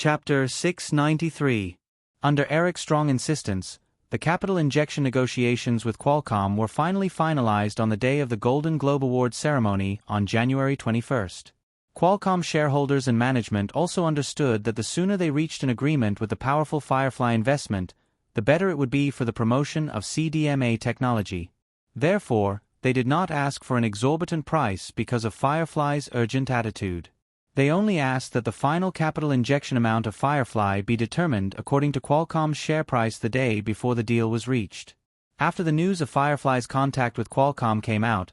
Chapter 693. Under Eric's strong insistence, the capital injection negotiations with Qualcomm were finally finalized on the day of the Golden Globe Awards ceremony on January 21. Qualcomm shareholders and management also understood that the sooner they reached an agreement with the powerful Firefly investment, the better it would be for the promotion of CDMA technology. Therefore, they did not ask for an exorbitant price because of Firefly's urgent attitude. They only asked that the final capital injection amount of Firefly be determined according to Qualcomm's share price the day before the deal was reached. After the news of Firefly's contact with Qualcomm came out,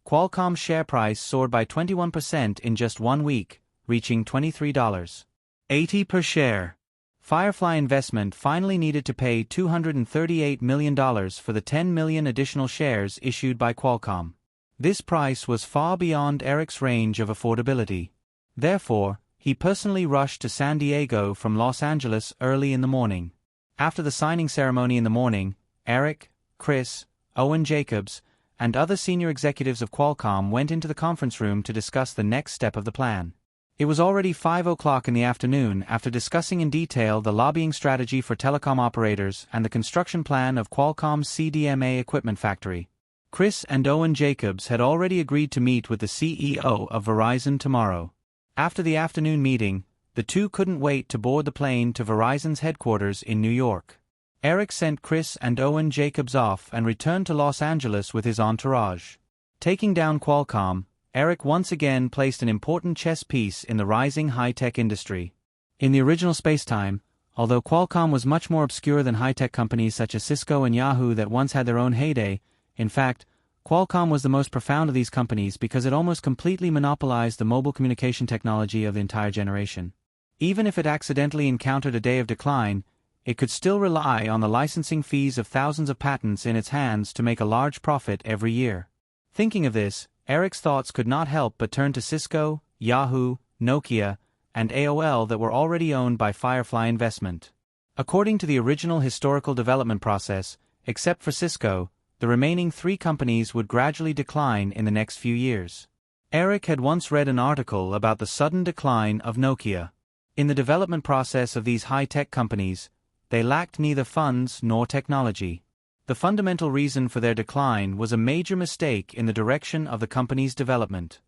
Qualcomm's share price soared by 21% in just 1 week, reaching $23.80 per share. Firefly Investment finally needed to pay $238 million for the 10 million additional shares issued by Qualcomm. This price was far beyond Eric's range of affordability. Therefore, he personally rushed to San Diego from Los Angeles early in the morning. After the signing ceremony in the morning, Eric, Chris, Owen Jacobs, and other senior executives of Qualcomm went into the conference room to discuss the next step of the plan. It was already 5 o'clock in the afternoon after discussing in detail the lobbying strategy for telecom operators and the construction plan of Qualcomm's CDMA equipment factory. Chris and Owen Jacobs had already agreed to meet with the CEO of Verizon tomorrow. After the afternoon meeting, the two couldn't wait to board the plane to Verizon's headquarters in New York. Eric sent Chris and Owen Jacobs off and returned to Los Angeles with his entourage. Taking down Qualcomm, Eric once again placed an important chess piece in the rising high-tech industry. In the original spacetime, although Qualcomm was much more obscure than high-tech companies such as Cisco and Yahoo that once had their own heyday, in fact, Qualcomm was the most profound of these companies because it almost completely monopolized the mobile communication technology of the entire generation. Even if it accidentally encountered a day of decline, it could still rely on the licensing fees of thousands of patents in its hands to make a large profit every year. Thinking of this, Eric's thoughts could not help but turn to Cisco, Yahoo, Nokia, and AOL that were already owned by Firefly Investment. According to the original historical development process, except for Cisco, the remaining 3 companies would gradually decline in the next few years. Eric had once read an article about the sudden decline of Nokia. In the development process of these high-tech companies, they lacked neither funds nor technology. The fundamental reason for their decline was a major mistake in the direction of the company's development.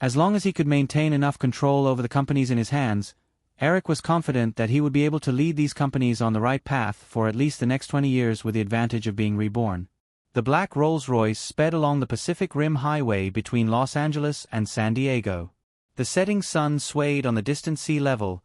As long as he could maintain enough control over the companies in his hands, Eric was confident that he would be able to lead these companies on the right path for at least the next 20 years with the advantage of being reborn. The black Rolls-Royce sped along the Pacific Rim Highway between Los Angeles and San Diego. The setting sun swayed on the distant sea level,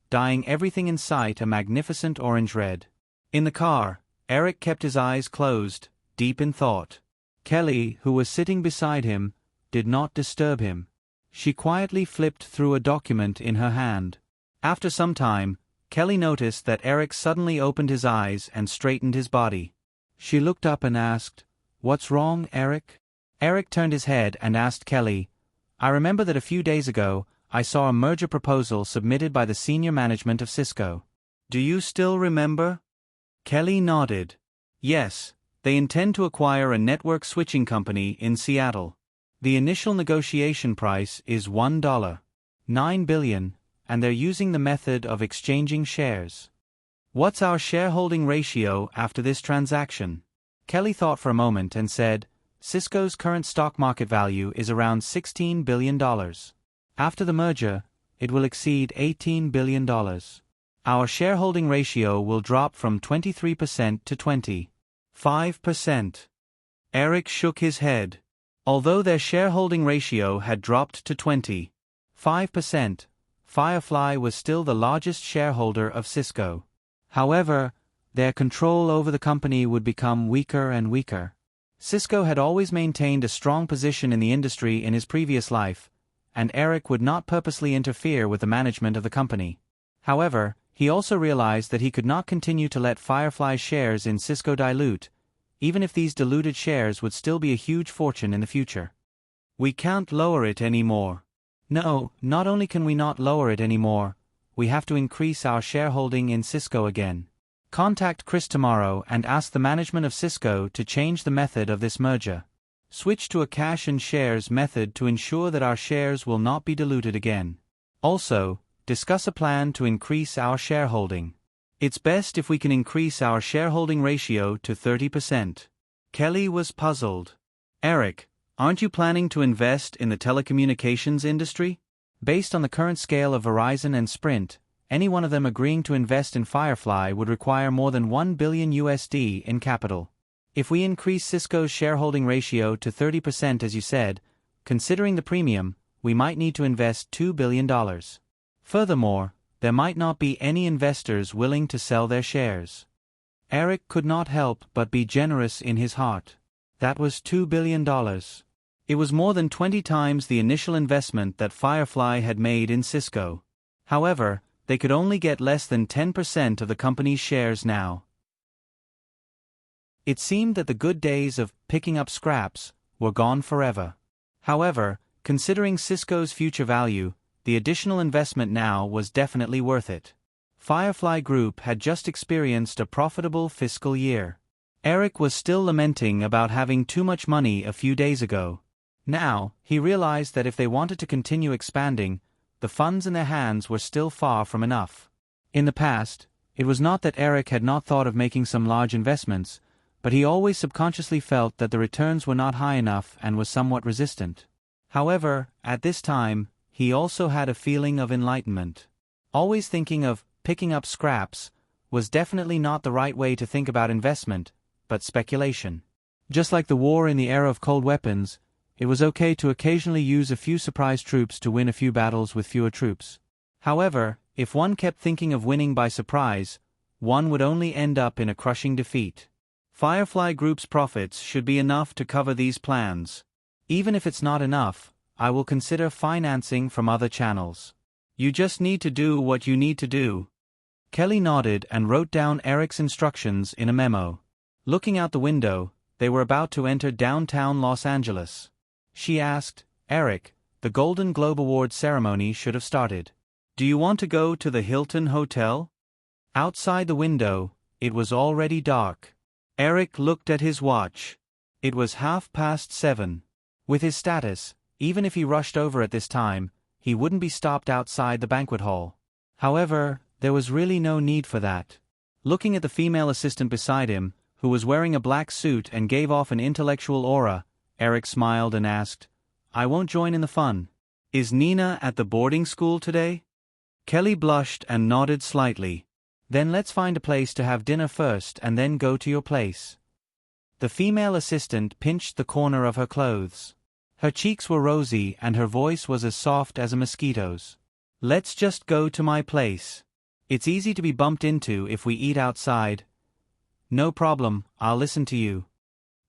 dyeing everything in sight a magnificent orange red. In the car, Eric kept his eyes closed, deep in thought. Kelly, who was sitting beside him, did not disturb him. She quietly flipped through a document in her hand. After some time, Kelly noticed that Eric suddenly opened his eyes and straightened his body. She looked up and asked, "What's wrong, Eric?" Eric turned his head and asked Kelly, "I remember that a few days ago, I saw a merger proposal submitted by the senior management of Cisco. Do you still remember?" Kelly nodded. "Yes, they intend to acquire a network switching company in Seattle. The initial negotiation price is $1.9 billion. And they're using the method of exchanging shares. What's our shareholding ratio after this transaction?" Kelly thought for a moment and said, "Cisco's current stock market value is around $16 billion. After the merger, it will exceed $18 billion. Our shareholding ratio will drop from 23% to 25%. Eric shook his head. Although their shareholding ratio had dropped to 25%, Firefly was still the largest shareholder of Cisco. However, their control over the company would become weaker and weaker. Cisco had always maintained a strong position in the industry in his previous life, and Eric would not purposely interfere with the management of the company. However, he also realized that he could not continue to let Firefly's shares in Cisco dilute, even if these diluted shares would still be a huge fortune in the future. "We can't lower it anymore." "No, not only can we not lower it anymore, we have to increase our shareholding in Cisco again. Contact Chris tomorrow and ask the management of Cisco to change the method of this merger. Switch to a cash and shares method to ensure that our shares will not be diluted again. Also, discuss a plan to increase our shareholding. It's best if we can increase our shareholding ratio to 30%. Kelly was puzzled. Eric, aren't you planning to invest in the telecommunications industry? Based on the current scale of Verizon and Sprint, any one of them agreeing to invest in Firefly would require more than $1 billion in capital. If we increase Cisco's shareholding ratio to 30% as you said, considering the premium, we might need to invest $2 billion. Furthermore, there might not be any investors willing to sell their shares. Eric could not help but be generous in his heart. That was $2 billion. It was more than 20 times the initial investment that Firefly had made in Cisco. However, they could only get less than 10% of the company's shares now. It seemed that the good days of picking up scraps were gone forever. However, considering Cisco's future value, the additional investment now was definitely worth it. Firefly Group had just experienced a profitable fiscal year. Eric was still lamenting about having too much money a few days ago. Now, he realized that if they wanted to continue expanding, the funds in their hands were still far from enough. In the past, it was not that Eric had not thought of making some large investments, but he always subconsciously felt that the returns were not high enough and was somewhat resistant. However, at this time, he also had a feeling of enlightenment. Always thinking of picking up scraps was definitely not the right way to think about investment, but speculation. Just like the war in the era of cold weapons, it was okay to occasionally use a few surprise troops to win a few battles with fewer troops. However, if one kept thinking of winning by surprise, one would only end up in a crushing defeat. Firefly Group's profits should be enough to cover these plans. Even if it's not enough, I will consider financing from other channels. You just need to do what you need to do. Kelly nodded and wrote down Eric's instructions in a memo. Looking out the window, they were about to enter downtown Los Angeles. She asked, Eric, the Golden Globe Award ceremony should have started. Do you want to go to the Hilton Hotel? Outside the window, it was already dark. Eric looked at his watch. It was 7:30. With his status, even if he rushed over at this time, he wouldn't be stopped outside the banquet hall. However, there was really no need for that. Looking at the female assistant beside him, who was wearing a black suit and gave off an intellectual aura, Eric smiled and asked, I won't join in the fun. Is Nina at the boarding school today? Kelly blushed and nodded slightly. Then let's find a place to have dinner first and then go to your place. The female assistant pinched the corner of her clothes. Her cheeks were rosy and her voice was as soft as a mosquito's. Let's just go to my place. It's easy to be bumped into if we eat outside. No problem, I'll listen to you.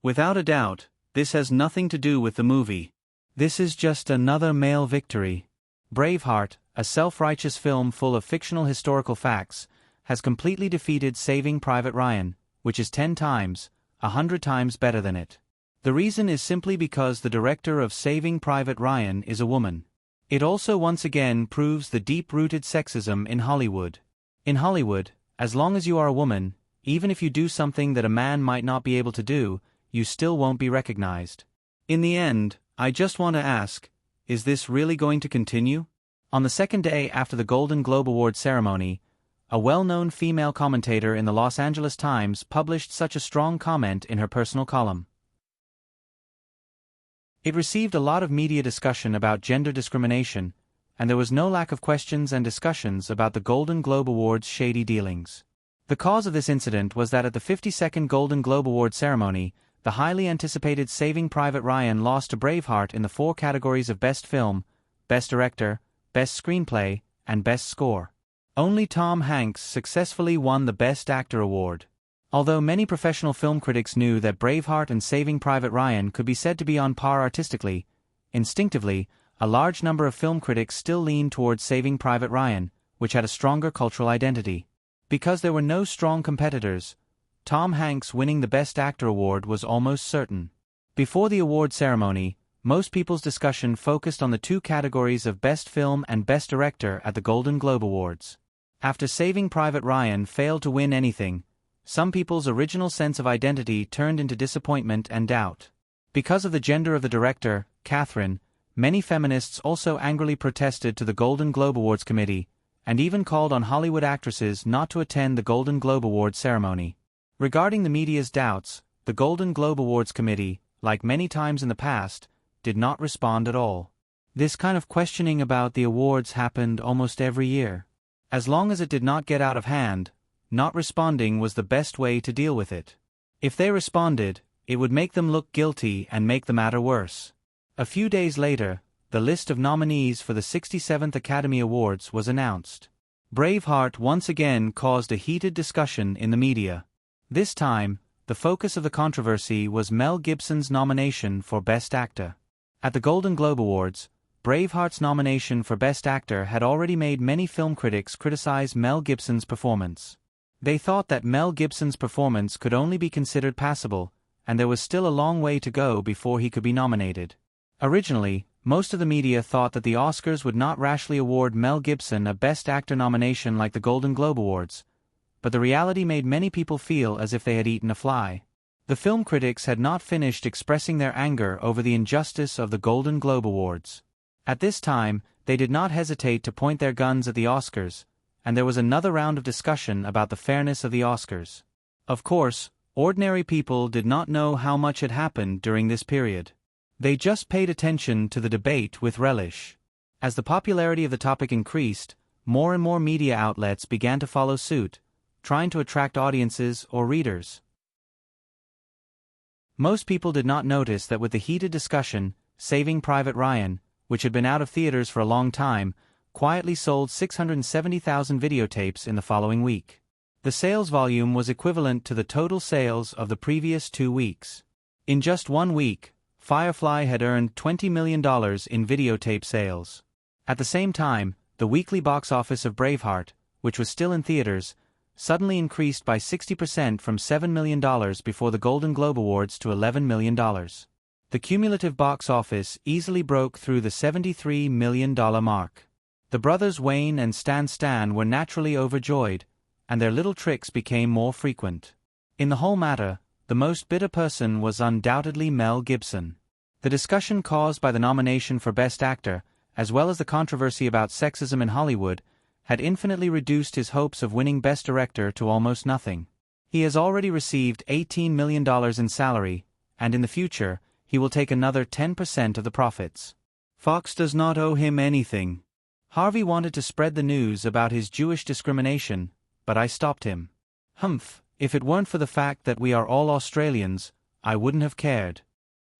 Without a doubt, this has nothing to do with the movie. This is just another male victory. Braveheart, a self-righteous film full of fictional historical facts, has completely defeated Saving Private Ryan, which is 10 times, 100 times better than it. The reason is simply because the director of Saving Private Ryan is a woman. It also once again proves the deep-rooted sexism in Hollywood. In Hollywood, as long as you are a woman, even if you do something that a man might not be able to do, you still won't be recognized. In the end, I just want to ask, is this really going to continue? On the second day after the Golden Globe Award ceremony, a well-known female commentator in the Los Angeles Times published such a strong comment in her personal column. It received a lot of media discussion about gender discrimination, and there was no lack of questions and discussions about the Golden Globe Awards' shady dealings. The cause of this incident was that at the 52nd Golden Globe Award ceremony, the highly anticipated Saving Private Ryan lost to Braveheart in the 4 categories of Best Film, Best Director, Best Screenplay, and Best Score. Only Tom Hanks successfully won the Best Actor award. Although many professional film critics knew that Braveheart and Saving Private Ryan could be said to be on par artistically, instinctively, a large number of film critics still leaned towards Saving Private Ryan, which had a stronger cultural identity. Because there were no strong competitors, Tom Hanks winning the Best Actor award was almost certain. Before the award ceremony, most people's discussion focused on the 2 categories of Best Film and Best Director at the Golden Globe Awards. After Saving Private Ryan failed to win anything, some people's original sense of identity turned into disappointment and doubt. Because of the gender of the director, Catherine, many feminists also angrily protested to the Golden Globe Awards committee, and even called on Hollywood actresses not to attend the Golden Globe Awards ceremony. Regarding the media's doubts, the Golden Globe Awards committee, like many times in the past, did not respond at all. This kind of questioning about the awards happened almost every year. As long as it did not get out of hand, not responding was the best way to deal with it. If they responded, it would make them look guilty and make the matter worse. A few days later, the list of nominees for the 67th Academy Awards was announced. Braveheart once again caused a heated discussion in the media. This time, the focus of the controversy was Mel Gibson's nomination for Best Actor. At the Golden Globe Awards, Braveheart's nomination for Best Actor had already made many film critics criticize Mel Gibson's performance. They thought that Mel Gibson's performance could only be considered passable, and there was still a long way to go before he could be nominated. Originally, most of the media thought that the Oscars would not rashly award Mel Gibson a Best Actor nomination like the Golden Globe Awards, but the reality made many people feel as if they had eaten a fly. The film critics had not finished expressing their anger over the injustice of the Golden Globe Awards. At this time, they did not hesitate to point their guns at the Oscars, and there was another round of discussion about the fairness of the Oscars. Of course, ordinary people did not know how much had happened during this period. They just paid attention to the debate with relish. As the popularity of the topic increased, more and more media outlets began to follow suit, trying to attract audiences or readers. Most people did not notice that with the heated discussion, Saving Private Ryan, which had been out of theaters for a long time, quietly sold 670,000 videotapes in the following week. The sales volume was equivalent to the total sales of the previous 2 weeks. In just 1 week, Firefly had earned $20 million in videotape sales. At the same time, the weekly box office of Braveheart, which was still in theaters, suddenly increased by 60% from $7 million before the Golden Globe Awards to $11 million. The cumulative box office easily broke through the $73 million mark. The brothers Wayne and Stan were naturally overjoyed, and their little tricks became more frequent. In the whole matter, the most bitter person was undoubtedly Mel Gibson. The discussion caused by the nomination for Best Actor, as well as the controversy about sexism in Hollywood, had infinitely reduced his hopes of winning Best Director to almost nothing. He has already received $18 million in salary, and in the future, he will take another 10% of the profits. Fox does not owe him anything. Harvey wanted to spread the news about his Jewish discrimination, but I stopped him. Humph, if it weren't for the fact that we are all Australians, I wouldn't have cared.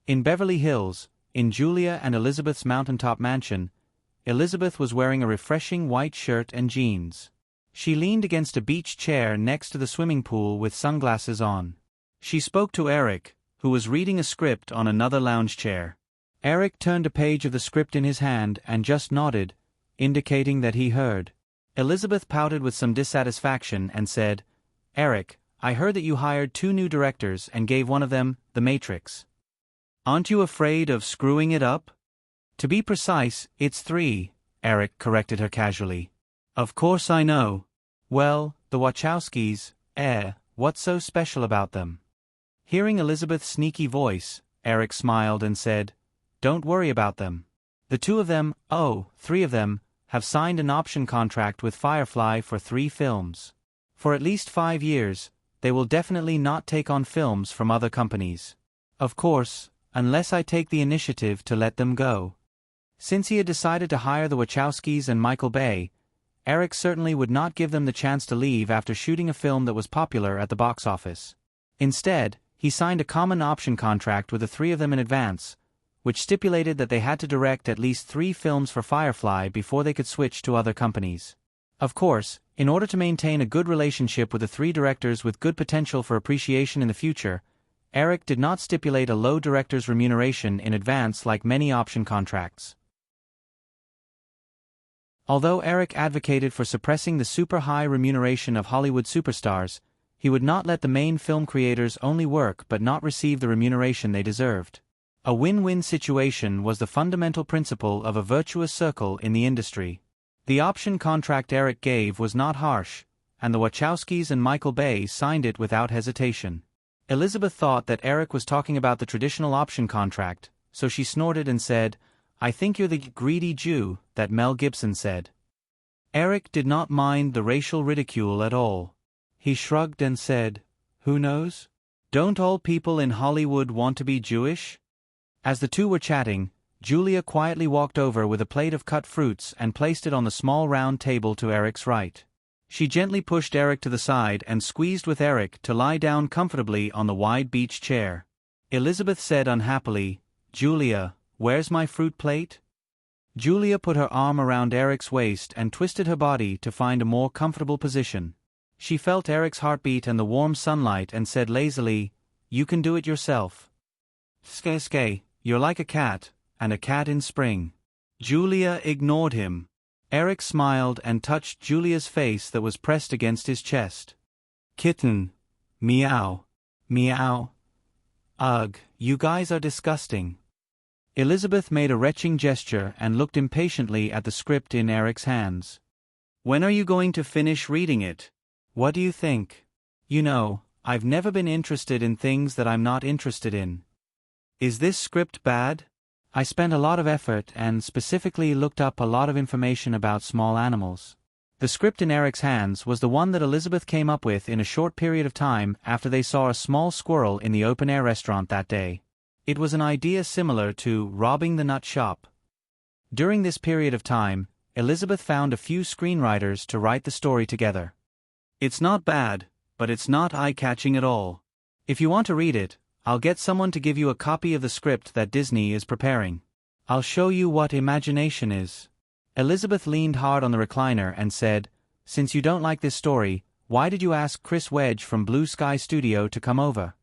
In Beverly Hills, in Julia and Elizabeth's mountaintop mansion, Elizabeth was wearing a refreshing white shirt and jeans. She leaned against a beach chair next to the swimming pool with sunglasses on. She spoke to Eric, who was reading a script on another lounge chair. Eric turned a page of the script in his hand and just nodded, indicating that he heard. Elizabeth pouted with some dissatisfaction and said, "Eric, I heard that you hired 2 new directors and gave one of them The Matrix. Aren't you afraid of screwing it up?" "To be precise, it's 3, Eric corrected her casually. "Of course I know. Well, the Wachowskis, what's so special about them?" Hearing Elizabeth's sneaky voice, Eric smiled and said, "Don't worry about them. The 2 of them, 3 of them, have signed an option contract with Firefly for 3 films. For at least 5 years, they will definitely not take on films from other companies. Of course, unless I take the initiative to let them go." Since he had decided to hire the Wachowskis and Michael Bay, Eric certainly would not give them the chance to leave after shooting a film that was popular at the box office. Instead, he signed a common option contract with the 3 of them in advance, which stipulated that they had to direct at least 3 films for Firefly before they could switch to other companies. Of course, in order to maintain a good relationship with the 3 directors with good potential for appreciation in the future, Eric did not stipulate a low director's remuneration in advance like many option contracts. Although Eric advocated for suppressing the super-high remuneration of Hollywood superstars, he would not let the main film creators only work but not receive the remuneration they deserved. A win-win situation was the fundamental principle of a virtuous circle in the industry. The option contract Eric gave was not harsh, and the Wachowskis and Michael Bay signed it without hesitation. Elizabeth thought that Eric was talking about the traditional option contract, so she snorted and said, "I think you're the greedy Jew that Mel Gibson said." Eric did not mind the racial ridicule at all. He shrugged and said, "Who knows? Don't all people in Hollywood want to be Jewish?" As the two were chatting, Julia quietly walked over with a plate of cut fruits and placed it on the small round table to Eric's right. She gently pushed Eric to the side and squeezed with Eric to lie down comfortably on the wide beach chair. Elizabeth said unhappily, "Julia, where's my fruit plate?" Julia put her arm around Eric's waist and twisted her body to find a more comfortable position. She felt Eric's heartbeat and the warm sunlight and said lazily, "You can do it yourself. Ske, you're like a cat, and a cat in spring." Julia ignored him. Eric smiled and touched Julia's face that was pressed against his chest. "Kitten. Meow. Meow. Ugh, you guys are disgusting." Elizabeth made a retching gesture and looked impatiently at the script in Eric's hands. "When are you going to finish reading it? What do you think? You know, I've never been interested in things that I'm not interested in. Is this script bad? I spent a lot of effort and specifically looked up a lot of information about small animals." The script in Eric's hands was the one that Elizabeth came up with in a short period of time after they saw a small squirrel in the open-air restaurant that day. It was an idea similar to robbing the nut shop. During this period of time, Elizabeth found a few screenwriters to write the story together. "It's not bad, but it's not eye-catching at all. If you want to read it, I'll get someone to give you a copy of the script that Disney is preparing. I'll show you what imagination is." Elizabeth leaned hard on the recliner and said, "Since you don't like this story, why did you ask Chris Wedge from Blue Sky Studio to come over?"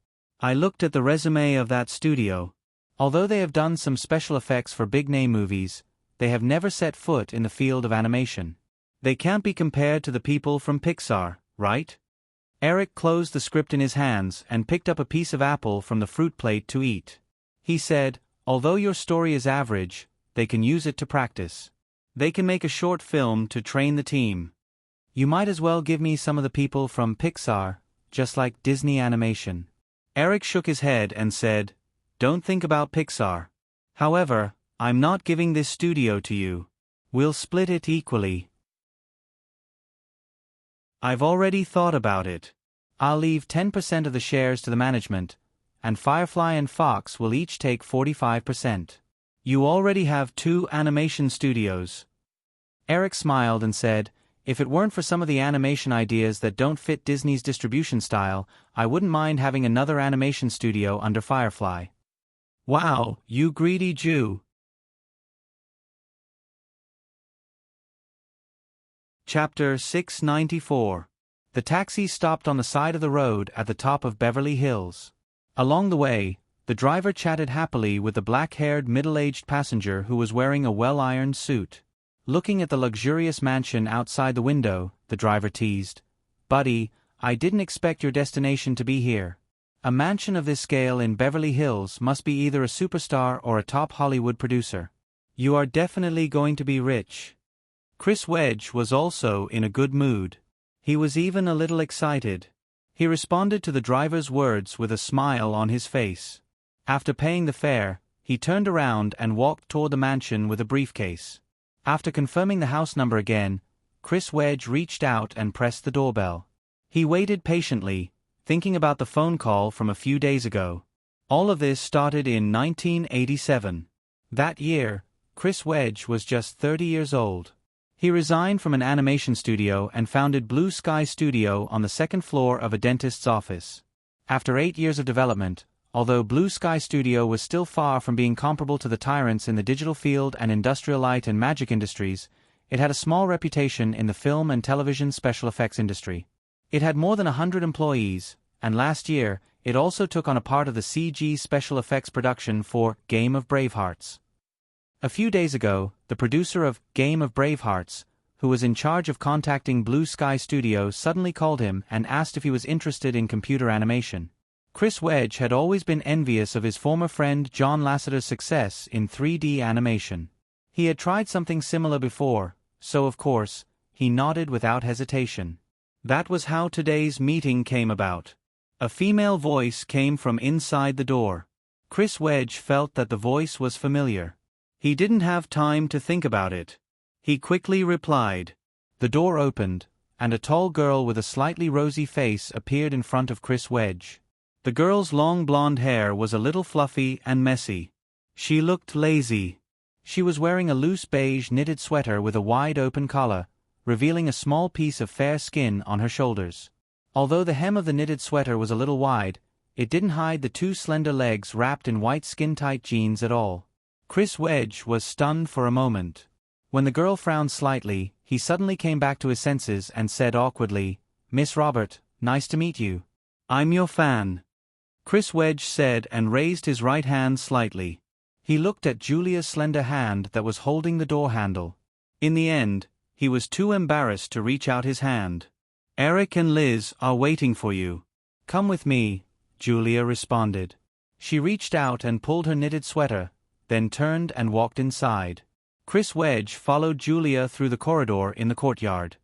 I looked at the resume of that studio. Although they have done some special effects for big-name movies, they have never set foot in the field of animation. They can't be compared to the people from Pixar, right? Eric closed the script in his hands and picked up a piece of apple from the fruit plate to eat. He said, "Although your story is average, they can use it to practice. They can make a short film to train the team. You might as well give me some of the people from Pixar, just like Disney Animation." Eric shook his head and said, "Don't think about Pixar. However, I'm not giving this studio to you. We'll split it equally. I've already thought about it. I'll leave 10% of the shares to the management, and Firefly and Fox will each take 45%. You already have 2 animation studios." Eric smiled and said, "If it weren't for some of the animation ideas that don't fit Disney's distribution style, I wouldn't mind having another animation studio under Firefly." "Wow, you greedy Jew." Chapter 694. The taxi stopped on the side of the road at the top of Beverly Hills. Along the way, the driver chatted happily with the black-haired middle-aged passenger who was wearing a well-ironed suit. Looking at the luxurious mansion outside the window, the driver teased, "Buddy, I didn't expect your destination to be here. A mansion of this scale in Beverly Hills must be either a superstar or a top Hollywood producer. You are definitely going to be rich." Chris Wedge was also in a good mood. He was even a little excited. He responded to the driver's words with a smile on his face. After paying the fare, he turned around and walked toward the mansion with a briefcase. After confirming the house number again, Chris Wedge reached out and pressed the doorbell. He waited patiently, thinking about the phone call from a few days ago. All of this started in 1987. That year, Chris Wedge was just 30 years old. He resigned from an animation studio and founded Blue Sky Studio on the second floor of a dentist's office. After 8 years of development, although Blue Sky Studio was still far from being comparable to the tyrants in the digital field and industrial light and magic industries, it had a small reputation in the film and television special effects industry. It had more than 100 employees, and last year, it also took on a part of the CG special effects production for Game of Bravehearts. A few days ago, the producer of Game of Bravehearts, who was in charge of contacting Blue Sky Studio, suddenly called him and asked if he was interested in computer animation. Chris Wedge had always been envious of his former friend John Lasseter's success in 3D animation. He had tried something similar before, so of course, he nodded without hesitation. That was how today's meeting came about. A female voice came from inside the door. Chris Wedge felt that the voice was familiar. He didn't have time to think about it. He quickly replied, The door opened, and a tall girl with a slightly rosy face appeared in front of Chris Wedge. The girl's long blonde hair was a little fluffy and messy. She looked lazy. She was wearing a loose beige knitted sweater with a wide-open collar, revealing a small piece of fair skin on her shoulders. Although the hem of the knitted sweater was a little wide, it didn't hide the two slender legs wrapped in white skin-tight jeans at all. Chris Wedge was stunned for a moment. When the girl frowned slightly, he suddenly came back to his senses and said awkwardly, "Miss Robert, nice to meet you. I'm your fan." Chris Wedge said and raised his right hand slightly. He looked at Julia's slender hand that was holding the door handle. In the end, he was too embarrassed to reach out his hand. "Eric and Liz are waiting for you. Come with me," Julia responded. She reached out and pulled her knitted sweater, then turned and walked inside. Chris Wedge followed Julia through the corridor in the courtyard.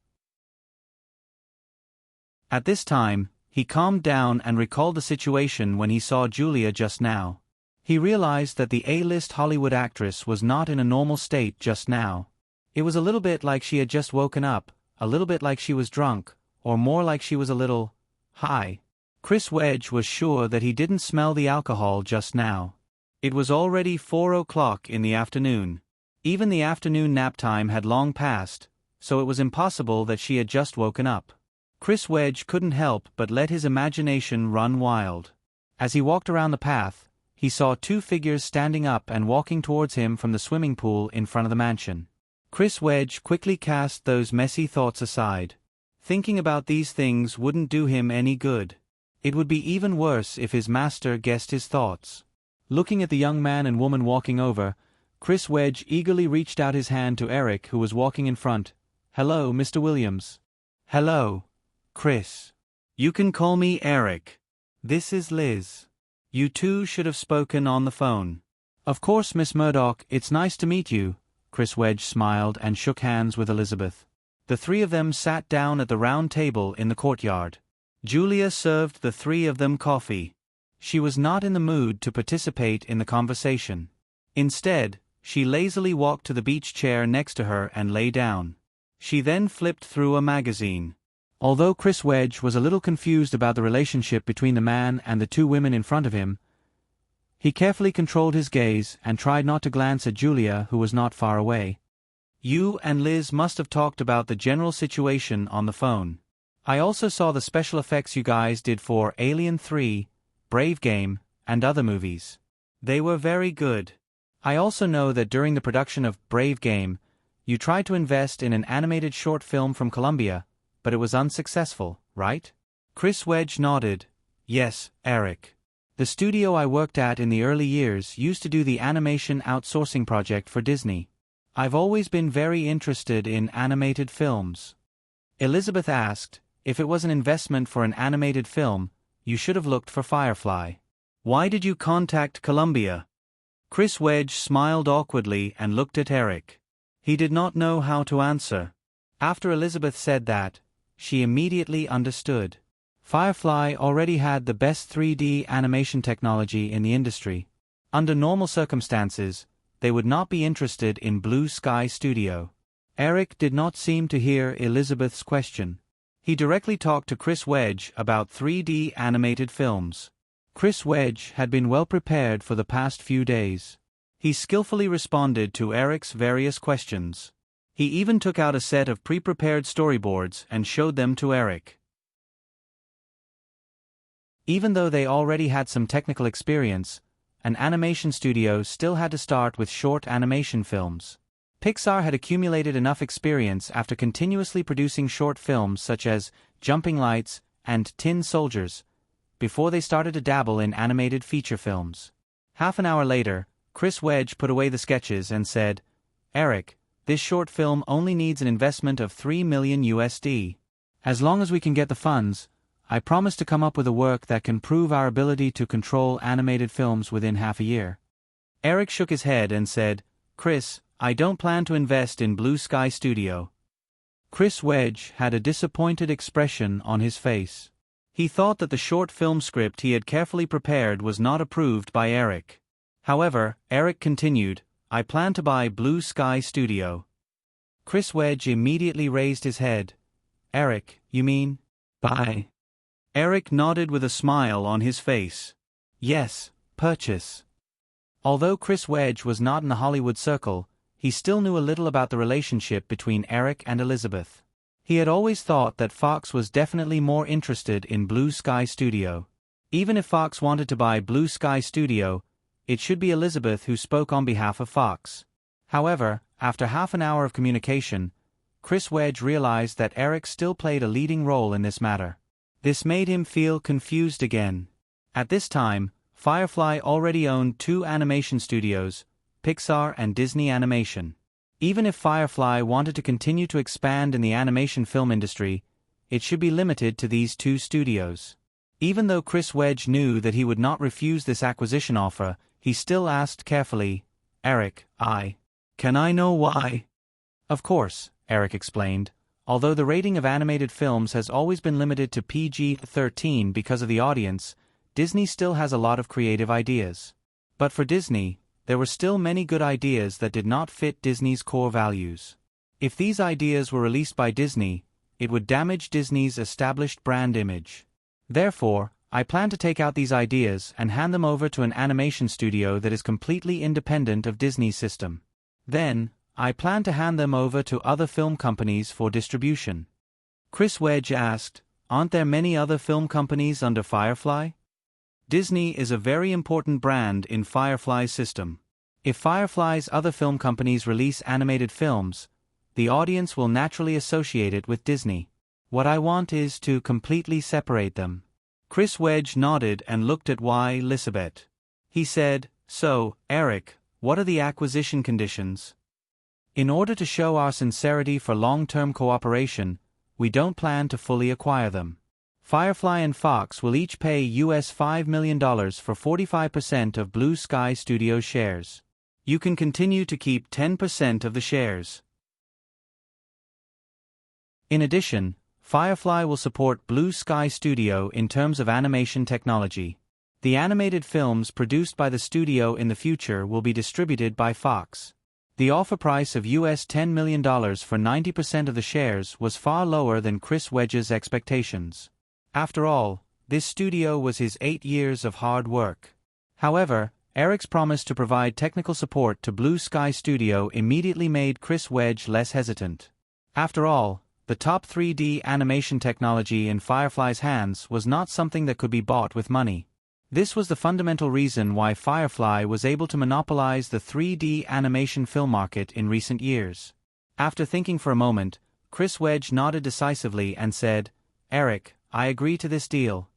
At this time, he calmed down and recalled the situation when he saw Julia just now. He realized that the A-list Hollywood actress was not in a normal state just now. It was a little bit like she had just woken up, a little bit like she was drunk, or more like she was a little high. Chris Wedge was sure that he didn't smell the alcohol just now. It was already 4 o'clock in the afternoon. Even the afternoon nap time had long passed, so it was impossible that she had just woken up. Chris Wedge couldn't help but let his imagination run wild. As he walked around the path, he saw two figures standing up and walking towards him from the swimming pool in front of the mansion. Chris Wedge quickly cast those messy thoughts aside. Thinking about these things wouldn't do him any good. It would be even worse if his master guessed his thoughts. Looking at the young man and woman walking over, Chris Wedge eagerly reached out his hand to Eric, who was walking in front. "Hello, Mr. Williams." "Hello, Chris. You can call me Eric. This is Liz. You two should have spoken on the phone." "Of course, Miss Murdoch, it's nice to meet you." Chris Wedge smiled and shook hands with Elizabeth. The three of them sat down at the round table in the courtyard. Julia served the three of them coffee. She was not in the mood to participate in the conversation. Instead, she lazily walked to the beach chair next to her and lay down. She then flipped through a magazine. Although Chris Wedge was a little confused about the relationship between the man and the two women in front of him, he carefully controlled his gaze and tried not to glance at Julia, who was not far away. "You and Liz must have talked about the general situation on the phone. I also saw the special effects you guys did for Alien 3, Brave Game, and other movies. They were very good. I also know that during the production of Brave Game, you tried to invest in an animated short film from Columbia, but it was unsuccessful, right?" Chris Wedge nodded. "Yes, Eric. The studio I worked at in the early years used to do the animation outsourcing project for Disney. I've always been very interested in animated films." Elizabeth asked, "If it was an investment for an animated film, you should have looked for Firefly. Why did you contact Columbia?" Chris Wedge smiled awkwardly and looked at Eric. He did not know how to answer. After Elizabeth said that, she immediately understood. Firefly already had the best 3D animation technology in the industry. Under normal circumstances, they would not be interested in Blue Sky Studio. Eric did not seem to hear Elizabeth's question. He directly talked to Chris Wedge about 3D animated films. Chris Wedge had been well prepared for the past few days. He skillfully responded to Eric's various questions. He even took out a set of pre-prepared storyboards and showed them to Eric. Even though they already had some technical experience, an animation studio still had to start with short animation films. Pixar had accumulated enough experience after continuously producing short films such as Jumping Lights and Tin Soldiers, before they started to dabble in animated feature films. Half an hour later, Chris Wedge put away the sketches and said, "Eric, this short film only needs an investment of $3 million USD. As long as we can get the funds, I promise to come up with a work that can prove our ability to control animated films within half a year." Eric shook his head and said, "Chris, I don't plan to invest in Blue Sky Studio." Chris Wedge had a disappointed expression on his face. He thought that the short film script he had carefully prepared was not approved by Eric. However, Eric continued, "I plan to buy Blue Sky Studio." Chris Wedge immediately raised his head. Eric, you mean? Buy. Eric nodded with a smile on his face. Yes, purchase. Although Chris Wedge was not in the Hollywood circle, he still knew a little about the relationship between Eric and Elizabeth. He had always thought that Fox was definitely more interested in Blue Sky Studio. Even if Fox wanted to buy Blue Sky Studio, it should be Elizabeth who spoke on behalf of Fox. However, after half an hour of communication, Chris Wedge realized that Eric still played a leading role in this matter. This made him feel confused again. At this time, Firefly already owned 2 animation studios, Pixar and Disney Animation. Even if Firefly wanted to continue to expand in the animation film industry, it should be limited to these 2 studios. Even though Chris Wedge knew that he would not refuse this acquisition offer, he still asked carefully, Eric, can I know why? Of course, Eric explained. Although the rating of animated films has always been limited to PG-13 because of the audience, Disney still has a lot of creative ideas. But for Disney, there were still many good ideas that did not fit Disney's core values. If these ideas were released by Disney, it would damage Disney's established brand image. Therefore, I plan to take out these ideas and hand them over to an animation studio that is completely independent of Disney's system. Then, I plan to hand them over to other film companies for distribution. Chris Wedge asked, aren't there many other film companies under Firefly? Disney is a very important brand in Firefly's system. If Firefly's other film companies release animated films, the audience will naturally associate it with Disney. What I want is to completely separate them. Chris Wedge nodded and looked at Elizabeth. He said, so, Eric, what are the acquisition conditions? In order to show our sincerity for long-term cooperation, we don't plan to fully acquire them. Firefly and Fox will each pay US $5 million for 45% of Blue Sky Studios shares. You can continue to keep 10% of the shares. In addition, Firefly will support Blue Sky Studio in terms of animation technology. The animated films produced by the studio in the future will be distributed by Fox. The offer price of US $10 million for 90% of the shares was far lower than Chris Wedge's expectations. After all, this studio was his 8 years of hard work. However, Eric's promise to provide technical support to Blue Sky Studio immediately made Chris Wedge less hesitant. After all, the top 3D animation technology in Firefly's hands was not something that could be bought with money. This was the fundamental reason why Firefly was able to monopolize the 3D animation film market in recent years. After thinking for a moment, Chris Wedge nodded decisively and said, Eric, I agree to this deal.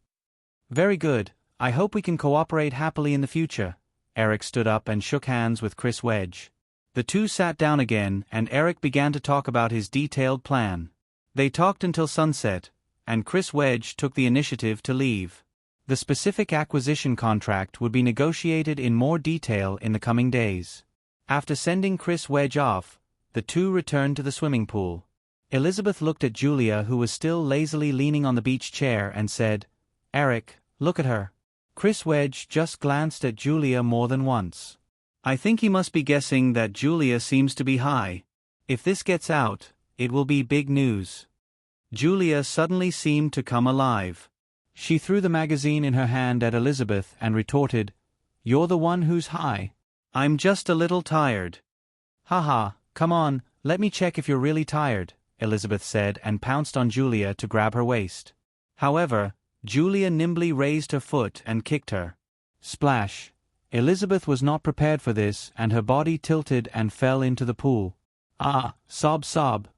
Very good, I hope we can cooperate happily in the future. Eric stood up and shook hands with Chris Wedge. The two sat down again and Eric began to talk about his detailed plan. They talked until sunset, and Chris Wedge took the initiative to leave. The specific acquisition contract would be negotiated in more detail in the coming days. After sending Chris Wedge off, the two returned to the swimming pool. Elizabeth looked at Julia, who was still lazily leaning on the beach chair, and said, Eric, look at her. Chris Wedge just glanced at Julia more than once. I think he must be guessing that Julia seems to be high. If this gets out, it will be big news. Julia suddenly seemed to come alive. She threw the magazine in her hand at Elizabeth and retorted, You're the one who's high. I'm just a little tired. Haha, come on, let me check if you're really tired, Elizabeth said and pounced on Julia to grab her waist. However, Julia nimbly raised her foot and kicked her. Splash. Elizabeth was not prepared for this and her body tilted and fell into the pool. Ah, sob sob.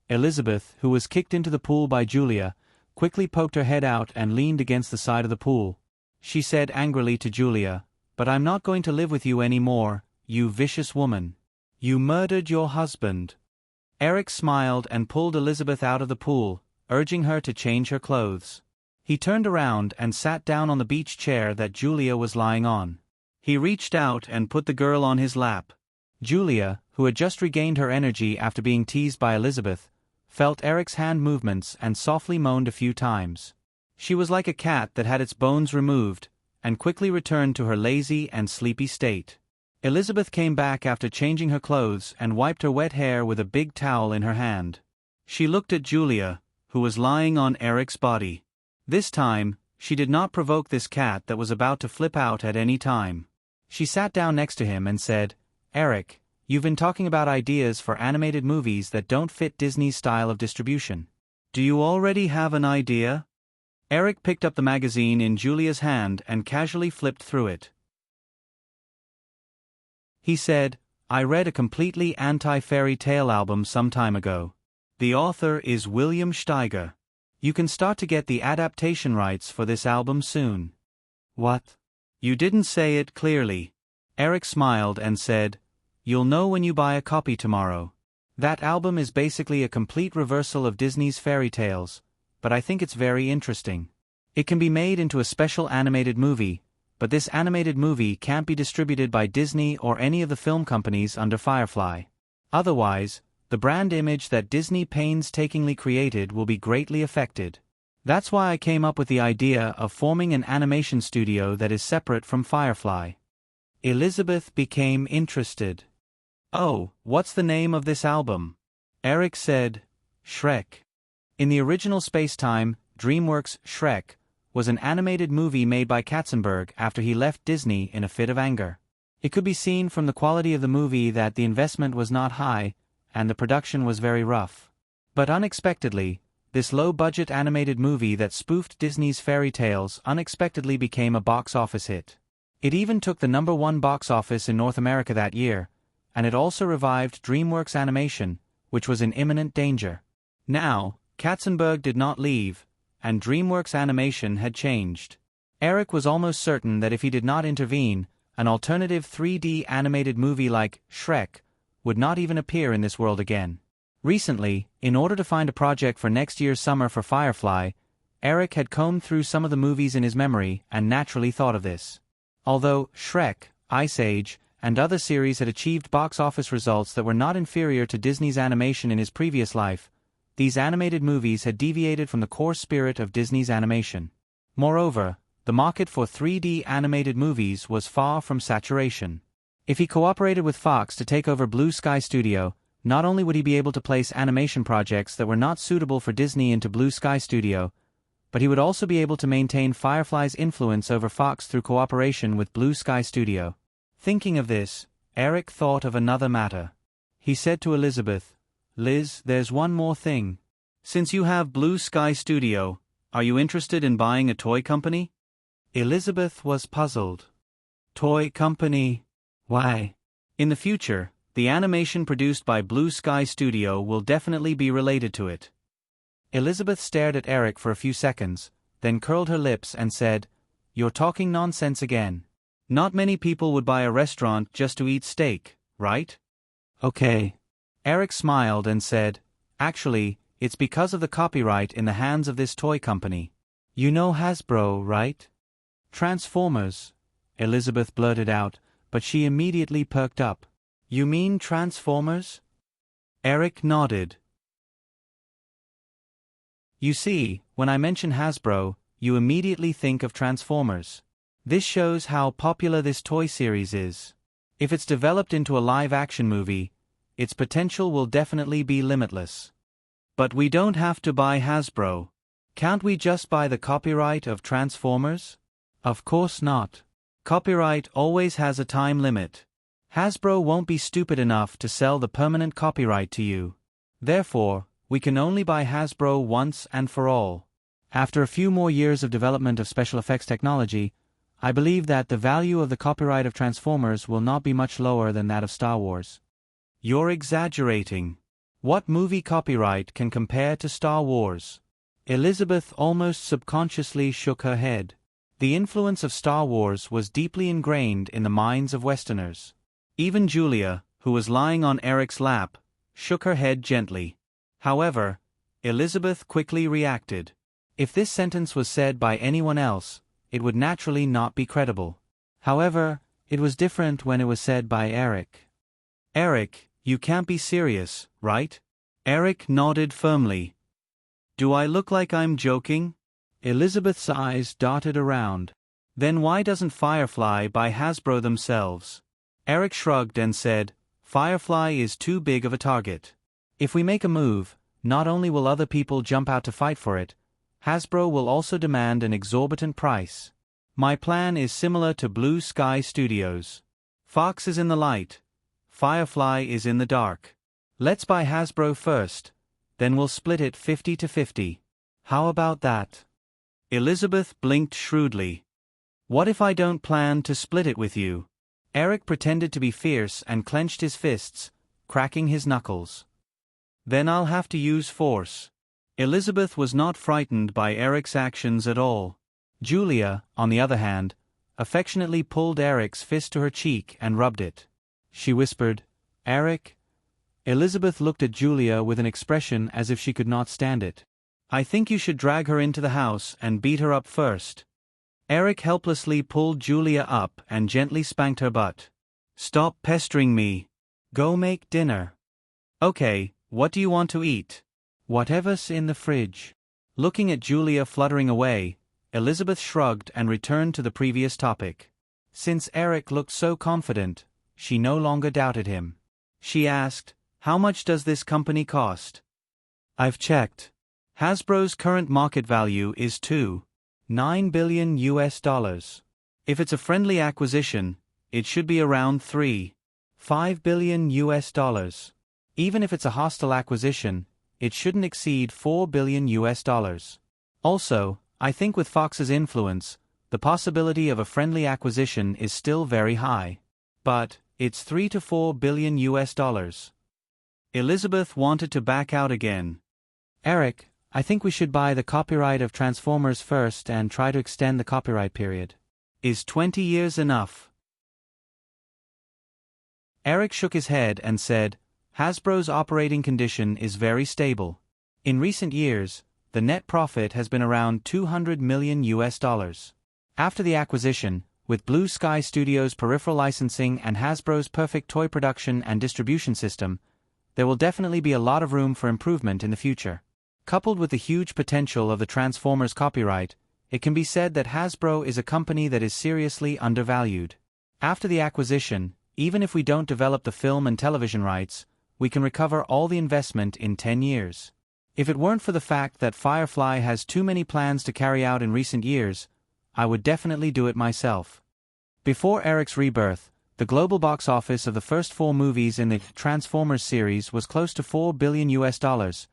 Elizabeth, who was kicked into the pool by Julia, quickly poked her head out and leaned against the side of the pool. She said angrily to Julia, But I'm not going to live with you any more, you vicious woman. You murdered your husband. Eric smiled and pulled Elizabeth out of the pool, urging her to change her clothes. He turned around and sat down on the beach chair that Julia was lying on. He reached out and put the girl on his lap. Julia, who had just regained her energy after being teased by Elizabeth, felt Eric's hand movements and softly moaned a few times. She was like a cat that had its bones removed, and quickly returned to her lazy and sleepy state. Elizabeth came back after changing her clothes and wiped her wet hair with a big towel in her hand. She looked at Julia, who was lying on Eric's body. This time, she did not provoke this cat that was about to flip out at any time. She sat down next to him and said, "Eric, you've been talking about ideas for animated movies that don't fit Disney's style of distribution. Do you already have an idea?" Eric picked up the magazine in Julia's hand and casually flipped through it. He said, "I read a completely anti-fairy tale album some time ago. The author is William Steiger. You can start to get the adaptation rights for this album soon." "What?" "You didn't say it clearly." Eric smiled and said, "You'll know when you buy a copy tomorrow. That album is basically a complete reversal of Disney's fairy tales, but I think it's very interesting. It can be made into a special animated movie, but this animated movie can't be distributed by Disney or any of the film companies under Firefly. Otherwise, the brand image that Disney painstakingly created will be greatly affected. That's why I came up with the idea of forming an animation studio that is separate from Firefly." Elizabeth became interested. "Oh, what's the name of this album?" Eric said, "Shrek." In the original space-time, DreamWorks' Shrek was an animated movie made by Katzenberg after he left Disney in a fit of anger. It could be seen from the quality of the movie that the investment was not high, and the production was very rough. But unexpectedly, this low-budget animated movie that spoofed Disney's fairy tales unexpectedly became a box office hit. It even took the #1 box office in North America that year, and it also revived DreamWorks Animation, which was in imminent danger. Now, Katzenberg did not leave, and DreamWorks Animation had changed. Eric was almost certain that if he did not intervene, an alternative 3D animated movie like Shrek would not even appear in this world again. Recently, in order to find a project for next year's summer for Firefly, Eric had combed through some of the movies in his memory and naturally thought of this. Although Shrek, Ice Age, and other series had achieved box office results that were not inferior to Disney's animation in his previous life, these animated movies had deviated from the core spirit of Disney's animation. Moreover, the market for 3D animated movies was far from saturation. If he cooperated with Fox to take over Blue Sky Studio, not only would he be able to place animation projects that were not suitable for Disney into Blue Sky Studio, but he would also be able to maintain Firefly's influence over Fox through cooperation with Blue Sky Studio. Thinking of this, Eric thought of another matter. He said to Elizabeth, "Liz, there's one more thing. Since you have Blue Sky Studio, are you interested in buying a toy company?" Elizabeth was puzzled. "Toy company? Why?" "In the future, the animation produced by Blue Sky Studio will definitely be related to it." Elizabeth stared at Eric for a few seconds, then curled her lips and said, "You're talking nonsense again. Not many people would buy a restaurant just to eat steak, right?" "Okay." Eric smiled and said, "Actually, it's because of the copyright in the hands of this toy company. You know Hasbro, right?" "Transformers," Elizabeth blurted out, but she immediately perked up. "You mean Transformers?" Eric nodded. "You see, when I mention Hasbro, you immediately think of Transformers. This shows how popular this toy series is. If it's developed into a live-action movie, its potential will definitely be limitless. But we don't have to buy Hasbro. Can't we just buy the copyright of Transformers?" "Of course not. Copyright always has a time limit. Hasbro won't be stupid enough to sell the permanent copyright to you. Therefore, we can only buy Hasbro once and for all. After a few more years of development of special effects technology, I believe that the value of the copyright of Transformers will not be much lower than that of Star Wars." "You're exaggerating. What movie copyright can compare to Star Wars?" Elizabeth almost subconsciously shook her head. The influence of Star Wars was deeply ingrained in the minds of Westerners. Even Julia, who was lying on Eric's lap, shook her head gently. However, Elizabeth quickly reacted. If this sentence was said by anyone else, it would naturally not be credible. However, it was different when it was said by Eric. "Eric, you can't be serious, right?" Eric nodded firmly. "Do I look like I'm joking?" Elizabeth's eyes darted around. "Then why doesn't Firefly buy Hasbro themselves?" Eric shrugged and said, "Firefly is too big of a target. If we make a move, not only will other people jump out to fight for it, Hasbro will also demand an exorbitant price. My plan is similar to Blue Sky Studios. Fox is in the light. Firefly is in the dark. Let's buy Hasbro first, then we'll split it 50-50. How about that?" Elizabeth blinked shrewdly. "What if I don't plan to split it with you?" Eric pretended to be fierce and clenched his fists, cracking his knuckles. "Then I'll have to use force." Elizabeth was not frightened by Eric's actions at all. Julia, on the other hand, affectionately pulled Eric's fist to her cheek and rubbed it. She whispered, "Eric?" Elizabeth looked at Julia with an expression as if she could not stand it. "I think you should drag her into the house and beat her up first." Eric helplessly pulled Julia up and gently spanked her butt. "Stop pestering me. Go make dinner." "Okay, what do you want to eat?" "Whatever's in the fridge." Looking at Julia fluttering away, Elizabeth shrugged and returned to the previous topic. Since Eric looked so confident, she no longer doubted him. She asked, "How much does this company cost?" "I've checked. Hasbro's current market value is $2.9 billion US. If it's a friendly acquisition, it should be around $3.5 billion US. Even if it's a hostile acquisition, it shouldn't exceed $4 billion US. Also, I think with Fox's influence, the possibility of a friendly acquisition is still very high. But it's $3 to $4 billion US. Elizabeth wanted to back out again. "Eric, I think we should buy the copyright of Transformers first and try to extend the copyright period." "Is 20 years enough?" Eric shook his head and said, "Hasbro's operating condition is very stable. In recent years, the net profit has been around $200 million US. After the acquisition, with Blue Sky Studios' peripheral licensing and Hasbro's perfect toy production and distribution system, there will definitely be a lot of room for improvement in the future. Coupled with the huge potential of the Transformers copyright, it can be said that Hasbro is a company that is seriously undervalued. After the acquisition, even if we don't develop the film and television rights, we can recover all the investment in 10 years. If it weren't for the fact that Firefly has too many plans to carry out in recent years, I would definitely do it myself." Before Eric's rebirth, the global box office of the first 4 movies in the Transformers series was close to $4 billion US,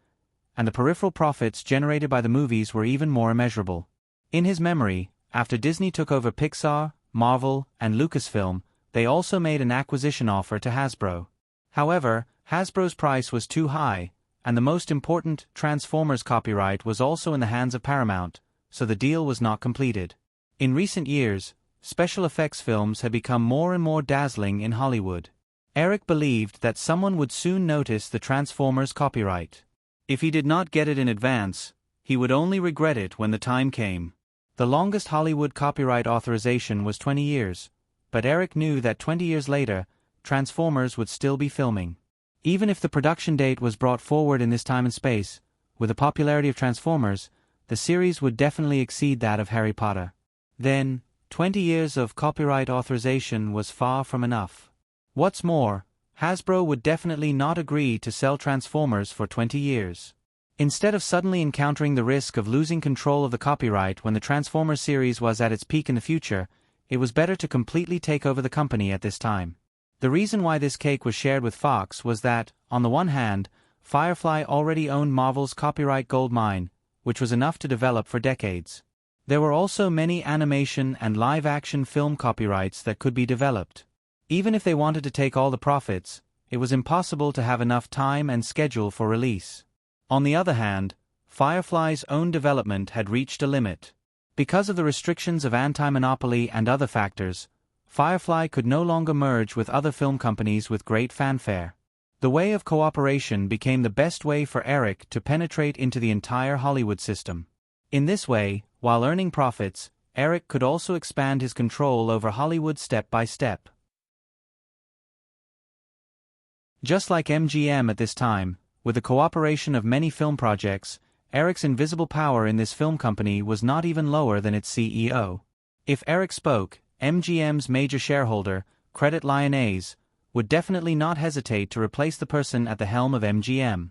and the peripheral profits generated by the movies were even more immeasurable. In his memory, after Disney took over Pixar, Marvel, and Lucasfilm, they also made an acquisition offer to Hasbro. However, Hasbro's price was too high, and the most important Transformers copyright was also in the hands of Paramount, so the deal was not completed. In recent years, special effects films had become more and more dazzling in Hollywood. Eric believed that someone would soon notice the Transformers copyright. If he did not get it in advance, he would only regret it when the time came. The longest Hollywood copyright authorization was 20 years, but Eric knew that 20 years later, Transformers would still be filming. Even if the production date was brought forward in this time and space, with the popularity of Transformers, the series would definitely exceed that of Harry Potter. Then, 20 years of copyright authorization was far from enough. What's more, Hasbro would definitely not agree to sell Transformers for 20 years. Instead of suddenly encountering the risk of losing control of the copyright when the Transformers series was at its peak in the future, it was better to completely take over the company at this time. The reason why this cake was shared with Fox was that, on the one hand, Firefly already owned Marvel's copyright gold mine, which was enough to develop for decades. There were also many animation and live-action film copyrights that could be developed. Even if they wanted to take all the profits, it was impossible to have enough time and schedule for release. On the other hand, Firefly's own development had reached a limit. Because of the restrictions of anti-monopoly and other factors, Firefly could no longer merge with other film companies with great fanfare. The way of cooperation became the best way for Eric to penetrate into the entire Hollywood system. In this way, while earning profits, Eric could also expand his control over Hollywood step by step. Just like MGM at this time, with the cooperation of many film projects, Eric's invisible power in this film company was not even lower than its CEO. If Eric spoke, MGM's major shareholder, Credit Lyonnais, would definitely not hesitate to replace the person at the helm of MGM.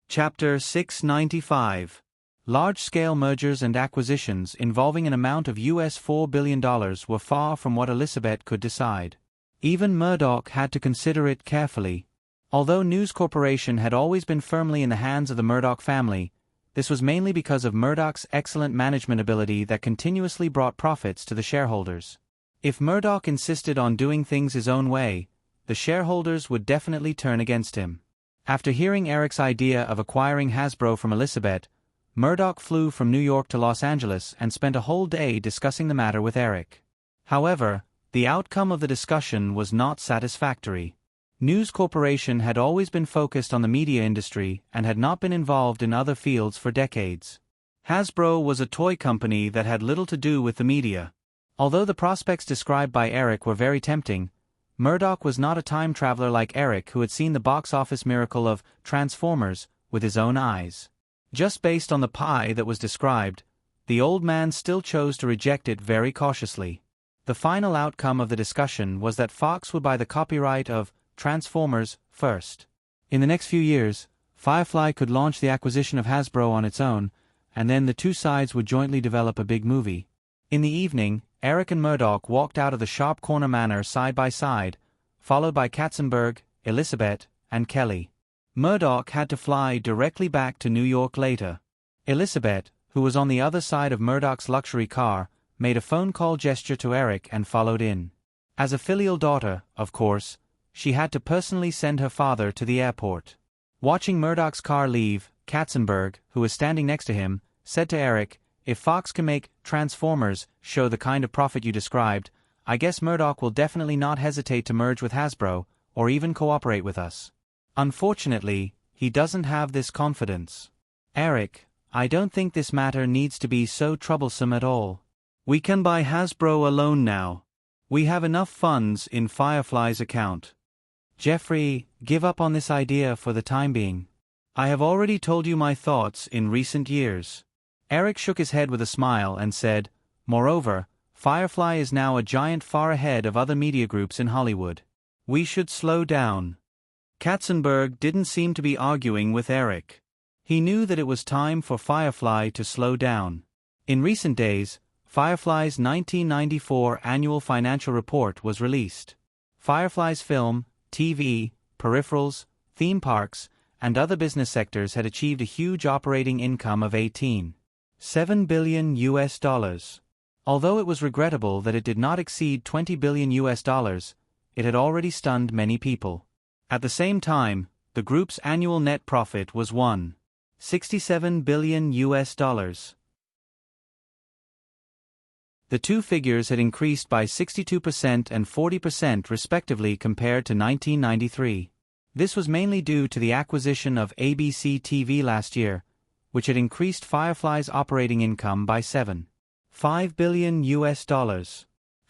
Chapter 695. Large-scale mergers and acquisitions involving an amount of US $4 billion were far from what Elizabeth could decide. Even Murdoch had to consider it carefully. Although News Corporation had always been firmly in the hands of the Murdoch family, this was mainly because of Murdoch's excellent management ability that continuously brought profits to the shareholders. If Murdoch insisted on doing things his own way, the shareholders would definitely turn against him. After hearing Eric's idea of acquiring Hasbro from Elizabeth, Murdoch flew from New York to Los Angeles and spent a whole day discussing the matter with Eric. However, the outcome of the discussion was not satisfactory. News Corporation had always been focused on the media industry and had not been involved in other fields for decades. Hasbro was a toy company that had little to do with the media. Although the prospects described by Eric were very tempting, Murdoch was not a time traveler like Eric, who had seen the box office miracle of Transformers with his own eyes. Just based on the pie that was described, the old man still chose to reject it very cautiously. The final outcome of the discussion was that Fox would buy the copyright of Transformers first. In the next few years, Firefly could launch the acquisition of Hasbro on its own, and then the two sides would jointly develop a big movie. In the evening, Eric and Murdoch walked out of the Sharp Corner Manor side by side, followed by Katzenberg, Elizabeth, and Kelly. Murdoch had to fly directly back to New York later. Elizabeth, who was on the other side of Murdoch's luxury car, made a phone call gesture to Eric and followed in. As a filial daughter, of course, she had to personally send her father to the airport. Watching Murdoch's car leave, Katzenberg, who was standing next to him, said to Eric, "If Fox can make Transformers show the kind of profit you described, I guess Murdoch will definitely not hesitate to merge with Hasbro, or even cooperate with us. Unfortunately, he doesn't have this confidence. Eric, I don't think this matter needs to be so troublesome at all. We can buy Hasbro alone now. We have enough funds in Firefly's account. Jeffrey, give up on this idea for the time being. I have already told you my thoughts in recent years." Eric shook his head with a smile and said, "Moreover, Firefly is now a giant far ahead of other media groups in Hollywood. We should slow down." Katzenberg didn't seem to be arguing with Eric. He knew that it was time for Firefly to slow down. In recent days, Firefly's 1994 annual financial report was released. Firefly's film, TV, peripherals, theme parks, and other business sectors had achieved a huge operating income of $18.7 billion US. Although it was regrettable that it did not exceed $20 billion US, it had already stunned many people. At the same time, the group's annual net profit was $1.67 billion US. The two figures had increased by 62% and 40% respectively compared to 1993. This was mainly due to the acquisition of ABC TV last year, which had increased Firefly's operating income by $7.5 billion US.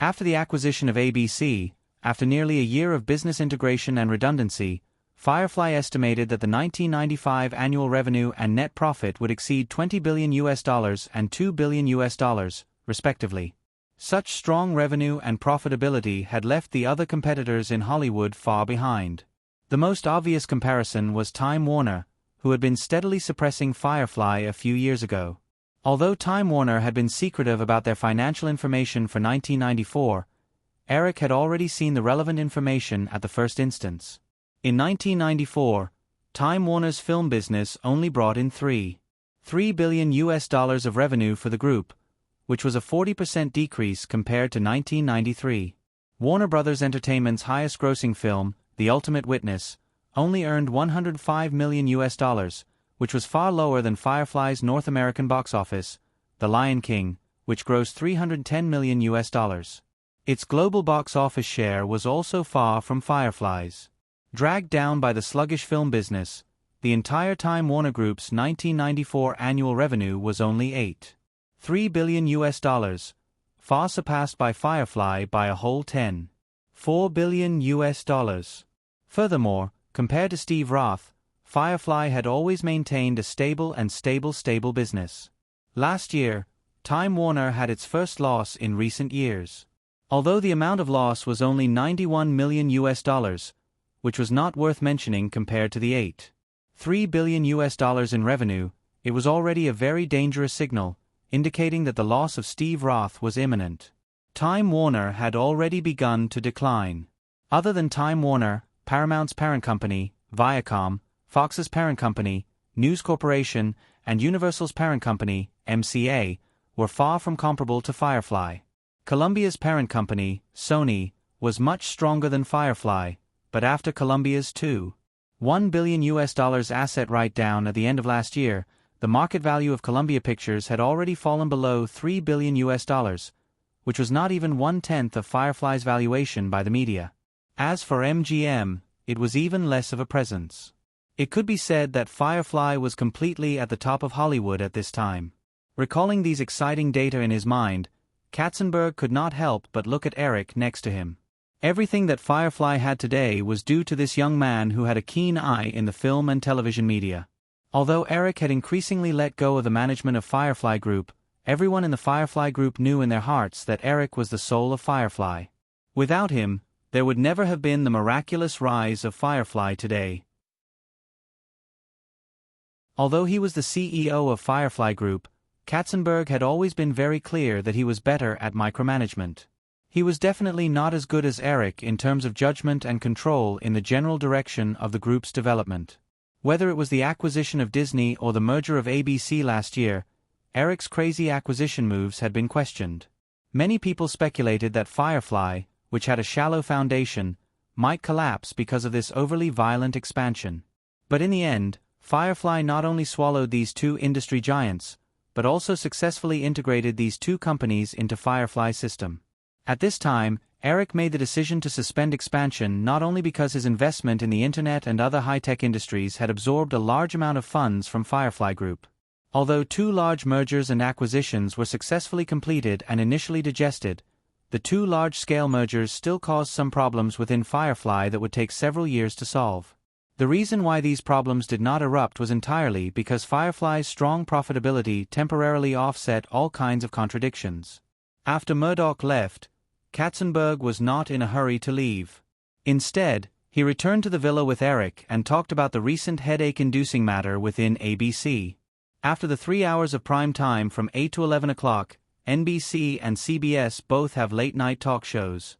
After the acquisition of ABC, after nearly a year of business integration and redundancy, Firefly estimated that the 1995 annual revenue and net profit would exceed $20 billion US and $2 billion US, respectively. Such strong revenue and profitability had left the other competitors in Hollywood far behind. The most obvious comparison was Time Warner, who had been steadily suppressing Firefly a few years ago. Although Time Warner had been secretive about their financial information for 1994, Eric had already seen the relevant information at the first instance. In 1994, Time Warner's film business only brought in $3 billion US of revenue for the group, which was a 40% decrease compared to 1993. Warner Bros. Entertainment's highest-grossing film, The Ultimate Witness, only earned $105 million US, which was far lower than Firefly's North American box office, The Lion King, which grossed $310 million US. Its global box office share was also far from Firefly's. Dragged down by the sluggish film business, the entire Time Warner Group's 1994 annual revenue was only $3 billion US, far surpassed by Firefly by a whole $10.4 billion US. Furthermore, compared to Steve Roth, Firefly had always maintained a stable business. Last year, Time Warner had its first loss in recent years. Although the amount of loss was only $91 million, which was not worth mentioning compared to the $8.3 billion in revenue, it was already a very dangerous signal, indicating that the loss of Steve Roth was imminent. Time Warner had already begun to decline. Other than Time Warner, Paramount's parent company, Viacom, Fox's parent company, News Corporation, and Universal's parent company, MCA, were far from comparable to Firefly. Columbia's parent company, Sony, was much stronger than Firefly, but after Columbia's $2.1 billion asset write-down at the end of last year, the market value of Columbia Pictures had already fallen below $3 billion, which was not even 1/10 of Firefly's valuation by the media. As for MGM, it was even less of a presence. It could be said that Firefly was completely at the top of Hollywood at this time. Recalling these exciting data in his mind, Katzenberg could not help but look at Eric next to him. Everything that Firefly had today was due to this young man who had a keen eye in the film and television media. Although Eric had increasingly let go of the management of Firefly Group, everyone in the Firefly Group knew in their hearts that Eric was the soul of Firefly. Without him, there would never have been the miraculous rise of Firefly today. Although he was the CEO of Firefly Group, Katzenberg had always been very clear that he was better at micromanagement. He was definitely not as good as Eric in terms of judgment and control in the general direction of the group's development. Whether it was the acquisition of Disney or the merger of ABC last year, Eric's crazy acquisition moves had been questioned. Many people speculated that Firefly, which had a shallow foundation, might collapse because of this overly violent expansion. But in the end, Firefly not only swallowed these two industry giants, but also successfully integrated these two companies into Firefly's system. At this time, Eric made the decision to suspend expansion not only because his investment in the internet and other high-tech industries had absorbed a large amount of funds from Firefly Group. Although two large mergers and acquisitions were successfully completed and initially digested, the two large-scale mergers still caused some problems within Firefly that would take several years to solve. The reason why these problems did not erupt was entirely because Firefly's strong profitability temporarily offset all kinds of contradictions. After Murdoch left, Katzenberg was not in a hurry to leave. Instead, he returned to the villa with Eric and talked about the recent headache-inducing matter within ABC. After the 3 hours of prime time from 8 to 11 o'clock, NBC and CBS both have late-night talk shows.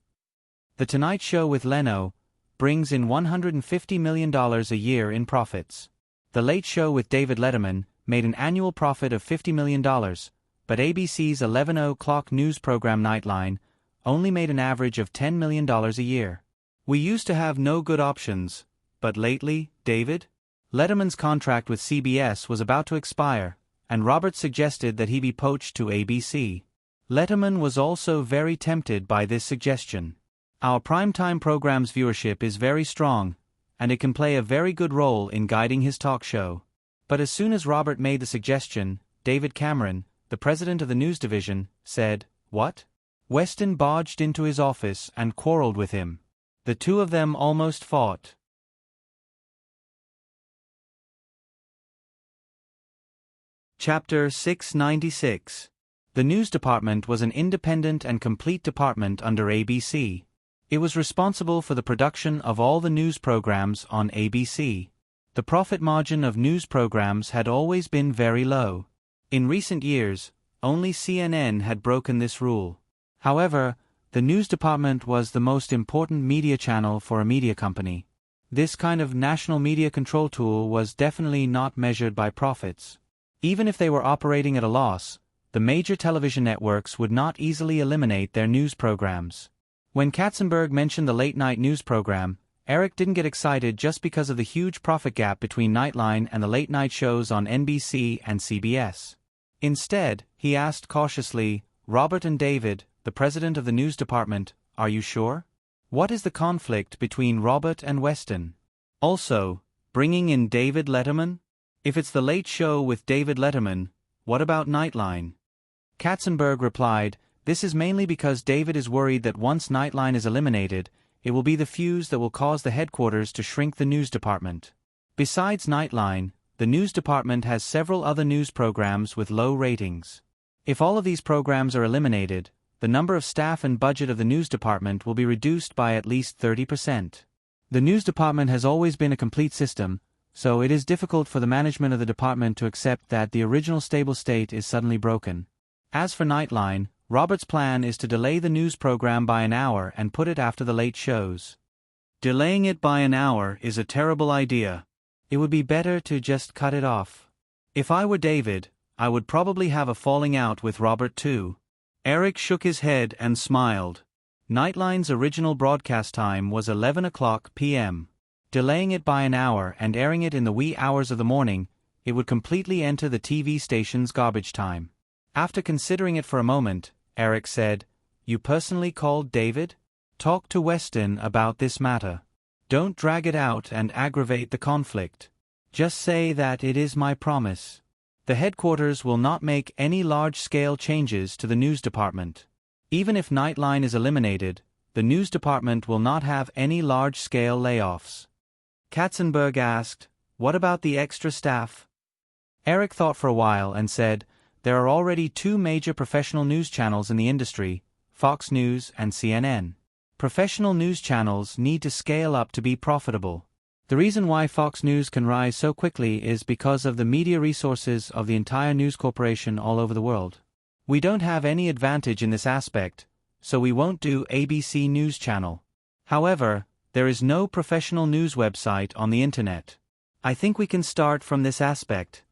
The Tonight Show with Leno brings in $150 million a year in profits. The Late Show with David Letterman made an annual profit of $50 million, but ABC's 11 o'clock news program Nightline only made an average of $10 million a year. We used to have no good options, but lately, David? Letterman's contract with CBS was about to expire, and Roberts suggested that he be poached to ABC. Letterman was also very tempted by this suggestion. Our primetime program's viewership is very strong, and it can play a very good role in guiding his talk show. But as soon as Robert made the suggestion, David Cameron, the president of the news division, said, "What?" Weston barged into his office and quarreled with him. The two of them almost fought. Chapter 696. The news department was an independent and complete department under ABC. It was responsible for the production of all the news programs on ABC. The profit margin of news programs had always been very low. In recent years, only CNN had broken this rule. However, the news department was the most important media channel for a media company. This kind of national media control tool was definitely not measured by profits. Even if they were operating at a loss, the major television networks would not easily eliminate their news programs. When Katzenberg mentioned the late-night news program, Eric didn't get excited just because of the huge profit gap between Nightline and the late-night shows on NBC and CBS. Instead, he asked cautiously, "Robert and David, the president of the news department, are you sure? What is the conflict between Robert and Weston? Also, bringing in David Letterman? If it's the Late Show with David Letterman, what about Nightline?" Katzenberg replied, "This is mainly because David is worried that once Nightline is eliminated, it will be the fuse that will cause the headquarters to shrink the news department. Besides Nightline, the news department has several other news programs with low ratings. If all of these programs are eliminated, the number of staff and budget of the news department will be reduced by at least 30%. The news department has always been a complete system, so it is difficult for the management of the department to accept that the original stable state is suddenly broken. As for Nightline, Robert's plan is to delay the news program by an hour and put it after the late shows. Delaying it by an hour is a terrible idea. It would be better to just cut it off. If I were David, I would probably have a falling out with Robert too. Eric shook his head and smiled. Nightline's original broadcast time was 11:00 p.m. Delaying it by an hour and airing it in the wee hours of the morning, it would completely enter the TV station's garbage time. After considering it for a moment, Eric said, "You personally called David? Talk to Weston about this matter. Don't drag it out and aggravate the conflict. Just say that it is my promise. The headquarters will not make any large-scale changes to the news department. Even if Nightline is eliminated, the news department will not have any large-scale layoffs." Katzenberg asked, "What about the extra staff?" Eric thought for a while and said, "There are already two major professional news channels in the industry, Fox News and CNN. Professional news channels need to scale up to be profitable. The reason why Fox News can rise so quickly is because of the media resources of the entire news corporation all over the world. We don't have any advantage in this aspect, so we won't do ABC News Channel. However, there is no professional news website on the internet. I think we can start from this aspect."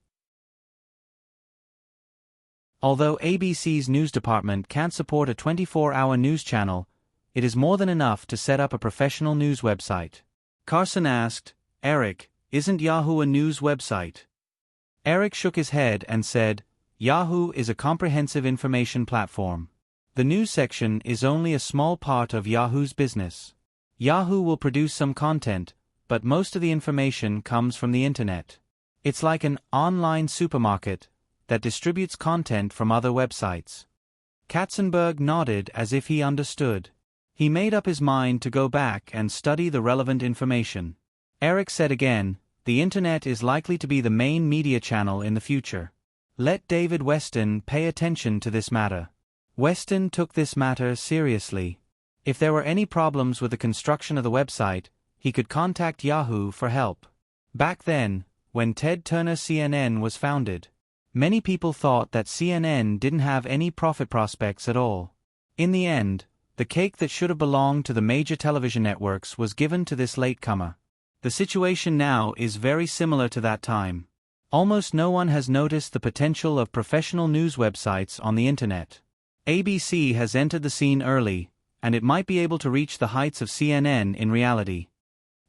Although ABC's news department can't support a 24-hour news channel, it is more than enough to set up a professional news website. Carson asked, "Eric, isn't Yahoo a news website?" Eric shook his head and said, "Yahoo is a comprehensive information platform. The news section is only a small part of Yahoo's business. Yahoo will produce some content, but most of the information comes from the internet. It's like an online supermarket that distributes content from other websites." Katzenberg nodded as if he understood. He made up his mind to go back and study the relevant information. Eric said again, "The internet is likely to be the main media channel in the future. Let David Weston pay attention to this matter." Weston took this matter seriously. If there were any problems with the construction of the website, he could contact Yahoo for help. Back then, when Ted Turner CNN was founded, many people thought that CNN didn't have any profit prospects at all. In the end, the cake that should have belonged to the major television networks was given to this latecomer. The situation now is very similar to that time. Almost no one has noticed the potential of professional news websites on the internet. ABC has entered the scene early, and it might be able to reach the heights of CNN in reality.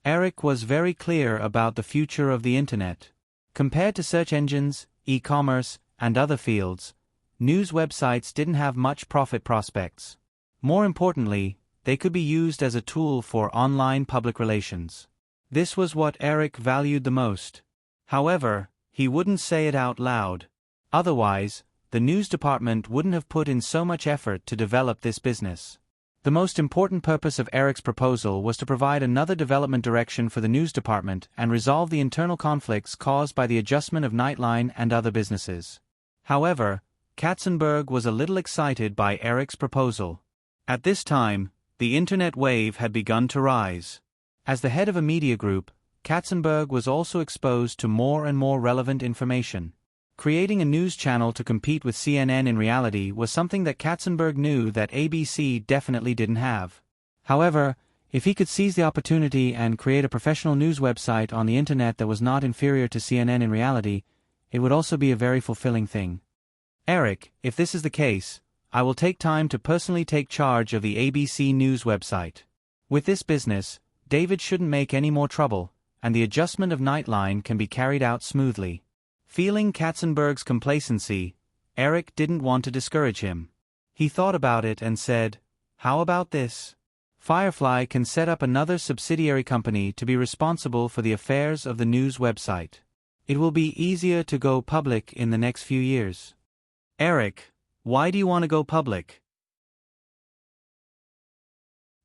Eric was very clear about the future of the internet. Compared to search engines, e-commerce, and other fields, news websites didn't have much profit prospects. More importantly, they could be used as a tool for online public relations. This was what Eric valued the most. However, he wouldn't say it out loud. Otherwise, the news department wouldn't have put in so much effort to develop this business. The most important purpose of Eric's proposal was to provide another development direction for the news department and resolve the internal conflicts caused by the adjustment of Nightline and other businesses. However, Katzenberg was a little excited by Eric's proposal. At this time, the internet wave had begun to rise. As the head of a media group, Katzenberg was also exposed to more and more relevant information. Creating a news channel to compete with CNN in reality was something that Katzenberg knew that ABC definitely didn't have. However, if he could seize the opportunity and create a professional news website on the internet that was not inferior to CNN in reality, it would also be a very fulfilling thing. "Eric, if this is the case, I will take time to personally take charge of the ABC News website. With this business, David shouldn't make any more trouble, and the adjustment of Nightline can be carried out smoothly." Feeling Katzenberg's complacency, Eric didn't want to discourage him. He thought about it and said, "How about this? Firefly can set up another subsidiary company to be responsible for the affairs of the news website. It will be easier to go public in the next few years." "Eric, why do you want to go public?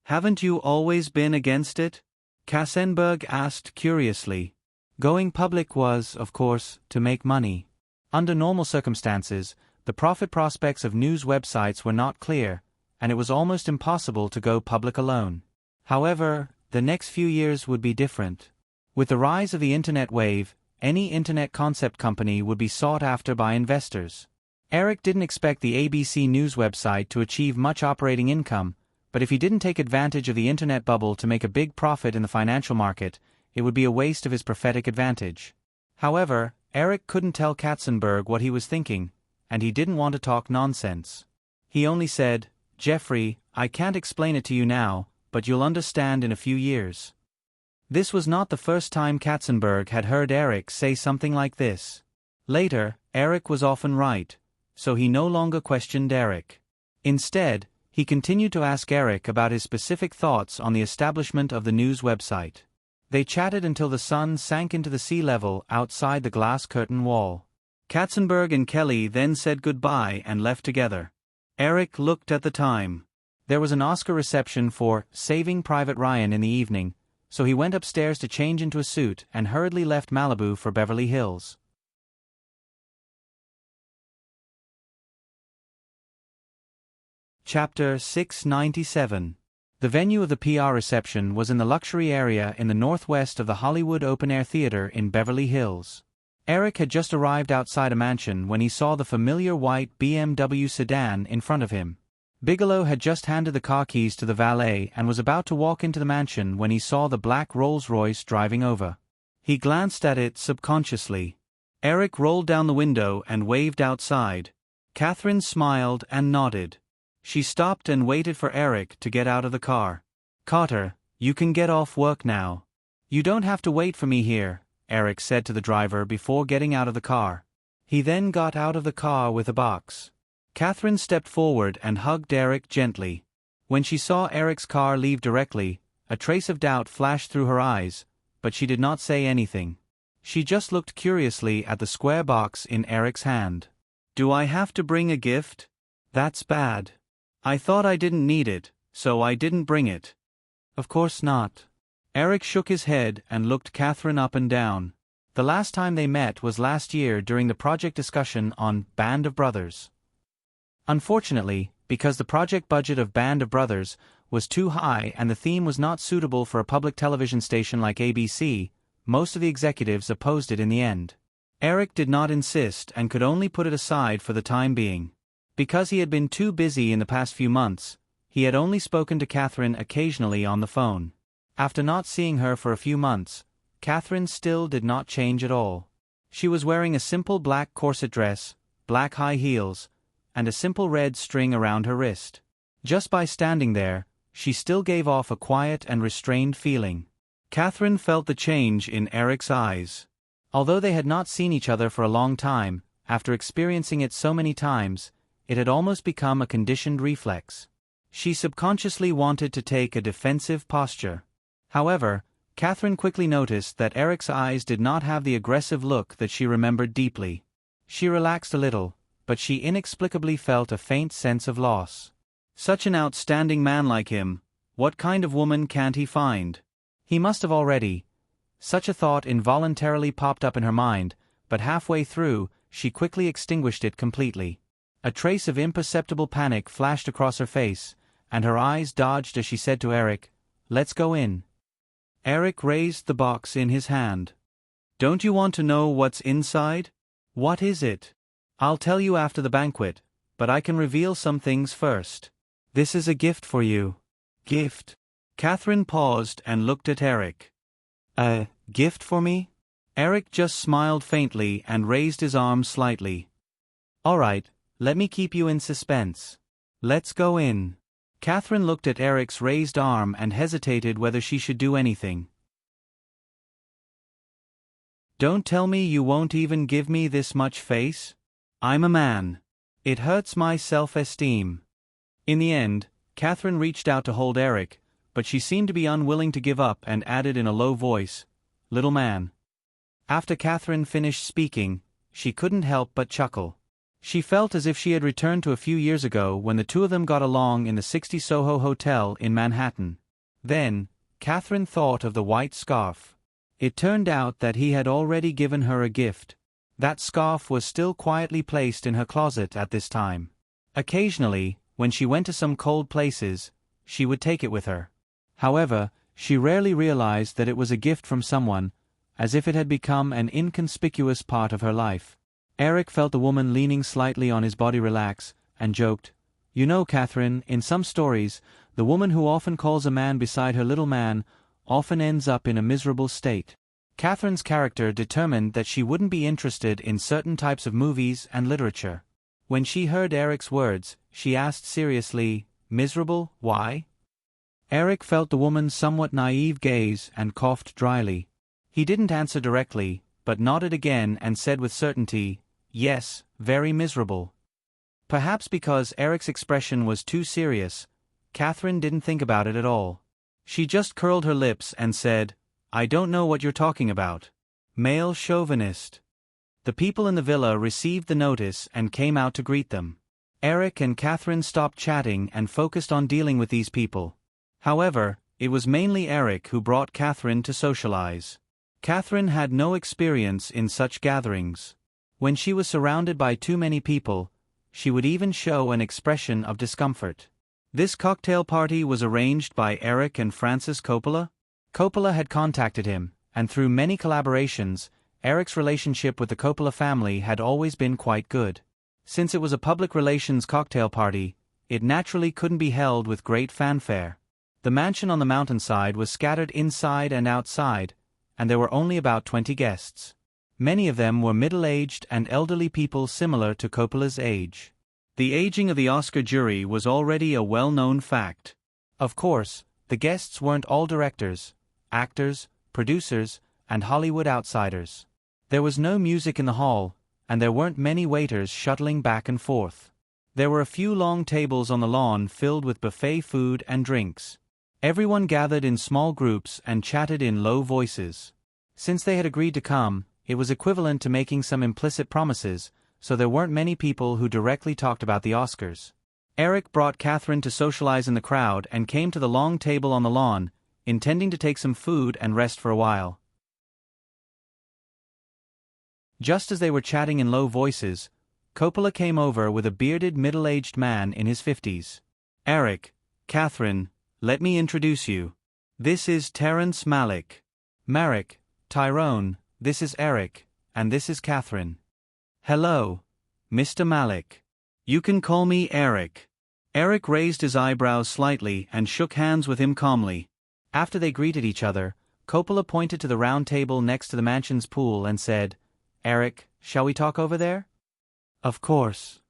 Haven't you always been against it?" Katzenberg asked curiously. Going public was, of course, to make money. Under normal circumstances, The profit prospects of news websites were not clear, and it was almost impossible to go public alone. However, the next few years would be different. With the rise of the internet wave, any internet concept company would be sought after by investors. Eric didn't expect the ABC News website to achieve much operating income, but if he didn't take advantage of the internet bubble to make a big profit in the financial market, it would be a waste of his prophetic advantage. However, Eric couldn't tell Katzenberg what he was thinking, and he didn't want to talk nonsense. He only said, "Jeffrey, I can't explain it to you now, but you'll understand in a few years." This was not the first time Katzenberg had heard Eric say something like this. Later, Eric was often right, so he no longer questioned Eric. Instead, he continued to ask Eric about his specific thoughts on the establishment of the news website. They chatted until the sun sank into the sea level outside the glass curtain wall. Katzenberg and Kelly then said goodbye and left together. Eric looked at the time. There was an Oscar reception for Saving Private Ryan in the evening, so he went upstairs to change into a suit and hurriedly left Malibu for Beverly Hills. Chapter 697. The venue of the PR reception was in the luxury area in the northwest of the Hollywood Open Air Theater in Beverly Hills. Eric had just arrived outside a mansion when he saw the familiar white BMW sedan in front of him. Bigelow had just handed the car keys to the valet and was about to walk into the mansion when he saw the black Rolls-Royce driving over. He glanced at it subconsciously. Eric rolled down the window and waved outside. Catherine smiled and nodded. She stopped and waited for Eric to get out of the car. "Carter, you can get off work now. You don't have to wait for me here," Eric said to the driver before getting out of the car. He then got out of the car with a box. Catherine stepped forward and hugged Eric gently. When she saw Eric's car leave directly, a trace of doubt flashed through her eyes, but she did not say anything. She just looked curiously at the square box in Eric's hand. "Do I have to bring a gift? That's bad. I thought I didn't need it, so I didn't bring it." "Of course not." Eric shook his head and looked Catherine up and down. The last time they met was last year during the project discussion on Band of Brothers. Unfortunately, because the project budget of Band of Brothers was too high and the theme was not suitable for a public television station like ABC, most of the executives opposed it in the end. Eric did not insist and could only put it aside for the time being. Because he had been too busy in the past few months, he had only spoken to Catherine occasionally on the phone. After not seeing her for a few months, Catherine still did not change at all. She was wearing a simple black corset dress, black high heels, and a simple red string around her wrist. Just by standing there, she still gave off a quiet and restrained feeling. Catherine felt the change in Eric's eyes. Although they had not seen each other for a long time, after experiencing it so many times, it had almost become a conditioned reflex. She subconsciously wanted to take a defensive posture. However, Catherine quickly noticed that Eric's eyes did not have the aggressive look that she remembered deeply. She relaxed a little, but she inexplicably felt a faint sense of loss. Such an outstanding man like him, what kind of woman can't he find? He must have already. Such a thought involuntarily popped up in her mind, but halfway through, she quickly extinguished it completely. A trace of imperceptible panic flashed across her face, and her eyes dodged as she said to Eric, "Let's go in." Eric raised the box in his hand. "Don't you want to know what's inside?" "What is it?" "I'll tell you after the banquet, but I can reveal some things first. This is a gift for you." "Gift?" Catherine paused and looked at Eric. "A gift for me?" Eric just smiled faintly and raised his arm slightly. "All right. Let me keep you in suspense. Let's go in." Catherine looked at Eric's raised arm and hesitated whether she should do anything. "Don't tell me you won't even give me this much face? I'm a man. It hurts my self-esteem." In the end, Catherine reached out to hold Eric, but she seemed to be unwilling to give up and added in a low voice, "Little man." After Catherine finished speaking, she couldn't help but chuckle. She felt as if she had returned to a few years ago when the two of them got along in the 60 Soho Hotel in Manhattan. Then, Catherine thought of the white scarf. It turned out that he had already given her a gift. That scarf was still quietly placed in her closet at this time. Occasionally, when she went to some cold places, she would take it with her. However, she rarely realized that it was a gift from someone, as if it had become an inconspicuous part of her life. Eric felt the woman leaning slightly on his body relax, and joked, "You know, Catherine, in some stories, the woman who often calls a man beside her little man often ends up in a miserable state." Catherine's character determined that she wouldn't be interested in certain types of movies and literature. When she heard Eric's words, she asked seriously, "Miserable, why?" Eric felt the woman's somewhat naive gaze and coughed dryly. He didn't answer directly, but nodded again and said with certainty, "Yes, very miserable." Perhaps because Eric's expression was too serious, Catherine didn't think about it at all. She just curled her lips and said, "I don't know what you're talking about." Male chauvinist. The people in the villa received the notice and came out to greet them. Eric and Catherine stopped chatting and focused on dealing with these people. However, it was mainly Eric who brought Catherine to socialize. Catherine had no experience in such gatherings. When she was surrounded by too many people, she would even show an expression of discomfort. This cocktail party was arranged by Eric and Francis Coppola. Coppola had contacted him, and through many collaborations, Eric's relationship with the Coppola family had always been quite good. Since it was a public relations cocktail party, it naturally couldn't be held with great fanfare. The mansion on the mountainside was scattered inside and outside, and there were only about 20 guests. Many of them were middle-aged and elderly people similar to Coppola's age. The aging of the Oscar jury was already a well-known fact. Of course, the guests weren't all directors, actors, producers, and Hollywood outsiders. There was no music in the hall, and there weren't many waiters shuttling back and forth. There were a few long tables on the lawn filled with buffet food and drinks. Everyone gathered in small groups and chatted in low voices. Since they had agreed to come, it was equivalent to making some implicit promises, so there weren't many people who directly talked about the Oscars. Eric brought Catherine to socialize in the crowd and came to the long table on the lawn, intending to take some food and rest for a while. Just as they were chatting in low voices, Coppola came over with a bearded middle-aged man in his 50s. "Eric, Catherine, let me introduce you. This is Terrence Malick. Marek, Tyrone, this is Eric, and this is Catherine." "Hello, Mr. Malick. You can call me Eric." Eric raised his eyebrows slightly and shook hands with him calmly. After they greeted each other, Coppola pointed to the round table next to the mansion's pool and said, "Eric, shall we talk over there?" "Of course."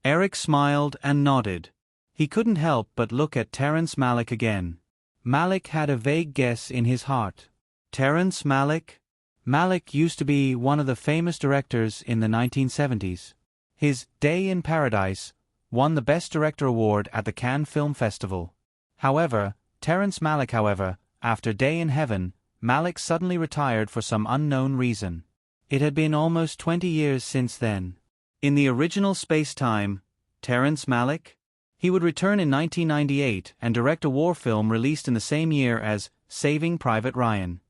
Eric smiled and nodded. He couldn't help but look at Terrence Malick again. Malick had a vague guess in his heart. Terrence Malick? Malick used to be one of the famous directors in the 1970s. His Day in Paradise won the Best Director award at the Cannes Film Festival. Terrence Malick, after Day in Heaven, Malick suddenly retired for some unknown reason. It had been almost 20 years since then. In the original space-time, Terrence Malick? He would return in 1998 and direct a war film released in the same year as Saving Private Ryan.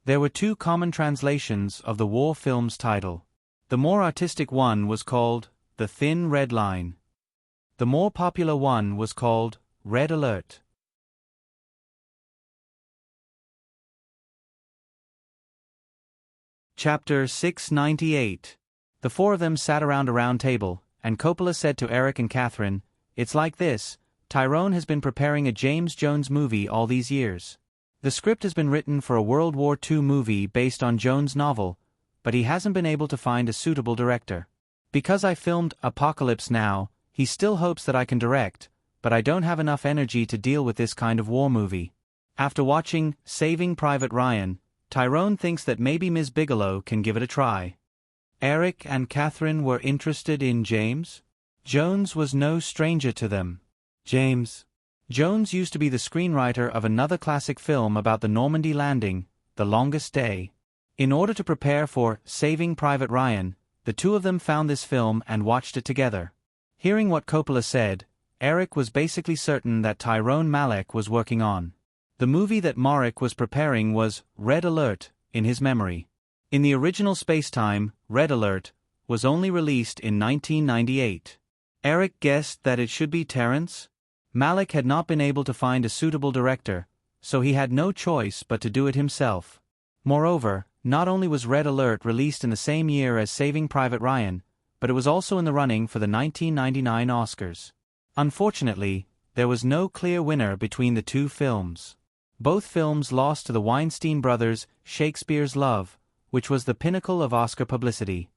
There were two common translations of the war film's title. The more artistic one was called The Thin Red Line. The more popular one was called Red Alert. Chapter 698. The four of them sat around a round table, and Coppola said to Eric and Catherine, "It's like this, Tyrone has been preparing a James Jones movie all these years. The script has been written for a World War II movie based on Jones' novel, but he hasn't been able to find a suitable director. Because I filmed Apocalypse Now, he still hopes that I can direct, but I don't have enough energy to deal with this kind of war movie. After watching Saving Private Ryan, Tyrone thinks that maybe Ms. Bigelow can give it a try." Eric and Catherine were interested in James? Jones was no stranger to them. James Jones used to be the screenwriter of another classic film about the Normandy landing, The Longest Day. In order to prepare for Saving Private Ryan, the two of them found this film and watched it together. Hearing what Coppola said, Eric was basically certain that Tyrone Malick was working on the movie that Marek was preparing was Red Alert, in his memory. In the original spacetime, Red Alert was only released in 1998. Eric guessed that it should be Terrence. Malick had not been able to find a suitable director, so he had no choice but to do it himself. Moreover, not only was Red Alert released in the same year as Saving Private Ryan, but it was also in the running for the 1999 Oscars. Unfortunately, there was no clear winner between the two films. Both films lost to the Weinstein brothers' Shakespeare's Love, which was the pinnacle of Oscar publicity.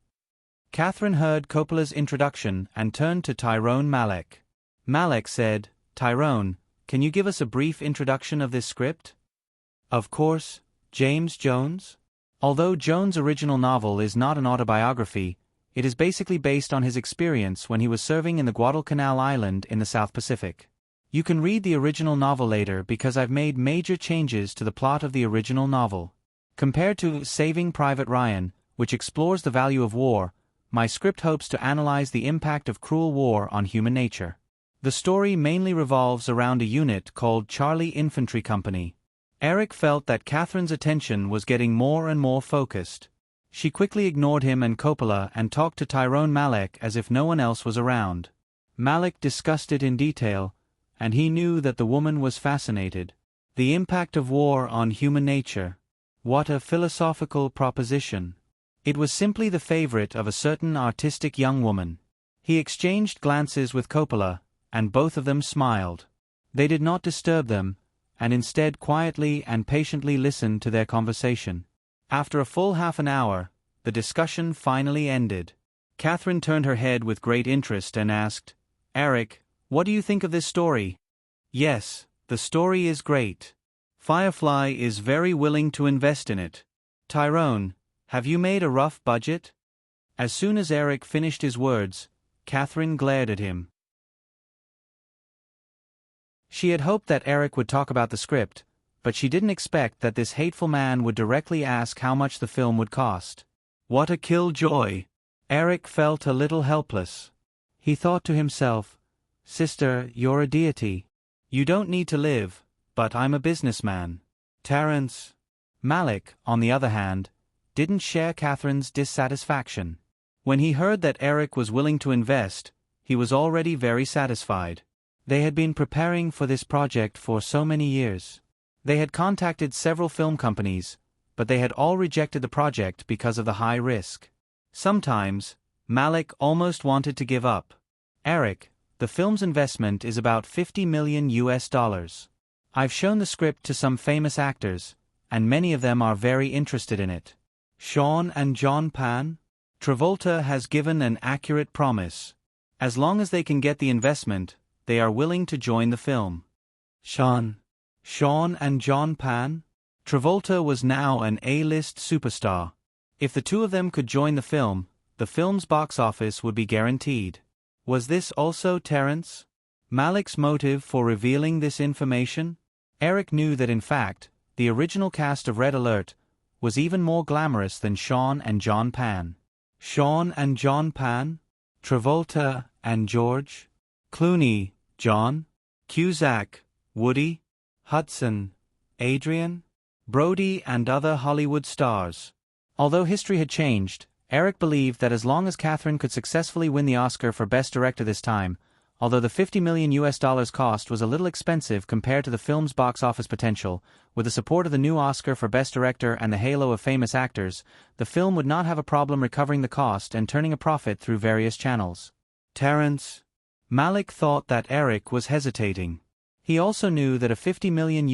Catherine heard Coppola's introduction and turned to Tyrone Malick. Malick said, "Tyrone, can you give us a brief introduction of this script?" Of course, James Jones. Although Jones' original novel is not an autobiography, it is basically based on his experience when he was serving in the Guadalcanal Island in the South Pacific. You can read the original novel later because I've made major changes to the plot of the original novel. Compared to Saving Private Ryan, which explores the value of war, my script hopes to analyze the impact of cruel war on human nature. The story mainly revolves around a unit called Charlie Infantry Company. Eric felt that Catherine's attention was getting more and more focused. She quickly ignored him and Coppola and talked to Tyrone Malick as if no one else was around. Malick discussed it in detail, and he knew that the woman was fascinated. The impact of war on human nature. What a philosophical proposition. It was simply the favorite of a certain artistic young woman. He exchanged glances with Coppola, and both of them smiled. They did not disturb them, and instead quietly and patiently listened to their conversation. After a full half an hour, the discussion finally ended. Catherine turned her head with great interest and asked, "Eric, what do you think of this story?" "Yes, the story is great. Firefly is very willing to invest in it. Tyrone, have you made a rough budget?" As soon as Eric finished his words, Catherine glared at him. She had hoped that Eric would talk about the script, but she didn't expect that this hateful man would directly ask how much the film would cost. What a killjoy! Eric felt a little helpless. He thought to himself, "Sister, you're a deity. You don't need to live, but I'm a businessman." Terrence Malick, on the other hand, didn't share Catherine's dissatisfaction. When he heard that Eric was willing to invest, he was already very satisfied. They had been preparing for this project for so many years. They had contacted several film companies, but they had all rejected the project because of the high risk. Sometimes, Malick almost wanted to give up. "Eric, the film's investment is about $50 million US. I've shown the script to some famous actors, and many of them are very interested in it. Sean and John Penn? Travolta has given an accurate promise. As long as they can get the investment, they are willing to join the film." Sean and John Penn? Travolta was now an A-list superstar. If the two of them could join the film's box office would be guaranteed. Was this also Terrence Malick's motive for revealing this information? Eric knew that in fact, the original cast of Red Alert was even more glamorous than Sean and John Penn. Sean and John Penn? Travolta and George? Clooney, John? Cusack, Woody? Hudson, Adrian? Brody and other Hollywood stars. Although history had changed, Eric believed that as long as Catherine could successfully win the Oscar for Best Director this time, although the $50 million cost was a little expensive compared to the film's box office potential, with the support of the new Oscar for Best Director and the halo of famous actors, the film would not have a problem recovering the cost and turning a profit through various channels. Terrence Malick thought that Eric was hesitating. He also knew that a $50 million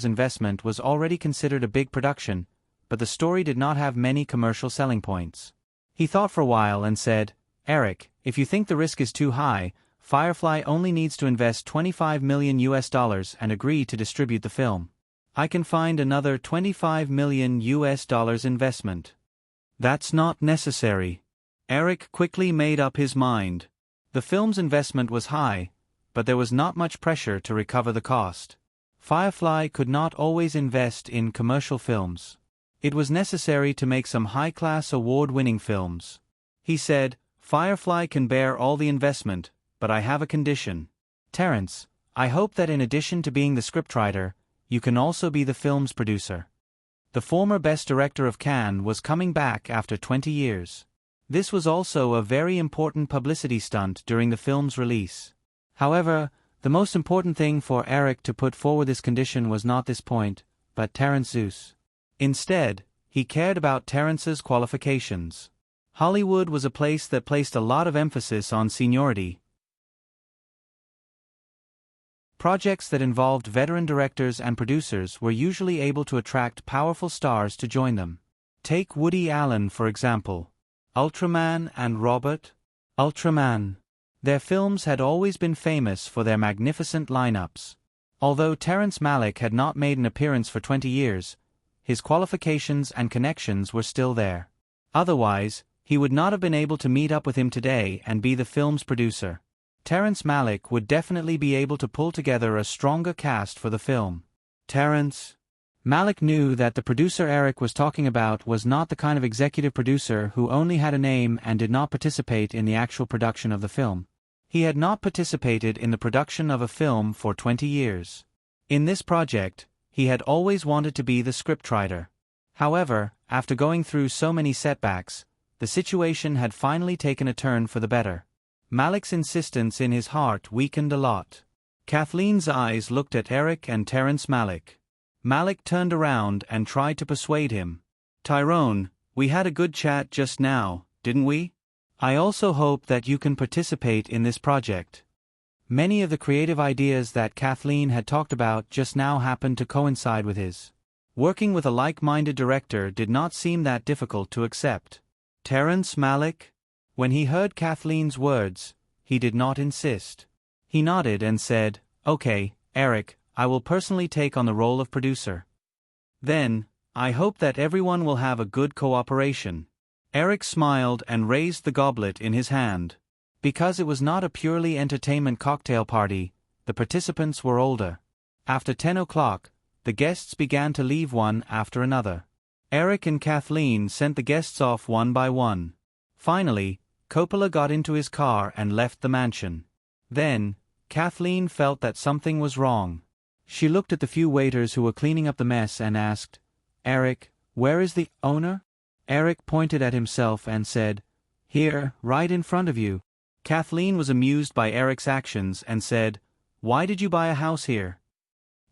investment was already considered a big production, but the story did not have many commercial selling points. He thought for a while and said, "Eric, if you think the risk is too high, Firefly only needs to invest $25 million and agree to distribute the film. I can find another $25 million investment." "That's not necessary." Eric quickly made up his mind. The film's investment was high, but there was not much pressure to recover the cost. Firefly could not always invest in commercial films. It was necessary to make some high-class award-winning films. He said, "Firefly can bear all the investment, but I have a condition. Terrence, I hope that in addition to being the scriptwriter, you can also be the film's producer." The former Best Director of Cannes was coming back after 20 years. This was also a very important publicity stunt during the film's release. However, the most important thing for Eric to put forward this condition was not this point, but Terence Zeus. Instead, he cared about Terence's qualifications. Hollywood was a place that placed a lot of emphasis on seniority. Projects that involved veteran directors and producers were usually able to attract powerful stars to join them. Take Woody Allen for example. Ultraman and Robert. Ultraman. Their films had always been famous for their magnificent lineups. Although Terrence Malick had not made an appearance for 20 years, his qualifications and connections were still there. Otherwise, he would not have been able to meet up with him today and be the film's producer. Terrence Malick would definitely be able to pull together a stronger cast for the film. Terrence Malick knew that the producer Eric was talking about was not the kind of executive producer who only had a name and did not participate in the actual production of the film. He had not participated in the production of a film for 20 years. In this project, he had always wanted to be the scriptwriter. However, after going through so many setbacks, the situation had finally taken a turn for the better. Malick's insistence in his heart weakened a lot. Kathleen's eyes looked at Eric and Terrence Malick. Malick turned around and tried to persuade him. Tyrone, we had a good chat just now, didn't we? I also hope that you can participate in this project. Many of the creative ideas that Kathleen had talked about just now happened to coincide with his. Working with a like-minded director did not seem that difficult to accept. Terrence Malick? When he heard Kathleen's words, he did not insist. He nodded and said, "Okay, Eric, I will personally take on the role of producer. Then, I hope that everyone will have a good cooperation." Eric smiled and raised the goblet in his hand. Because it was not a purely entertainment cocktail party, the participants were older. After 10 o'clock, the guests began to leave one after another. Eric and Kathleen sent the guests off one by one. Finally, Coppola got into his car and left the mansion. Then, Kathleen felt that something was wrong. She looked at the few waiters who were cleaning up the mess and asked, "Eric, where is the owner?" Eric pointed at himself and said, "Here, right in front of you." Kathleen was amused by Eric's actions and said, "Why did you buy a house here?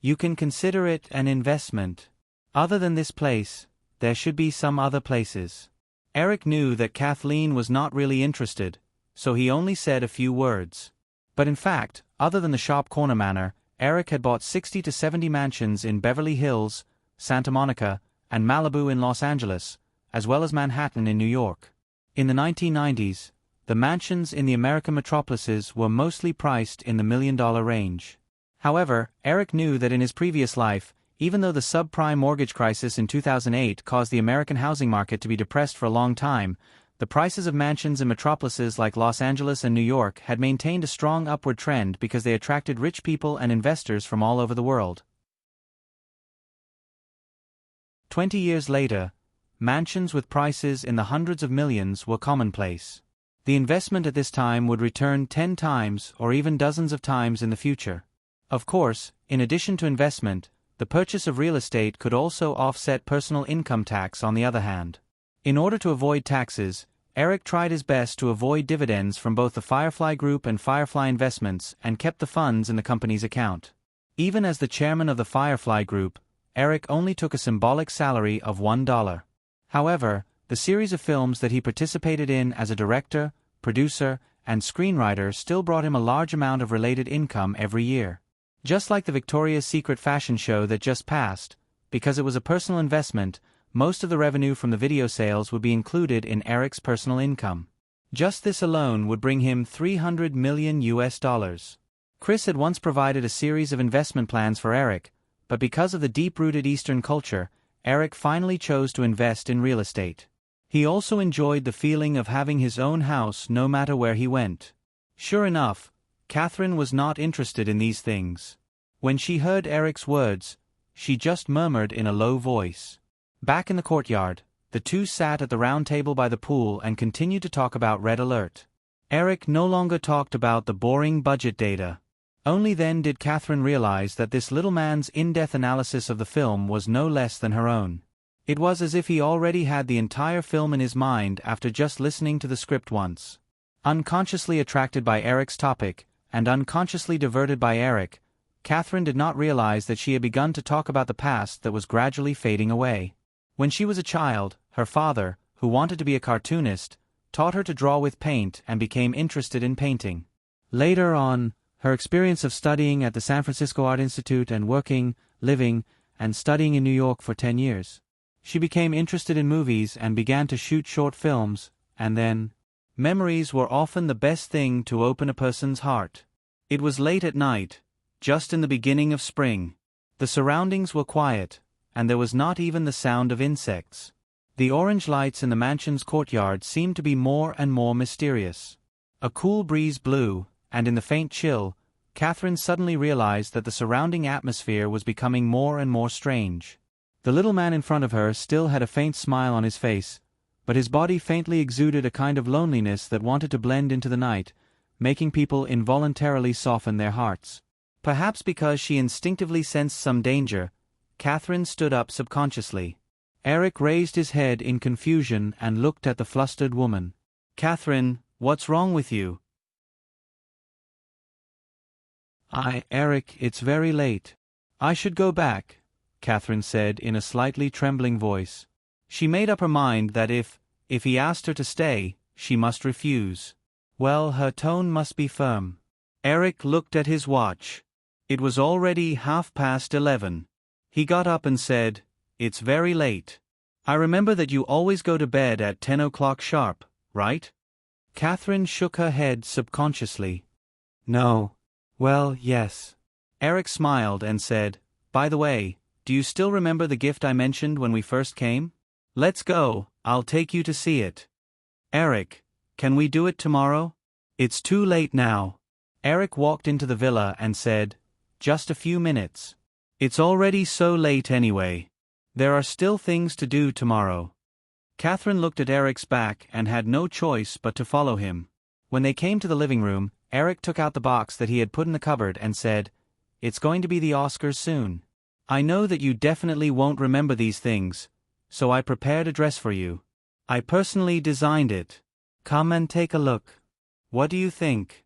You can consider it an investment. Other than this place, there should be some other places." Eric knew that Kathleen was not really interested, so he only said a few words. But in fact, other than the Sharp Corner Manor, Eric had bought 60 to 70 mansions in Beverly Hills, Santa Monica, and Malibu in Los Angeles, as well as Manhattan in New York. In the 1990s, the mansions in the American metropolises were mostly priced in the $1 million range. However, Eric knew that in his previous life, even though the subprime mortgage crisis in 2008 caused the American housing market to be depressed for a long time, the prices of mansions in metropolises like Los Angeles and New York had maintained a strong upward trend because they attracted rich people and investors from all over the world. 20 years later, mansions with prices in the hundreds of millions were commonplace. The investment at this time would return 10 times or even dozens of times in the future. Of course, in addition to investment, the purchase of real estate could also offset personal income tax on the other hand. In order to avoid taxes, Eric tried his best to avoid dividends from both the Firefly Group and Firefly Investments and kept the funds in the company's account. Even as the chairman of the Firefly Group, Eric only took a symbolic salary of $1. However, the series of films that he participated in as a director, producer, and screenwriter still brought him a large amount of related income every year. Just like the Victoria's Secret fashion show that just passed, because it was a personal investment, most of the revenue from the video sales would be included in Eric's personal income. Just this alone would bring him $300 million. Chris had once provided a series of investment plans for Eric, but because of the deep-rooted Eastern culture, Eric finally chose to invest in real estate. He also enjoyed the feeling of having his own house no matter where he went. Sure enough, Catherine was not interested in these things. When she heard Eric's words, she just murmured in a low voice. Back in the courtyard, the two sat at the round table by the pool and continued to talk about Red Alert. Eric no longer talked about the boring budget data. Only then did Catherine realize that this little man's in-depth analysis of the film was no less than her own. It was as if he already had the entire film in his mind after just listening to the script once. Unconsciously attracted by Eric's topic, and unconsciously diverted by Eric, Catherine did not realize that she had begun to talk about the past that was gradually fading away. When she was a child, her father, who wanted to be a cartoonist, taught her to draw with paint and became interested in painting. Later on, her experience of studying at the San Francisco Art Institute and working, living, and studying in New York for 10 years. She became interested in movies and began to shoot short films, and then, memories were often the best thing to open a person's heart. It was late at night, just in the beginning of spring. The surroundings were quiet, and there was not even the sound of insects. The orange lights in the mansion's courtyard seemed to be more and more mysterious. A cool breeze blew, and in the faint chill, Catherine suddenly realized that the surrounding atmosphere was becoming more and more strange. The little man in front of her still had a faint smile on his face, but his body faintly exuded a kind of loneliness that wanted to blend into the night, making people involuntarily soften their hearts. Perhaps because she instinctively sensed some danger, Catherine stood up subconsciously. Eric raised his head in confusion and looked at the flustered woman. "Catherine, what's wrong with you?" Eric, it's very late. "I should go back," Catherine said in a slightly trembling voice. She made up her mind that if he asked her to stay, she must refuse. Well, her tone must be firm. Eric looked at his watch. It was already 11:30. He got up and said, "It's very late. I remember that you always go to bed at 10 o'clock sharp, right?" Catherine shook her head subconsciously. No. Well, yes. Eric smiled and said, "By the way, do you still remember the gift I mentioned when we first came? Let's go, I'll take you to see it." "Eric, can we do it tomorrow?" "It's too late now." Eric walked into the villa and said, "Just a few minutes." "It's already so late anyway. There are still things to do tomorrow." Catherine looked at Eric's back and had no choice but to follow him. When they came to the living room, Eric took out the box that he had put in the cupboard and said, "It's going to be the Oscars soon. I know that you definitely won't remember these things, so I prepared a dress for you. I personally designed it. Come and take a look. What do you think?"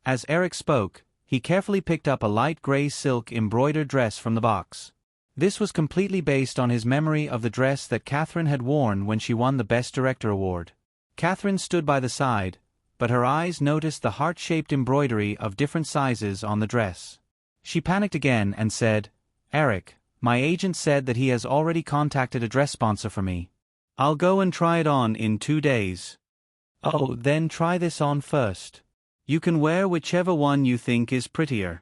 As Eric spoke, he carefully picked up a light gray silk embroidered dress from the box. This was completely based on his memory of the dress that Catherine had worn when she won the Best Director award. Catherine stood by the side, but her eyes noticed the heart-shaped embroidery of different sizes on the dress. She panicked again and said, "Eric, my agent said that he has already contacted a dress sponsor for me. I'll go and try it on in 2 days." "Oh, then try this on first. You can wear whichever one you think is prettier.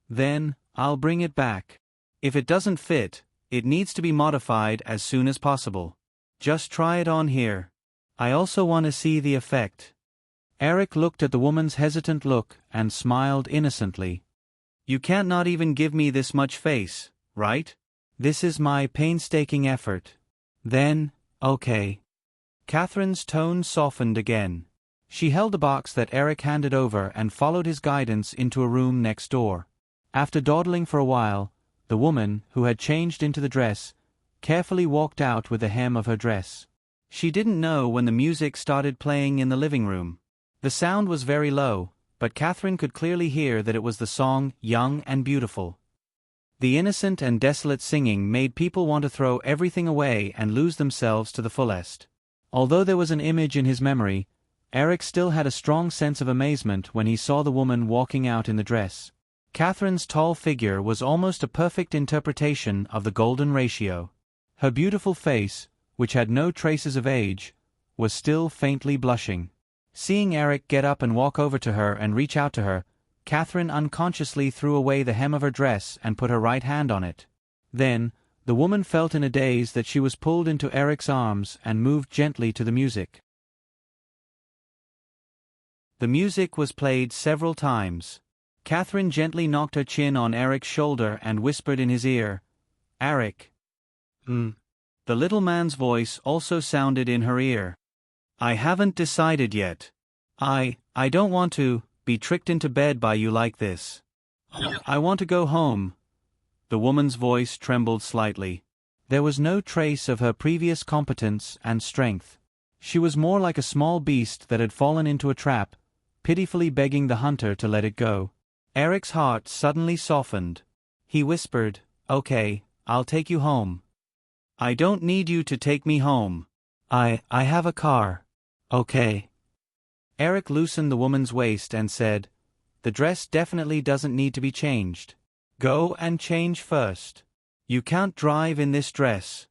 Then, I'll bring it back. If it doesn't fit, it needs to be modified as soon as possible. Just try it on here. I also want to see the effect." Eric looked at the woman's hesitant look and smiled innocently. "You can't not even give me this much face, right? This is my painstaking effort." "Then, okay." Catherine's tone softened again. She held the box that Eric handed over and followed his guidance into a room next door. After dawdling for a while, the woman, who had changed into the dress, carefully walked out with the hem of her dress. She didn't know when the music started playing in the living room. The sound was very low, but Catherine could clearly hear that it was the song "Young and Beautiful." The innocent and desolate singing made people want to throw everything away and lose themselves to the fullest. Although there was an image in his memory, Eric still had a strong sense of amazement when he saw the woman walking out in the dress. Catherine's tall figure was almost a perfect interpretation of the golden ratio. Her beautiful face, which had no traces of age, was still faintly blushing. Seeing Eric get up and walk over to her and reach out to her, Catherine unconsciously threw away the hem of her dress and put her right hand on it. Then, the woman felt in a daze that she was pulled into Eric's arms and moved gently to the music. The music was played several times. Catherine gently knocked her chin on Eric's shoulder and whispered in his ear, "Eric." The little man's voice also sounded in her ear. "I haven't decided yet. I don't want to be tricked into bed by you like this. I want to go home." The woman's voice trembled slightly. There was no trace of her previous competence and strength. She was more like a small beast that had fallen into a trap, pitifully begging the hunter to let it go. Eric's heart suddenly softened. He whispered, "Okay, I'll take you home." "I don't need you to take me home. I have a car." "Okay." Eric loosened the woman's waist and said, "The dress definitely doesn't need to be changed. Go and change first. You can't drive in this dress."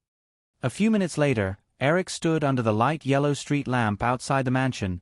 A few minutes later, Eric stood under the light yellow street lamp outside the mansion,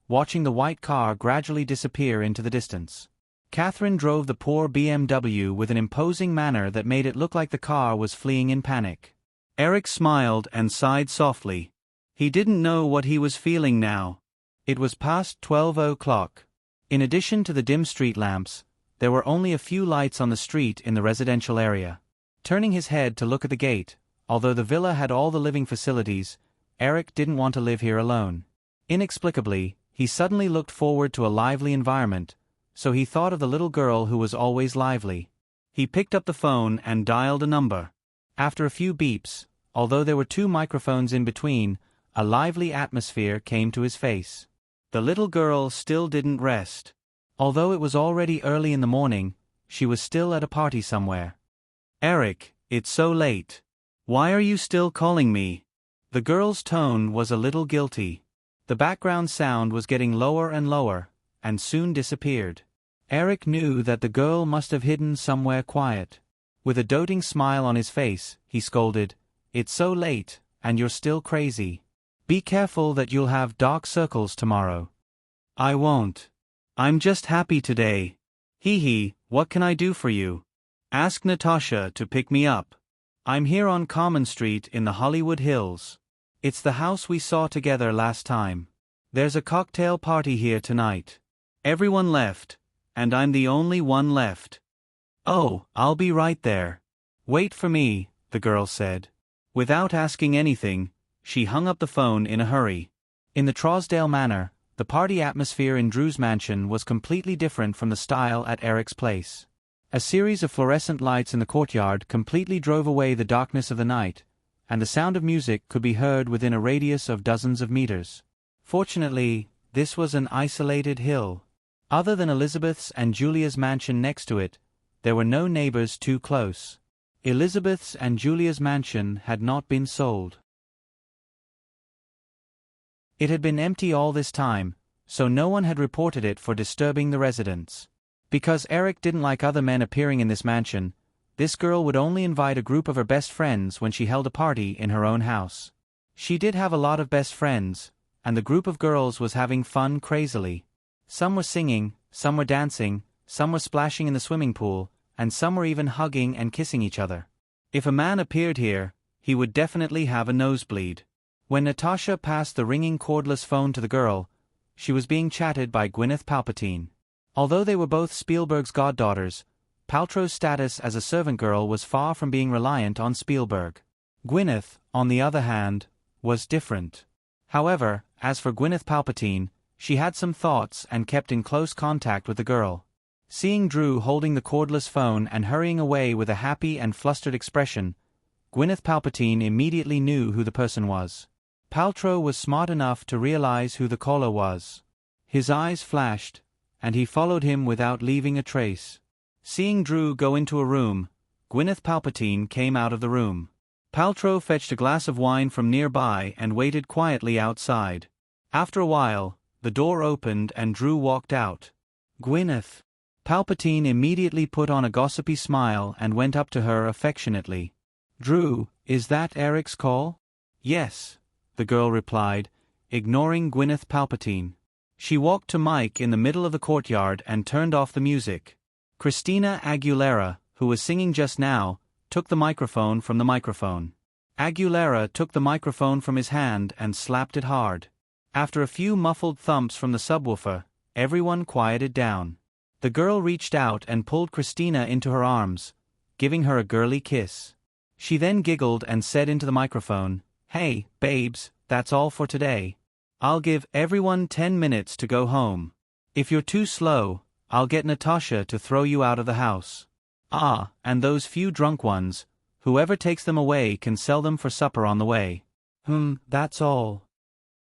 watching the white car gradually disappear into the distance. Catherine drove the poor BMW with an imposing manner that made it look like the car was fleeing in panic. Eric smiled and sighed softly. He didn't know what he was feeling now. It was past 12 o'clock. In addition to the dim street lamps, there were only a few lights on the street in the residential area. Turning his head to look at the gate, although the villa had all the living facilities, Eric didn't want to live here alone. Inexplicably, he suddenly looked forward to a lively environment, so he thought of the little girl who was always lively. He picked up the phone and dialed a number. After a few beeps, although there were 2 microphones in between, a lively atmosphere came to his face. The little girl still didn't rest. Although it was already early in the morning, she was still at a party somewhere. "Eric, it's so late. Why are you still calling me?" The girl's tone was a little guilty. The background sound was getting lower and lower, and soon disappeared. Eric knew that the girl must have hidden somewhere quiet. With a doting smile on his face, he scolded, "It's so late, and you're still crazy. Be careful that you'll have dark circles tomorrow." "I won't. I'm just happy today." "Hee, what can I do for you?" "Ask Natasha to pick me up. I'm here on Common Street in the Hollywood Hills. It's the house we saw together last time. There's a cocktail party here tonight. Everyone left, and I'm the only one left." "Oh, I'll be right there." "Wait for me," the girl said. Without asking anything, she hung up the phone in a hurry. In the Trousdale Manor, the party atmosphere in Drew's mansion was completely different from the style at Eric's place. A series of fluorescent lights in the courtyard completely drove away the darkness of the night, and the sound of music could be heard within a radius of dozens of meters. Fortunately, this was an isolated hill. Other than Elizabeth's and Julia's mansion next to it, there were no neighbors too close. Elizabeth's and Julia's mansion had not been sold. It had been empty all this time, so no one had reported it for disturbing the residents. Because Eric didn't like other men appearing in this mansion, this girl would only invite a group of her best friends when she held a party in her own house. She did have a lot of best friends, and the group of girls was having fun crazily. Some were singing, some were dancing, some were splashing in the swimming pool, and some were even hugging and kissing each other. If a man appeared here, he would definitely have a nosebleed. When Natasha passed the ringing cordless phone to the girl, she was being chatted by Gwyneth Palpatine. Although they were both Spielberg's goddaughters, Paltrow's status as a servant girl was far from being reliant on Spielberg. Gwyneth, on the other hand, was different. However, as for Gwyneth Palpatine, she had some thoughts and kept in close contact with the girl. Seeing Drew holding the cordless phone and hurrying away with a happy and flustered expression, Gwyneth Palpatine immediately knew who the person was. Paltrow was smart enough to realize who the caller was. His eyes flashed, and he followed him without leaving a trace. Seeing Drew go into a room, Gwyneth Palpatine came out of the room. Paltrow fetched a glass of wine from nearby and waited quietly outside. After a while, the door opened and Drew walked out. "Gwyneth." Palpatine immediately put on a gossipy smile and went up to her affectionately. "Drew, is that Eric's call?" "Yes," the girl replied, ignoring Gwyneth Palpatine. She walked to Mike in the middle of the courtyard and turned off the music. Christina Aguilera, who was singing just now, took the microphone from the microphone. Aguilera took the microphone from his hand and slapped it hard. After a few muffled thumps from the subwoofer, everyone quieted down. The girl reached out and pulled Christina into her arms, giving her a girly kiss. She then giggled and said into the microphone, "Hey, babes, that's all for today. I'll give everyone 10 minutes to go home. If you're too slow, I'll get Natasha to throw you out of the house. Ah, and those few drunk ones, Whoever takes them away can sell them for supper on the way. That's all.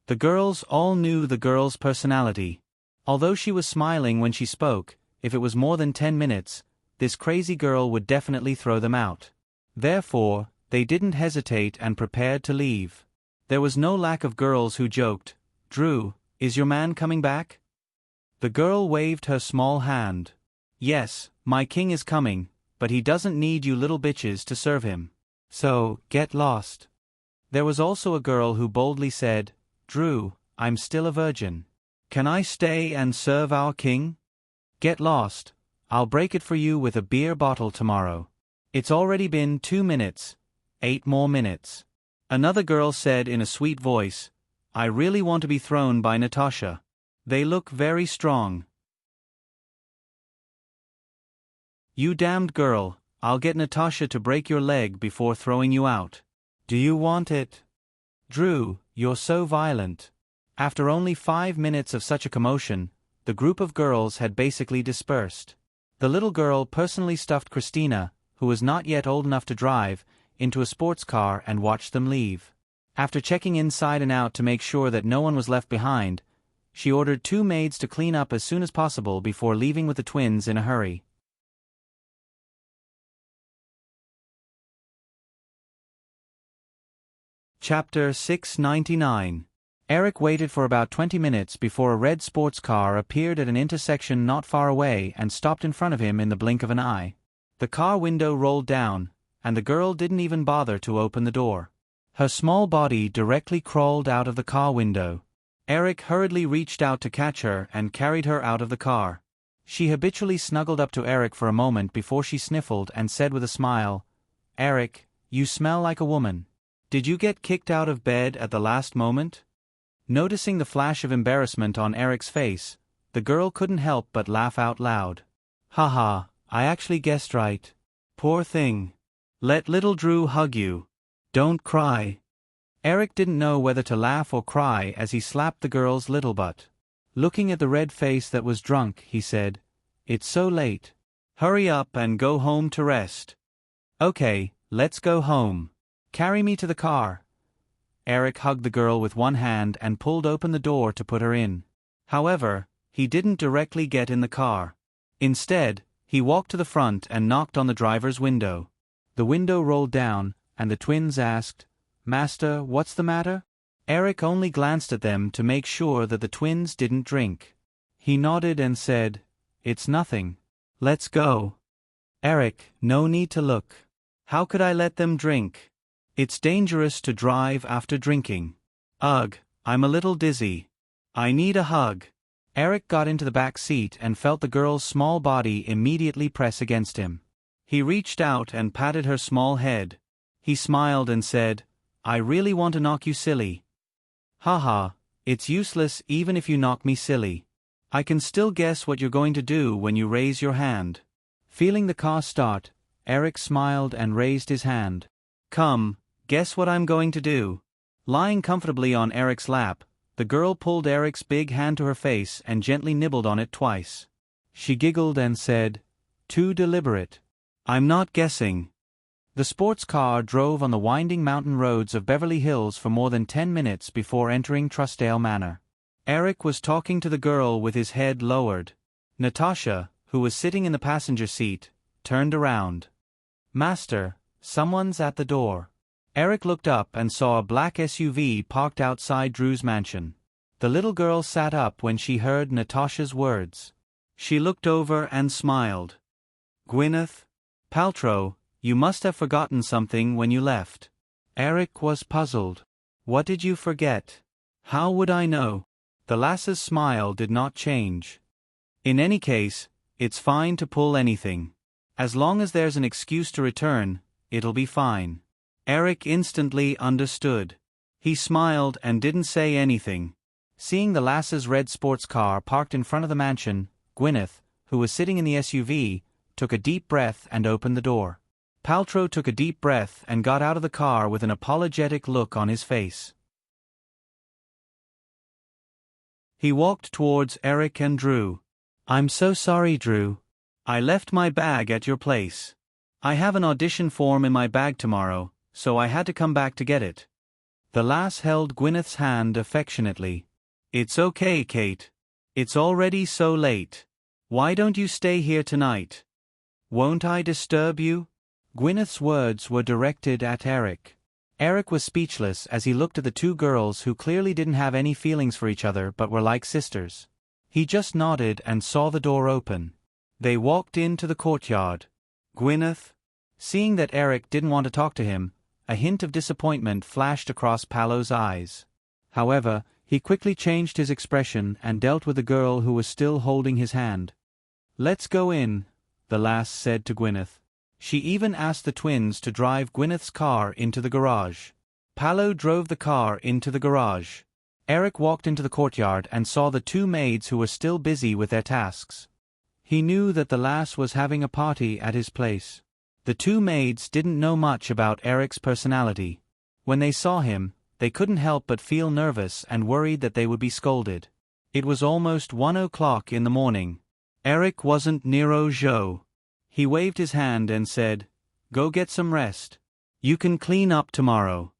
The girls all knew the girl's personality. Although she was smiling when she spoke, if it was more than 10 minutes, this crazy girl would definitely throw them out. Therefore, they didn't hesitate and prepared to leave. There was no lack of girls who joked, "Drew, is your man coming back?" The girl waved her small hand. "Yes, my king is coming, but he doesn't need you little bitches to serve him. So, get lost." There was also a girl who boldly said, "Drew, I'm still a virgin. Can I stay and serve our king? Get lost. I'll break it for you with a beer bottle tomorrow. It's already been 2 minutes. 8 more minutes." Another girl said in a sweet voice, "I really want to be thrown by Natasha. They look very strong." "You damned girl, I'll get Natasha to break your leg before throwing you out." "Do you want it?" "Drew, you're so violent." After only 5 minutes of such a commotion, the group of girls had basically dispersed. The little girl personally stuffed Christina, who was not yet old enough to drive, into a sports car and watched them leave. After checking inside and out to make sure that no one was left behind, she ordered 2 maids to clean up as soon as possible before leaving with the twins in a hurry. Chapter 699. Eric waited for about 20 minutes before a red sports car appeared at an intersection not far away and stopped in front of him in the blink of an eye. The car window rolled down, and the girl didn't even bother to open the door. Her small body directly crawled out of the car window. Eric hurriedly reached out to catch her and carried her out of the car. She habitually snuggled up to Eric for a moment before she sniffled and said with a smile, "Eric, you smell like a woman. Did you get kicked out of bed at the last moment?" Noticing the flash of embarrassment on Eric's face, the girl couldn't help but laugh out loud. "Haha, I actually guessed right. Poor thing. Let little Drew hug you. Don't cry." Eric didn't know whether to laugh or cry as he slapped the girl's little butt. Looking at the red face that was drunk, he said, "It's so late. Hurry up and go home to rest." "Okay, let's go home. Carry me to the car." Eric hugged the girl with one hand and pulled open the door to put her in. However, he didn't directly get in the car. Instead, he walked to the front and knocked on the driver's window. The window rolled down, and the twins asked, "Master, what's the matter?" Eric only glanced at them to make sure that the twins didn't drink. He nodded and said, "It's nothing. Let's go." "Eric, no need to look. How could I let them drink? It's dangerous to drive after drinking. Ugh, I'm a little dizzy. I need a hug." Eric got into the back seat and felt the girl's small body immediately press against him. He reached out and patted her small head. He smiled and said, "I really want to knock you silly." "Haha, it's useless even if you knock me silly. I can still guess what you're going to do when you raise your hand." Feeling the car start, Eric smiled and raised his hand. "Come, guess what I'm going to do." Lying comfortably on Eric's lap, the girl pulled Eric's big hand to her face and gently nibbled on it twice. She giggled and said, "Too deliberate. I'm not guessing." The sports car drove on the winding mountain roads of Beverly Hills for more than 10 minutes before entering Trussdale Manor. Eric was talking to the girl with his head lowered. Natasha, who was sitting in the passenger seat, turned around. "Master, someone's at the door." Eric looked up and saw a black SUV parked outside Drew's mansion. The little girl sat up when she heard Natasha's words. She looked over and smiled. "Gwyneth Paltrow, you must have forgotten something when you left." Eric was puzzled. "What did you forget?" "How would I know?" The lass's smile did not change. "In any case, it's fine to pull anything. As long as there's an excuse to return, it'll be fine." Eric instantly understood. He smiled and didn't say anything. Seeing the lass's red sports car parked in front of the mansion, Gwyneth, who was sitting in the SUV, took a deep breath and opened the door. Paltrow took a deep breath and got out of the car with an apologetic look on his face. He walked towards Eric and Drew. "I'm so sorry, Drew. I left my bag at your place. I have an audition form in my bag tomorrow, so I had to come back to get it. The lass held Gwyneth's hand affectionately. It's okay, Kate. It's already so late. Why don't you stay here tonight? Won't I disturb you? Gwyneth's words were directed at Eric. Eric was speechless as he looked at the two girls who clearly didn't have any feelings for each other but were like sisters. He just nodded and saw the door open. They walked into the courtyard. Gwyneth? Seeing that Eric didn't want to talk to him, a hint of disappointment flashed across Paolo's eyes. However, he quickly changed his expression and dealt with the girl who was still holding his hand. Let's go in, the lass said to Gwyneth. She even asked the twins to drive Gwyneth's car into the garage. Paolo drove the car into the garage. Eric walked into the courtyard and saw the two maids who were still busy with their tasks. He knew that the lass was having a party at his place. The two maids didn't know much about Eric's personality. When they saw him, they couldn't help but feel nervous and worried that they would be scolded. It was almost 1 o'clock in the morning. Eric wasn't Nero Joe. He waved his hand and said, "Go get some rest. You can clean up tomorrow."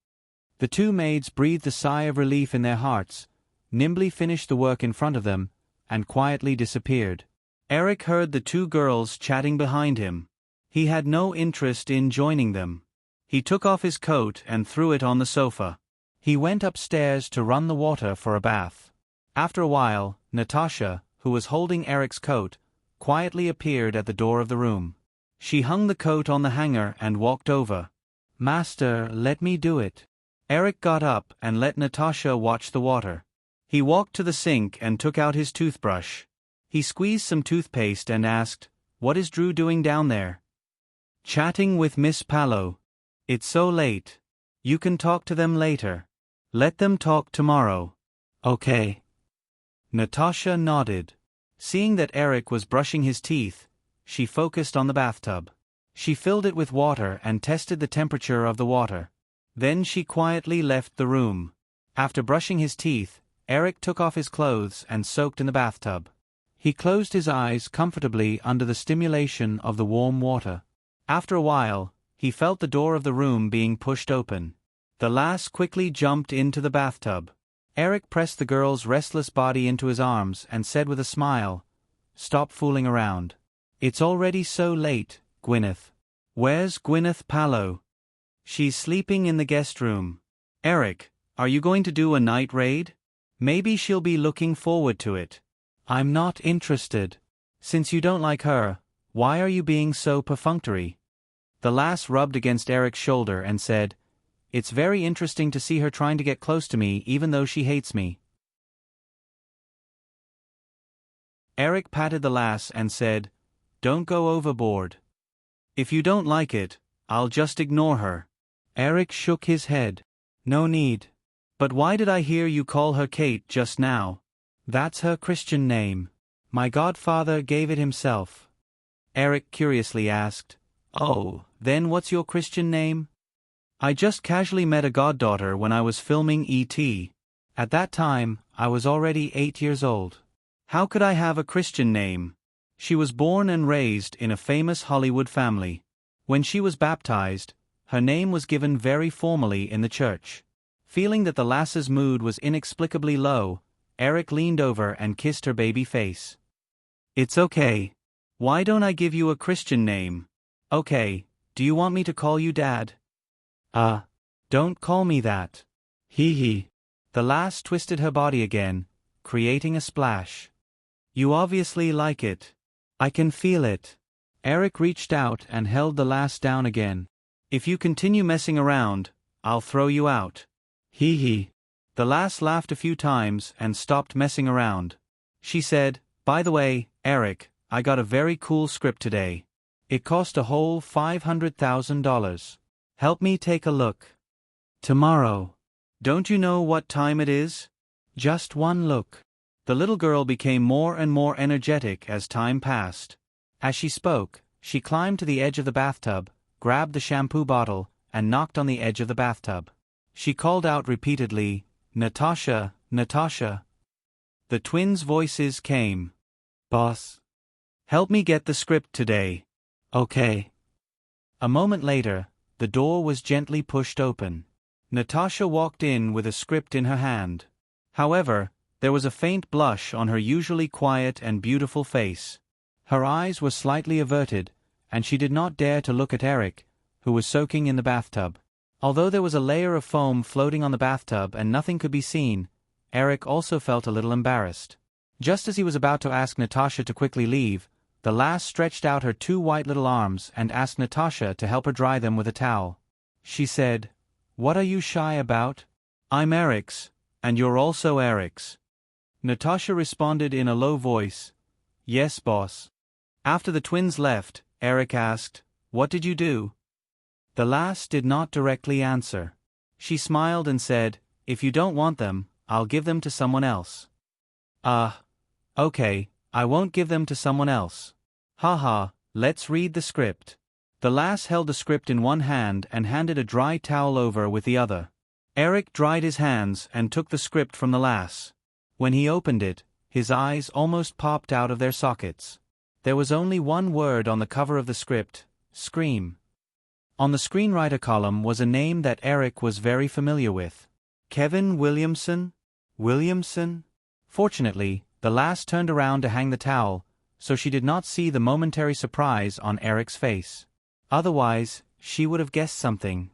The two maids breathed a sigh of relief in their hearts, nimbly finished the work in front of them, and quietly disappeared. Eric heard the two girls chatting behind him. He had no interest in joining them. He took off his coat and threw it on the sofa. He went upstairs to run the water for a bath. After a while, Natasha, who was holding Eric's coat, quietly appeared at the door of the room. She hung the coat on the hanger and walked over. "Master, let me do it." Eric got up and let Natasha watch the water. He walked to the sink and took out his toothbrush. He squeezed some toothpaste and asked, "What is Drew doing down there?" "Chatting with Miss Paolo. It's so late. You can talk to them later. Let them talk tomorrow." "Okay." Natasha nodded. Seeing that Eric was brushing his teeth, she focused on the bathtub. She filled it with water and tested the temperature of the water. Then she quietly left the room. After brushing his teeth, Eric took off his clothes and soaked in the bathtub. He closed his eyes comfortably under the stimulation of the warm water. After a while, he felt the door of the room being pushed open. The lass quickly jumped into the bathtub. Eric pressed the girl's restless body into his arms and said with a smile, "Stop fooling around. It's already so late, Gwyneth." "Where's Gwyneth Paolo?" "She's sleeping in the guest room." "Eric, are you going to do a night raid? Maybe she'll be looking forward to it." "I'm not interested. Since you don't like her, why are you being so perfunctory?" The lass rubbed against Eric's shoulder and said, "It's very interesting to see her trying to get close to me even though she hates me." Eric patted the lass and said, "Don't go overboard. If you don't like it, I'll just ignore her." Eric shook his head. "No need." "But why did I hear you call her Kate just now?" "That's her Christian name. My godfather gave it himself." Eric curiously asked, "Oh, then what's your Christian name?" "I just casually met a goddaughter when I was filming E.T. At that time, I was already 8 years old. How could I have a Christian name?" She was born and raised in a famous Hollywood family. When she was baptized, her name was given very formally in the church. Feeling that the lass's mood was inexplicably low, Eric leaned over and kissed her baby face. "It's okay. Why don't I give you a Christian name?" "Okay, do you want me to call you Dad?" Don't call me that." "Hee hee." The lass twisted her body again, creating a splash. "You obviously like it. I can feel it." Eric reached out and held the lass down again. "If you continue messing around, I'll throw you out." "Hee hee." The lass laughed a few times and stopped messing around. She said, "By the way, Eric, I got a very cool script today. It cost a whole $500,000. Help me take a look." "Tomorrow." "Don't you know what time it is?" "Just one look." The little girl became more and more energetic as time passed. As she spoke, she climbed to the edge of the bathtub, grabbed the shampoo bottle, and knocked on the edge of the bathtub. She called out repeatedly, "Natasha, Natasha." The twins' voices came. "Boss. Help me get the script today." "Okay." A moment later, the door was gently pushed open. Natasha walked in with a script in her hand. However, there was a faint blush on her usually quiet and beautiful face. Her eyes were slightly averted, and she did not dare to look at Eric, who was soaking in the bathtub. Although there was a layer of foam floating on the bathtub and nothing could be seen, Eric also felt a little embarrassed. Just as he was about to ask Natasha to quickly leave, the lass stretched out her two white little arms and asked Natasha to help her dry them with a towel. She said, "What are you shy about? I'm Eric's, and you're also Eric's." Natasha responded in a low voice, "Yes, boss." After the twins left, Eric asked, "What did you do?" The lass did not directly answer. She smiled and said, "If you don't want them, I'll give them to someone else." Okay, I won't give them to someone else. Haha, let's read the script. The lass held the script in one hand and handed a dry towel over with the other. Eric dried his hands and took the script from the lass. When he opened it, his eyes almost popped out of their sockets. There was only one word on the cover of the script: Scream. On the screenwriter column was a name that Eric was very familiar with. Kevin Williamson? Williamson? Fortunately, the lass turned around to hang the towel, so she did not see the momentary surprise on Eric's face. Otherwise, she would have guessed something.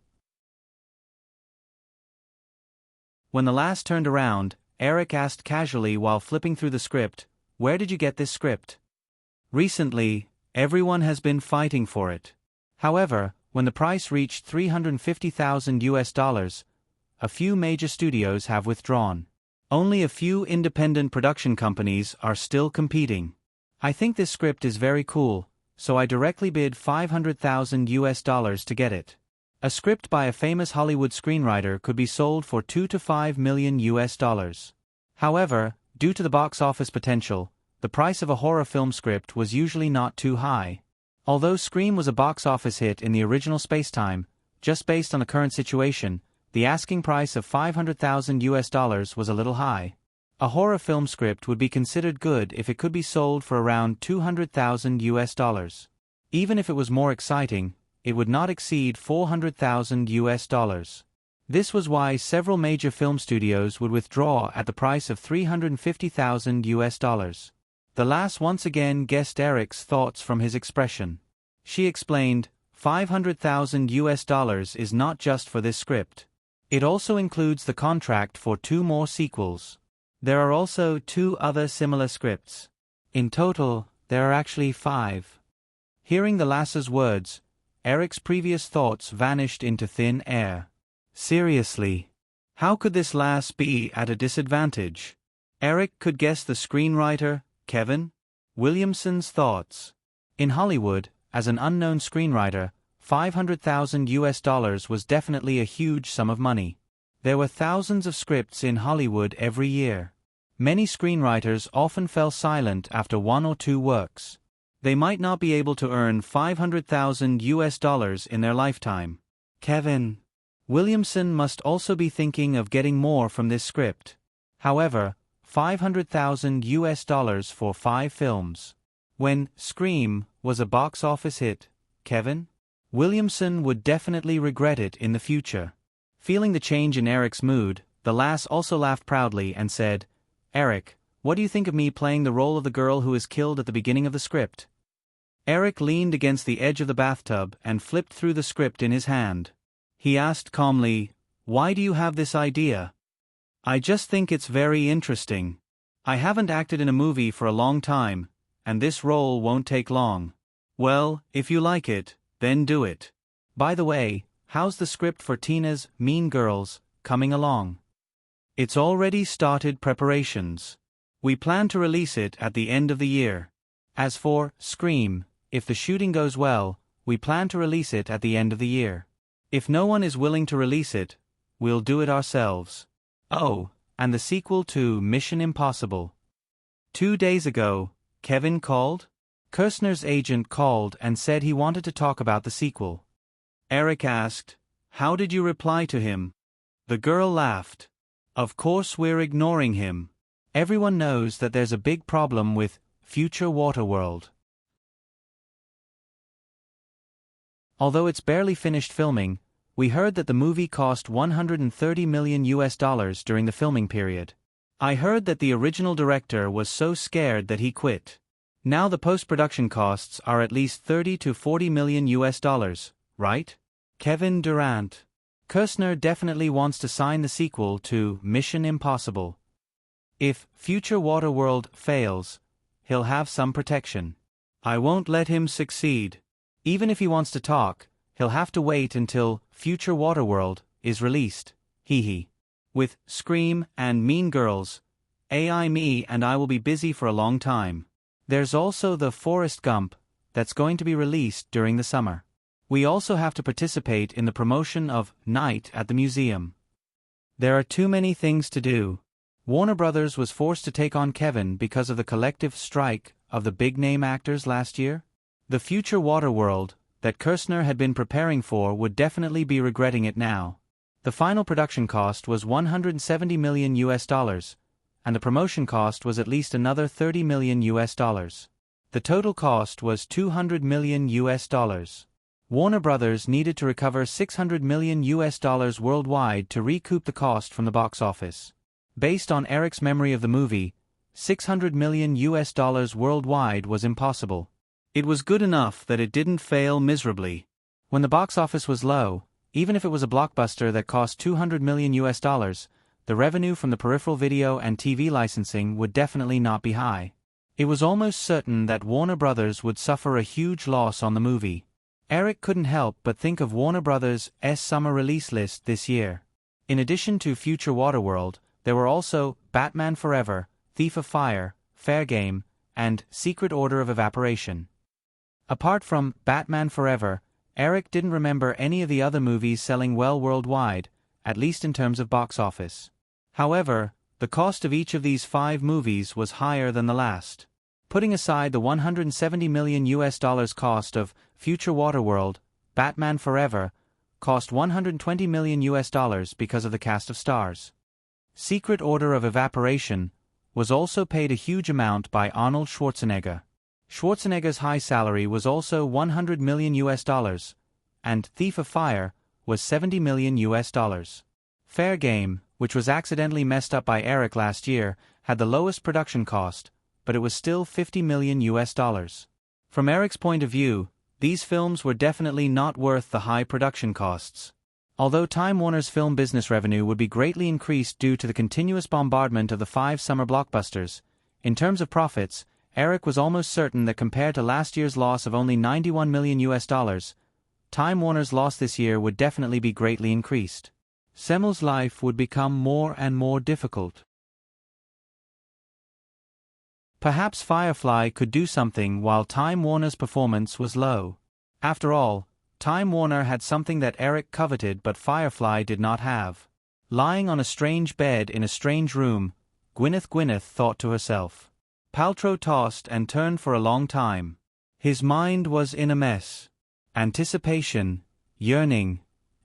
When the lass turned around, Eric asked casually while flipping through the script, "Where did you get this script?" "Recently, everyone has been fighting for it." However, when the price reached $350,000, a few major studios have withdrawn. Only a few independent production companies are still competing. I think this script is very cool, so I directly bid $500,000 to get it. A script by a famous Hollywood screenwriter could be sold for $2 to $5 million. However, due to the box office potential, the price of a horror film script was usually not too high. Although Scream was a box office hit in the original spacetime, just based on the current situation, the asking price of $500,000 was a little high. A horror film script would be considered good if it could be sold for around $200,000. Even if it was more exciting, it would not exceed $400,000. This was why several major film studios would withdraw at the price of $350,000. The lass once again guessed Eric's thoughts from his expression. She explained, $500,000 is not just for this script. It also includes the contract for 2 more sequels. There are also 2 other similar scripts. In total, there are actually 5. Hearing the lass's words, Eric's previous thoughts vanished into thin air. Seriously, how could this lass be at a disadvantage? Eric could guess the screenwriter, Kevin Williamson's thoughts. In Hollywood, as an unknown screenwriter, $500,000 was definitely a huge sum of money. There were thousands of scripts in Hollywood every year. Many screenwriters often fell silent after 1 or 2 works. They might not be able to earn $500,000 in their lifetime. Kevin Williamson must also be thinking of getting more from this script. However, $500,000 for 5 films. When Scream was a box office hit, Kevin Williamson would definitely regret it in the future. Feeling the change in Eric's mood, the lass also laughed proudly and said, "Eric, what do you think of me playing the role of the girl who is killed at the beginning of the script?" Eric leaned against the edge of the bathtub and flipped through the script in his hand. He asked calmly, "Why do you have this idea?" "I just think it's very interesting. I haven't acted in a movie for a long time, and this role won't take long." "Well, if you like it, then do it. By the way, how's the script for Tina's Mean Girls coming along?" "It's already started preparations. We plan to release it at the end of the year. As for Scream, if the shooting goes well, we plan to release it at the end of the year. If no one is willing to release it, we'll do it ourselves." Oh, and the sequel to Mission Impossible. 2 days ago, Kevin called? Kirshner's agent called and said he wanted to talk about the sequel. Eric asked, "How did you reply to him?" The girl laughed. "Of course we're ignoring him. Everyone knows that there's a big problem with Future Waterworld." Although it's barely finished filming, we heard that the movie cost $130 million during the filming period. I heard that the original director was so scared that he quit. Now the post-production costs are at least $30 to $40 million, right? Kevin Durant. Costner definitely wants to sign the sequel to Mission Impossible. If Future Waterworld fails, he'll have some protection. I won't let him succeed. Even if he wants to talk, he'll have to wait until Future Waterworld is released. Hee. With Scream and Mean Girls, AI me and I will be busy for a long time. There's also the Forrest Gump that's going to be released during the summer. We also have to participate in the promotion of Night at the Museum. There are too many things to do. Warner Brothers was forced to take on Kevin because of the collective strike of the big-name actors last year. The future Waterworld that Costner had been preparing for would definitely be regretting it now. The final production cost was $170 million, and the promotion cost was at least another $30 million. The total cost was $200 million. Warner Brothers needed to recover $600 million worldwide to recoup the cost from the box office. Based on Eric's memory of the movie, $600 million worldwide was impossible. It was good enough that it didn't fail miserably. When the box office was low, even if it was a blockbuster that cost $200 million, the revenue from the peripheral video and TV licensing would definitely not be high. It was almost certain that Warner Brothers would suffer a huge loss on the movie. Eric couldn't help but think of Warner Brothers' summer release list this year. In addition to Future Waterworld, there were also Batman Forever, Thief of Fire, Fair Game, and Secret Order of Evaporation. Apart from Batman Forever, Eric didn't remember any of the other movies selling well worldwide, at least in terms of box office. However, the cost of each of these 5 movies was higher than the last. Putting aside the $170 million cost of Future Waterworld, Batman Forever cost $120 million because of the cast of stars. Secret Order of Evaporation was also paid a huge amount by Arnold Schwarzenegger. Schwarzenegger's high salary was also $100 million, and Thief of Fire was $70 million. Fair Game, which was accidentally messed up by Eric last year, had the lowest production cost, but it was still $50 million. From Eric's point of view, these films were definitely not worth the high production costs. Although Time Warner's film business revenue would be greatly increased due to the continuous bombardment of the 5 summer blockbusters, in terms of profits, Eric was almost certain that compared to last year's loss of only $91 million, Time Warner's loss this year would definitely be greatly increased. Semmel's life would become more and more difficult. Perhaps Firefly could do something while Time Warner's performance was low. After all, Time Warner had something that Eric coveted but Firefly did not have. Lying on a strange bed in a strange room, Gwyneth thought to herself. Paltrow tossed and turned for a long time. His mind was in a mess. Anticipation, yearning,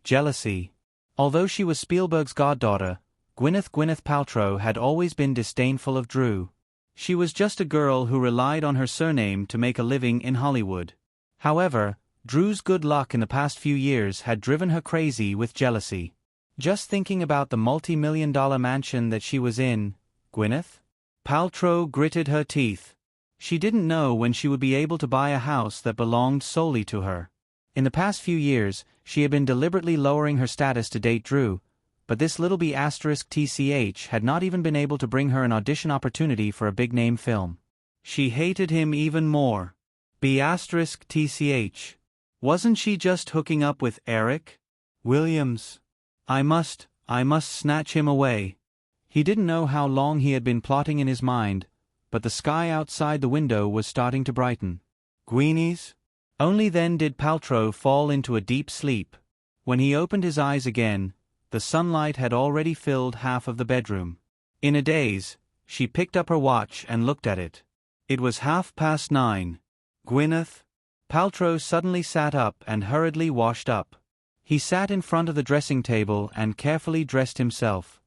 jealousy. Although she was Spielberg's goddaughter, Gwyneth Paltrow had always been disdainful of Drew. She was just a girl who relied on her surname to make a living in Hollywood. However, Drew's good luck in the past few years had driven her crazy with jealousy. Just thinking about the multi-million-dollar mansion that she was in, Gwyneth Paltrow gritted her teeth. She didn't know when she would be able to buy a house that belonged solely to her. In the past few years, she had been deliberately lowering her status to date Drew, but this little B*TCH had not even been able to bring her an audition opportunity for a big-name film. She hated him even more. B*TCH. Wasn't she just hooking up with Eric Williams? I must snatch him away. He didn't know how long he had been plotting in his mind, but the sky outside the window was starting to brighten. Greenies? Only then did Paltrow fall into a deep sleep. When he opened his eyes again, the sunlight had already filled half of the bedroom. In a daze, she picked up her watch and looked at it. It was 9:30. Gwyneth Paltrow suddenly sat up and hurriedly washed up. He sat in front of the dressing table and carefully dressed himself.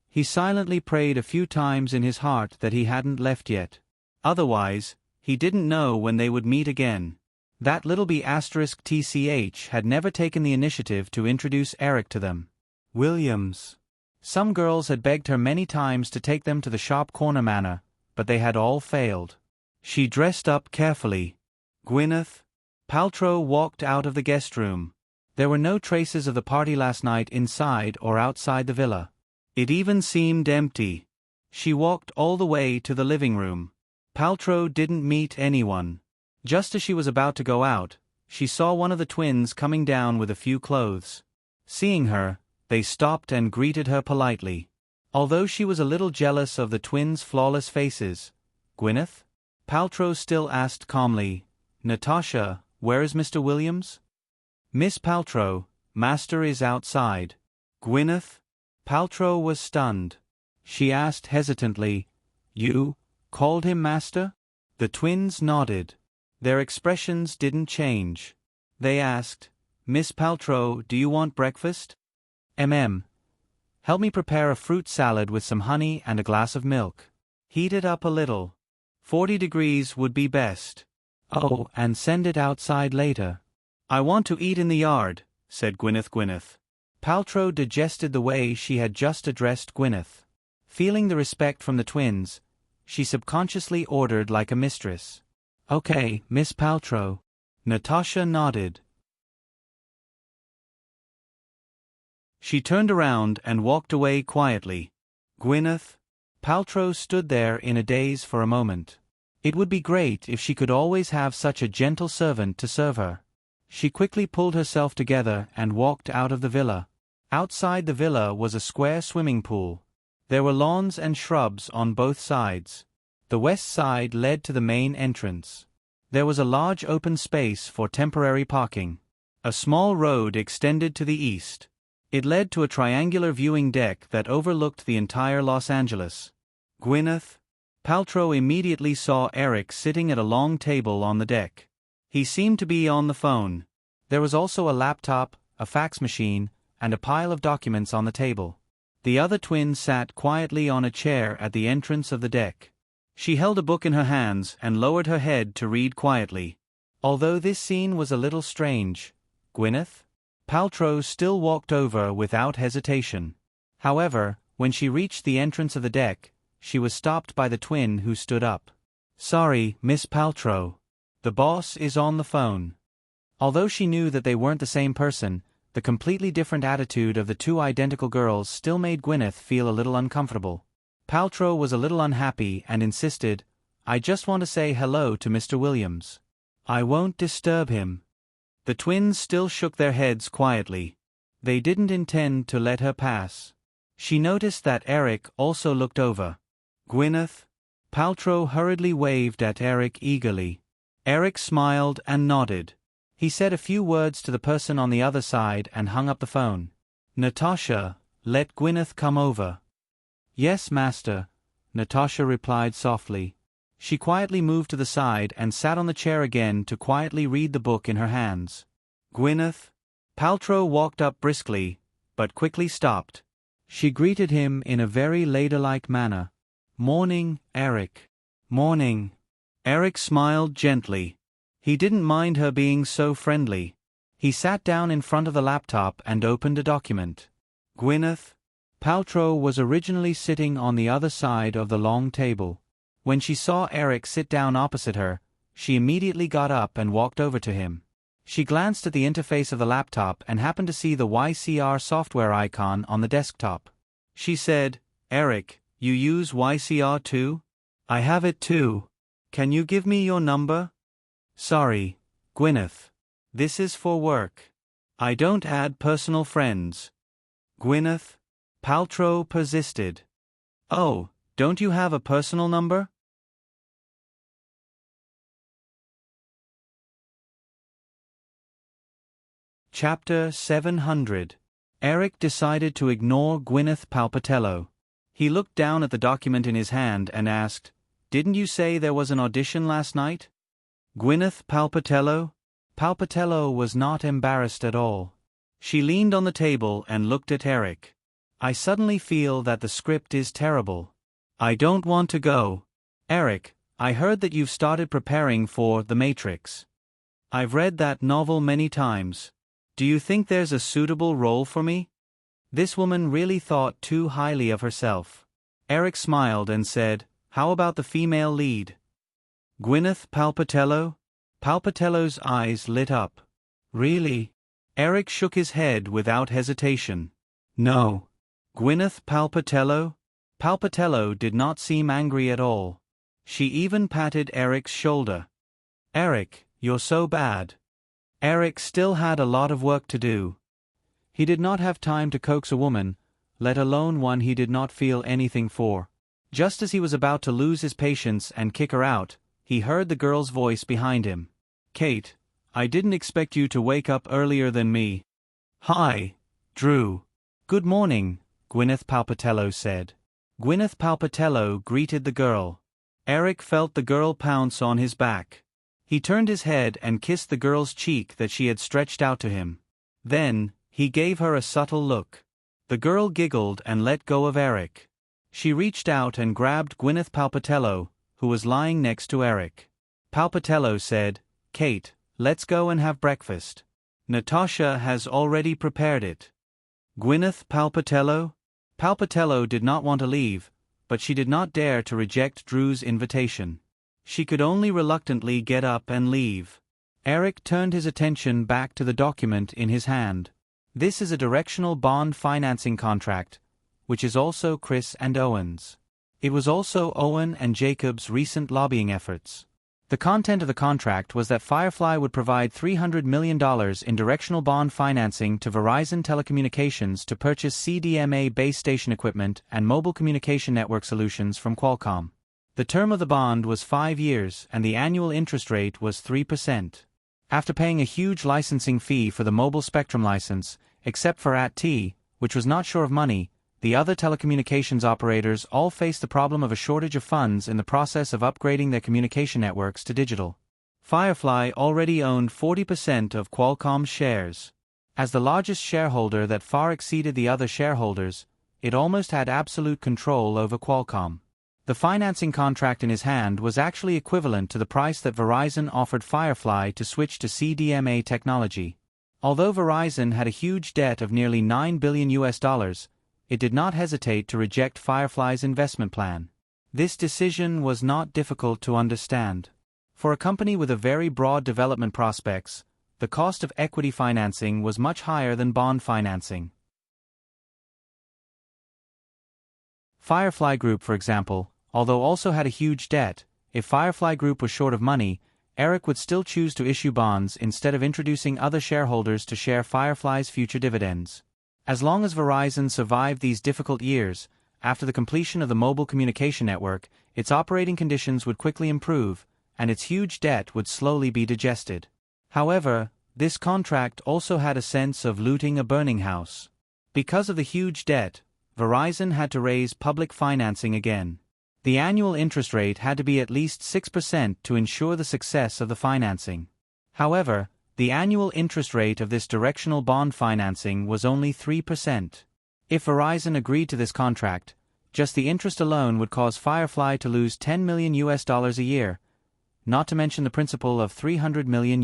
He silently prayed a few times in his heart that he hadn't left yet. Otherwise, he didn't know when they would meet again. That little B*TCH had never taken the initiative to introduce Eric to them. Williams. Some girls had begged her many times to take them to the Sharp Corner Manor, but they had all failed. She dressed up carefully. Gwyneth. Paltrow walked out of the guest room. There were no traces of the party last night inside or outside the villa. It even seemed empty. She walked all the way to the living room. Paltrow didn't meet anyone. Just as she was about to go out, she saw one of the twins coming down with a few clothes. Seeing her, they stopped and greeted her politely. Although she was a little jealous of the twins' flawless faces, "Gwyneth?" Paltrow still asked calmly. "Natasha, where is Mr. Williams?" "Miss Paltrow, Master is outside." Gwyneth. Paltrow was stunned. She asked hesitantly, "You called him Master?" The twins nodded. Their expressions didn't change. They asked, "Miss Paltrow, do you want breakfast?" Help me prepare a fruit salad with some honey and a glass of milk. Heat it up a little. 40 degrees would be best. Oh, and send it outside later." "I want to eat in the yard," said Gwyneth. Paltrow digested the way she had just addressed Gwyneth. Feeling the respect from the twins, she subconsciously ordered like a mistress. "Okay, Miss Paltrow." Natasha nodded. She turned around and walked away quietly. Gwyneth. Paltrow stood there in a daze for a moment. It would be great if she could always have such a gentle servant to serve her. She quickly pulled herself together and walked out of the villa. Outside the villa was a square swimming pool. There were lawns and shrubs on both sides. The west side led to the main entrance. There was a large open space for temporary parking. A small road extended to the east. It led to a triangular viewing deck that overlooked the entire Los Angeles. Gwyneth. Paltrow immediately saw Eric sitting at a long table on the deck. He seemed to be on the phone. There was also a laptop, a fax machine, and a pile of documents on the table. The other twin sat quietly on a chair at the entrance of the deck. She held a book in her hands and lowered her head to read quietly. Although this scene was a little strange, "Gwyneth?" Paltrow still walked over without hesitation. However, when she reached the entrance of the deck, she was stopped by the twin who stood up. "Sorry, Miss Paltrow. The boss is on the phone." Although she knew that they weren't the same person, the completely different attitude of the two identical girls still made Gwyneth feel a little uncomfortable. Paltrow was a little unhappy and insisted, "I just want to say hello to Mr. Williams." "I won't disturb him." The twins still shook their heads quietly. They didn't intend to let her pass. She noticed that Eric also looked over. "Gwyneth." Paltrow hurriedly waved at Eric eagerly. Eric smiled and nodded. He said a few words to the person on the other side and hung up the phone. "Natasha, let Gwyneth come over." "Yes, Master," Natasha replied softly. She quietly moved to the side and sat on the chair again to quietly read the book in her hands. "Gwyneth." Paltrow walked up briskly, but quickly stopped. She greeted him in a very ladylike manner. "Morning, Eric." "Morning." Eric smiled gently. He didn't mind her being so friendly. He sat down in front of the laptop and opened a document. "Gwyneth." Paltrow was originally sitting on the other side of the long table. When she saw Eric sit down opposite her, she immediately got up and walked over to him. She glanced at the interface of the laptop and happened to see the YCR software icon on the desktop. She said, "Eric, you use YCR too?" "I have it too." "Can you give me your number?" "Sorry, Gwyneth. This is for work. I don't add personal friends." "Gwyneth." Paltrow persisted. "Oh, don't you have a personal number?" Chapter 700. Eric decided to ignore Gwyneth Palpatello. He looked down at the document in his hand and asked, "Didn't you say there was an audition last night?" "Gwyneth Palpatello?" Palpatello was not embarrassed at all. She leaned on the table and looked at Eric. "I suddenly feel that the script is terrible. I don't want to go." "Eric, I heard that you've started preparing for The Matrix." I've read that novel many times. Do you think there's a suitable role for me? This woman really thought too highly of herself. Eric smiled and said, "How about the female lead?" Gwyneth Palpatello? Palpatello's eyes lit up. Really? Eric shook his head without hesitation. No. Gwyneth Palpatello? Palpatello did not seem angry at all. She even patted Eric's shoulder. "Eric, you're so bad." Eric still had a lot of work to do. He did not have time to coax a woman, let alone one he did not feel anything for. Just as he was about to lose his patience and kick her out, he heard the girl's voice behind him. "Kate, I didn't expect you to wake up earlier than me." "Hi, Drew." "Good morning," Gwyneth Palpatello said. Gwyneth Palpatello greeted the girl. Eric felt the girl pounce on his back. He turned his head and kissed the girl's cheek that she had stretched out to him. Then, he gave her a subtle look. The girl giggled and let go of Eric. She reached out and grabbed Gwyneth Palpatello, who was lying next to Eric. Palpatello said, "Kate, let's go and have breakfast. Natasha has already prepared it." Gwyneth Palpatello? Palpatello did not want to leave, but she did not dare to reject Drew's invitation. She could only reluctantly get up and leave. Eric turned his attention back to the document in his hand. This is a directional bond financing contract, which is also Chris and Owen's. It was also Owen and Jacob's recent lobbying efforts. The content of the contract was that Firefly would provide $300 million in directional bond financing to Verizon Telecommunications to purchase CDMA base station equipment and mobile communication network solutions from Qualcomm. The term of the bond was 5 years and the annual interest rate was 3%. After paying a huge licensing fee for the mobile spectrum license, except for AT&T, which was not short of money, the other telecommunications operators all faced the problem of a shortage of funds in the process of upgrading their communication networks to digital. Firefly already owned 40% of Qualcomm's shares. As the largest shareholder that far exceeded the other shareholders, it almost had absolute control over Qualcomm. The financing contract in his hand was actually equivalent to the price that Verizon offered Firefly to switch to CDMA technology. Although Verizon had a huge debt of nearly $9 billion, it did not hesitate to reject Firefly's investment plan. This decision was not difficult to understand. For a company with a very broad development prospects, the cost of equity financing was much higher than bond financing. Firefly Group, for example, although also had a huge debt, if Firefly Group was short of money, Eric would still choose to issue bonds instead of introducing other shareholders to share Firefly's future dividends. As long as Verizon survived these difficult years, after the completion of the mobile communication network, its operating conditions would quickly improve, and its huge debt would slowly be digested. However, this contract also had a sense of looting a burning house. Because of the huge debt, Verizon had to raise public financing again. The annual interest rate had to be at least 6% to ensure the success of the financing. However, the annual interest rate of this directional bond financing was only 3%. If Verizon agreed to this contract, just the interest alone would cause Firefly to lose $10 million a year, not to mention the principal of $300 million.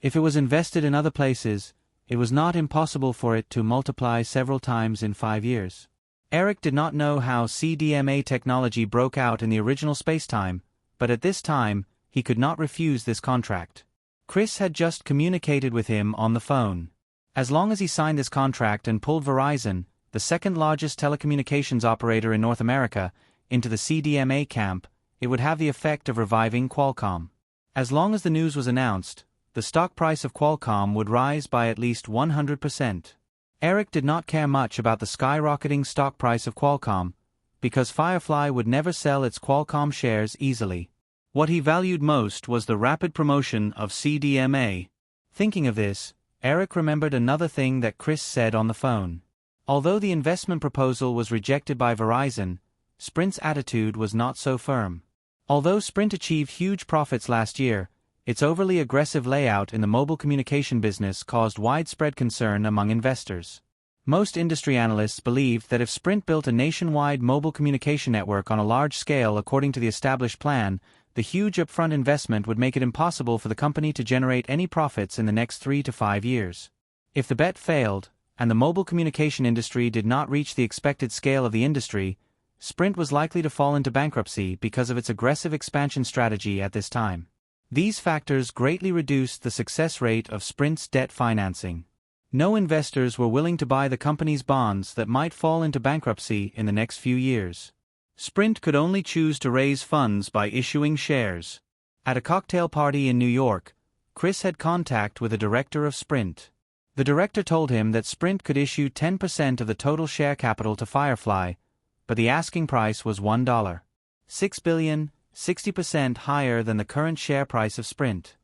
If it was invested in other places, it was not impossible for it to multiply several times in 5 years. Eric did not know how CDMA technology broke out in the original spacetime, but at this time, he could not refuse this contract. Chris had just communicated with him on the phone. As long as he signed this contract and pulled Verizon, the second largest telecommunications operator in North America, into the CDMA camp, it would have the effect of reviving Qualcomm. As long as the news was announced, the stock price of Qualcomm would rise by at least 100%. Eric did not care much about the skyrocketing stock price of Qualcomm, because Firefly would never sell its Qualcomm shares easily. What he valued most was the rapid promotion of CDMA. Thinking of this, Eric remembered another thing that Chris said on the phone. Although the investment proposal was rejected by Verizon, Sprint's attitude was not so firm. Although Sprint achieved huge profits last year, its overly aggressive layout in the mobile communication business caused widespread concern among investors. Most industry analysts believed that if Sprint built a nationwide mobile communication network on a large scale according to the established plan, The huge upfront investment would make it impossible for the company to generate any profits in the next 3 to 5 years. If the bet failed, and the mobile communication industry did not reach the expected scale of the industry, Sprint was likely to fall into bankruptcy because of its aggressive expansion strategy at this time. These factors greatly reduced the success rate of Sprint's debt financing. No investors were willing to buy the company's bonds that might fall into bankruptcy in the next few years. Sprint could only choose to raise funds by issuing shares. At a cocktail party in New York, Chris had contact with a director of Sprint. The director told him that Sprint could issue 10% of the total share capital to Firefly, but the asking price was $1.6 billion, 60% higher than the current share price of Sprint.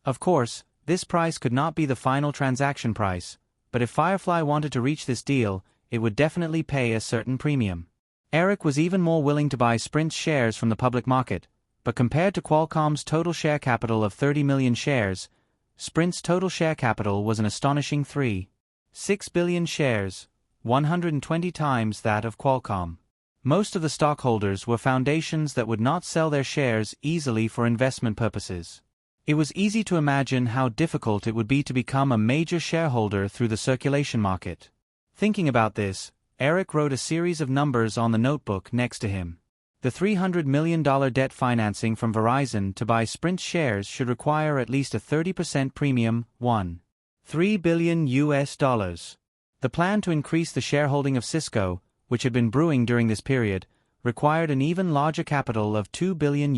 Of course, this price could not be the final transaction price, but if Firefly wanted to reach this deal, it would definitely pay a certain premium. Eric was even more willing to buy Sprint's shares from the public market, but compared to Qualcomm's total share capital of 30 million shares, Sprint's total share capital was an astonishing 3.6 billion shares, 120 times that of Qualcomm. Most of the stockholders were foundations that would not sell their shares easily for investment purposes. It was easy to imagine how difficult it would be to become a major shareholder through the circulation market. Thinking about this, Eric wrote a series of numbers on the notebook next to him. The $300 million debt financing from Verizon to buy Sprint shares should require at least a 30% premium, $1.3 billion. The plan to increase the shareholding of Cisco, which had been brewing during this period, required an even larger capital of $2 billion.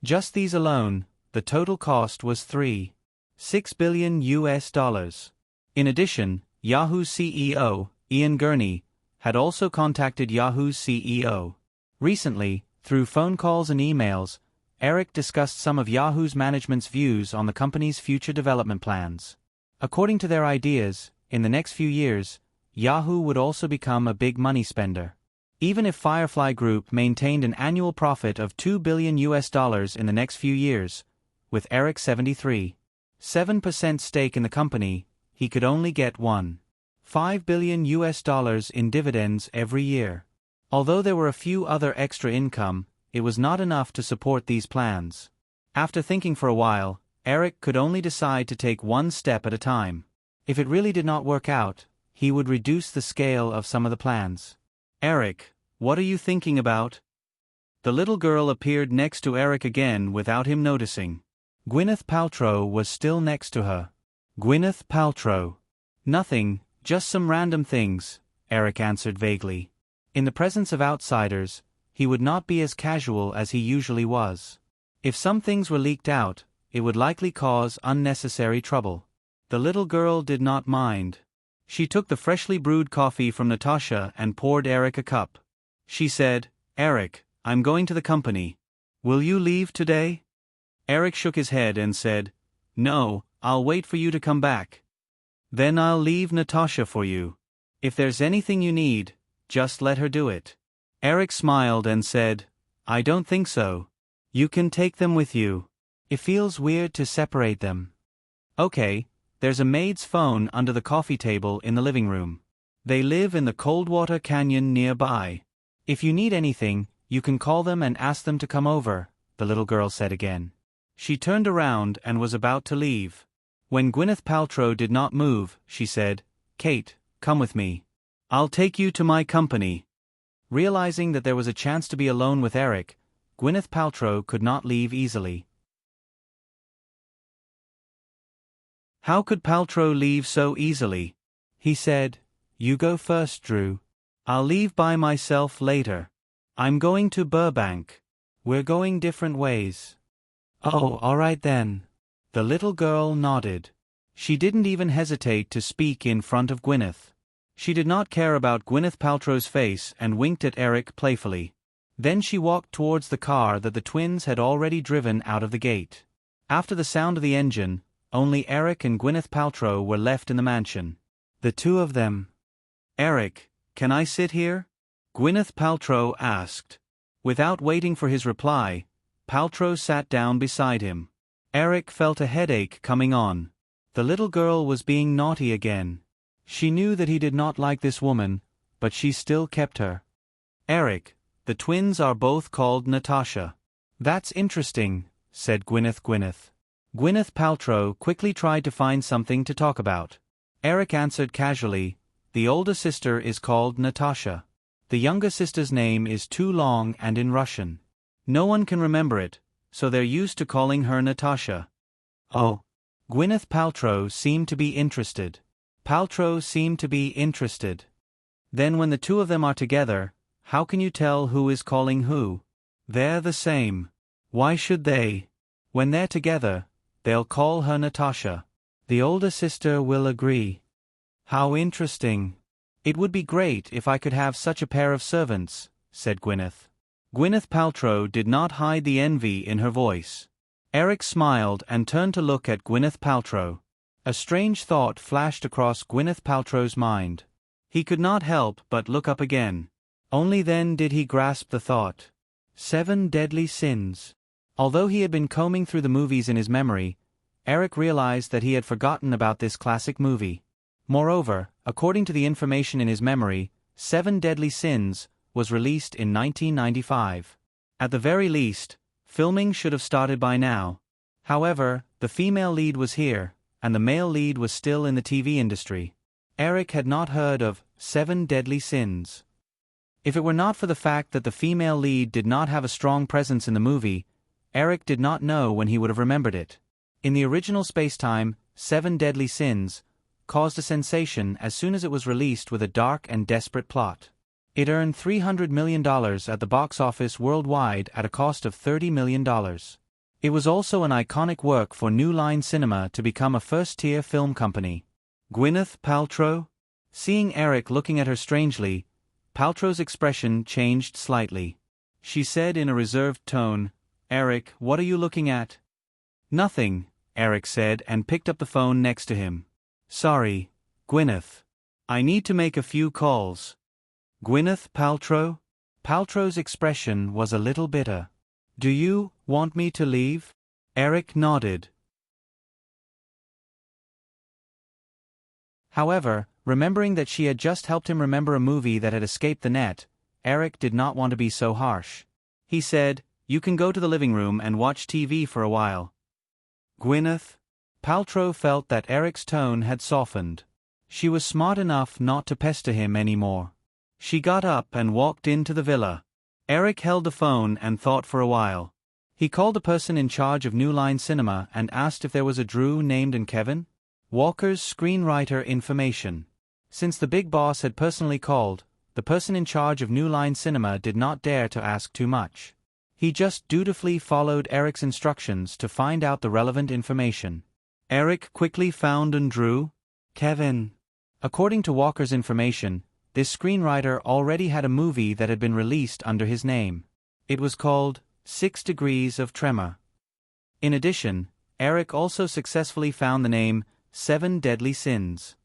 Just these alone, the total cost was $3.6 billion. In addition, Yahoo's CEO, Ian Gurney, had also contacted Yahoo's CEO. Recently, through phone calls and emails, Eric discussed some of Yahoo's management's views on the company's future development plans. According to their ideas, in the next few years, Yahoo would also become a big money spender. Even if Firefly Group maintained an annual profit of $2 billion in the next few years, with Eric's 73.7% stake in the company, he could only get $1.5 billion in dividends every year. Although there were a few other extra income, it was not enough to support these plans. After thinking for a while, Eric could only decide to take one step at a time. If it really did not work out, he would reduce the scale of some of the plans. "Eric, what are you thinking about?" The little girl appeared next to Eric again without him noticing. Gwyneth Paltrow was still next to her. Gwyneth Paltrow. "Nothing, just some random things," Eric answered vaguely. In the presence of outsiders, he would not be as casual as he usually was. If some things were leaked out, it would likely cause unnecessary trouble. The little girl did not mind. She took the freshly brewed coffee from Natasha and poured Eric a cup. She said, "Eric, I'm going to the company. Will you leave today?" Eric shook his head and said, "No, I'll wait for you to come back. Then I'll leave Natasha for you. If there's anything you need, just let her do it." Eric smiled and said, "I don't think so. You can take them with you. It feels weird to separate them." "Okay, there's a maid's phone under the coffee table in the living room. They live in the Coldwater Canyon nearby. If you need anything, you can call them and ask them to come over," the little girl said again. She turned around and was about to leave. When Gwyneth Paltrow did not move, she said, "Kate, come with me. I'll take you to my company." Realizing that there was a chance to be alone with Eric, Gwyneth Paltrow could not leave easily. How could Paltrow leave so easily? He said, "You go first, Drew. I'll leave by myself later. I'm going to Burbank. We're going different ways." "Oh, all right then." The little girl nodded. She didn't even hesitate to speak in front of Gwyneth. She did not care about Gwyneth Paltrow's face and winked at Eric playfully. Then she walked towards the car that the twins had already driven out of the gate. After the sound of the engine, only Eric and Gwyneth Paltrow were left in the mansion. The two of them. "Eric, can I sit here?" Gwyneth Paltrow asked. Without waiting for his reply, Paltrow sat down beside him. Eric felt a headache coming on. The little girl was being naughty again. She knew that he did not like this woman, but she still kept her. "Eric, The twins are both called Natasha. That's interesting, said Gwyneth. Gwyneth Paltrow quickly tried to find something to talk about. Eric answered casually, the older sister is called Natasha. The younger sister's name is too long and in Russian. No one can remember it, so they're used to calling her Natasha. Oh. Gwyneth Paltrow seemed to be interested. Then when the two of them are together, how can you tell who is calling who? They're the same. Why should they? When they're together, they'll call her Natasha. The older sister will agree. How interesting. It would be great if I could have such a pair of servants, said Gwyneth. Gwyneth Paltrow did not hide the envy in her voice. Eric smiled and turned to look at Gwyneth Paltrow. A strange thought flashed across Gwyneth Paltrow's mind. He could not help but look up again. Only then did he grasp the thought. 7 deadly sins. Although he had been combing through the movies in his memory, Eric realized that he had forgotten about this classic movie. Moreover, according to the information in his memory, 7 Deadly Sins was released in 1995. At the very least, filming should have started by now. However, the female lead was here, and the male lead was still in the TV industry. Eric had not heard of 7 Deadly Sins. If it were not for the fact that the female lead did not have a strong presence in the movie, Eric did not know when he would have remembered it. In the original spacetime, 7 Deadly Sins caused a sensation as soon as it was released with a dark and desperate plot. It earned $300 million at the box office worldwide at a cost of $30 million. It was also an iconic work for New Line Cinema to become a first-tier film company. Gwyneth Paltrow? Seeing Eric looking at her strangely, Paltrow's expression changed slightly. She said in a reserved tone, Eric, what are you looking at? Nothing, Eric said and picked up the phone next to him. Sorry, Gwyneth. I need to make a few calls. Gwyneth Paltrow? Paltrow's expression was a little bitter. Do you want me to leave? Eric nodded. However, remembering that she had just helped him remember a movie that had escaped the net, Eric did not want to be so harsh. He said, You can go to the living room and watch TV for a while. Gwyneth? Paltrow felt that Eric's tone had softened. She was smart enough not to pester him anymore. She got up and walked into the villa. Eric held the phone and thought for a while. He called the person in charge of New Line Cinema and asked if there was a Drew named and Kevin. Walker's screenwriter information. Since the big boss had personally called, the person in charge of New Line Cinema did not dare to ask too much. He just dutifully followed Eric's instructions to find out the relevant information. Eric quickly found and drew Kevin. According to Walker's information, this screenwriter already had a movie that had been released under his name. It was called 6 Degrees of Tremor. In addition, Eric also successfully found the name 7 Deadly Sins.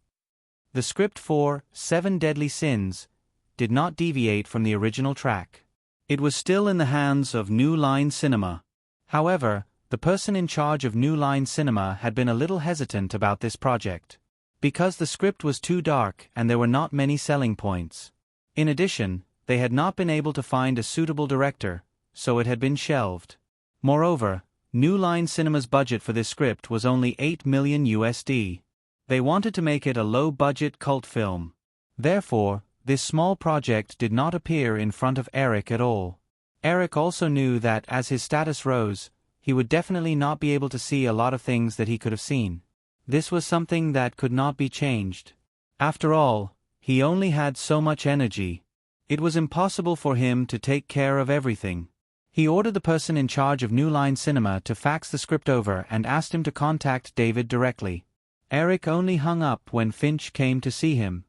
The script for 7 Deadly Sins did not deviate from the original track. It was still in the hands of New Line Cinema. However, the person in charge of New Line Cinema had been a little hesitant about this project. Because the script was too dark and there were not many selling points. In addition, they had not been able to find a suitable director, so it had been shelved. Moreover, New Line Cinema's budget for this script was only $8 million USD. They wanted to make it a low-budget cult film. Therefore, this small project did not appear in front of Eric at all. Eric also knew that as his status rose, he would definitely not be able to see a lot of things that he could have seen. This was something that could not be changed. After all, he only had so much energy. It was impossible for him to take care of everything. He ordered the person in charge of New Line Cinema to fax the script over and asked him to contact David directly. Eric only hung up when Finch came to see him.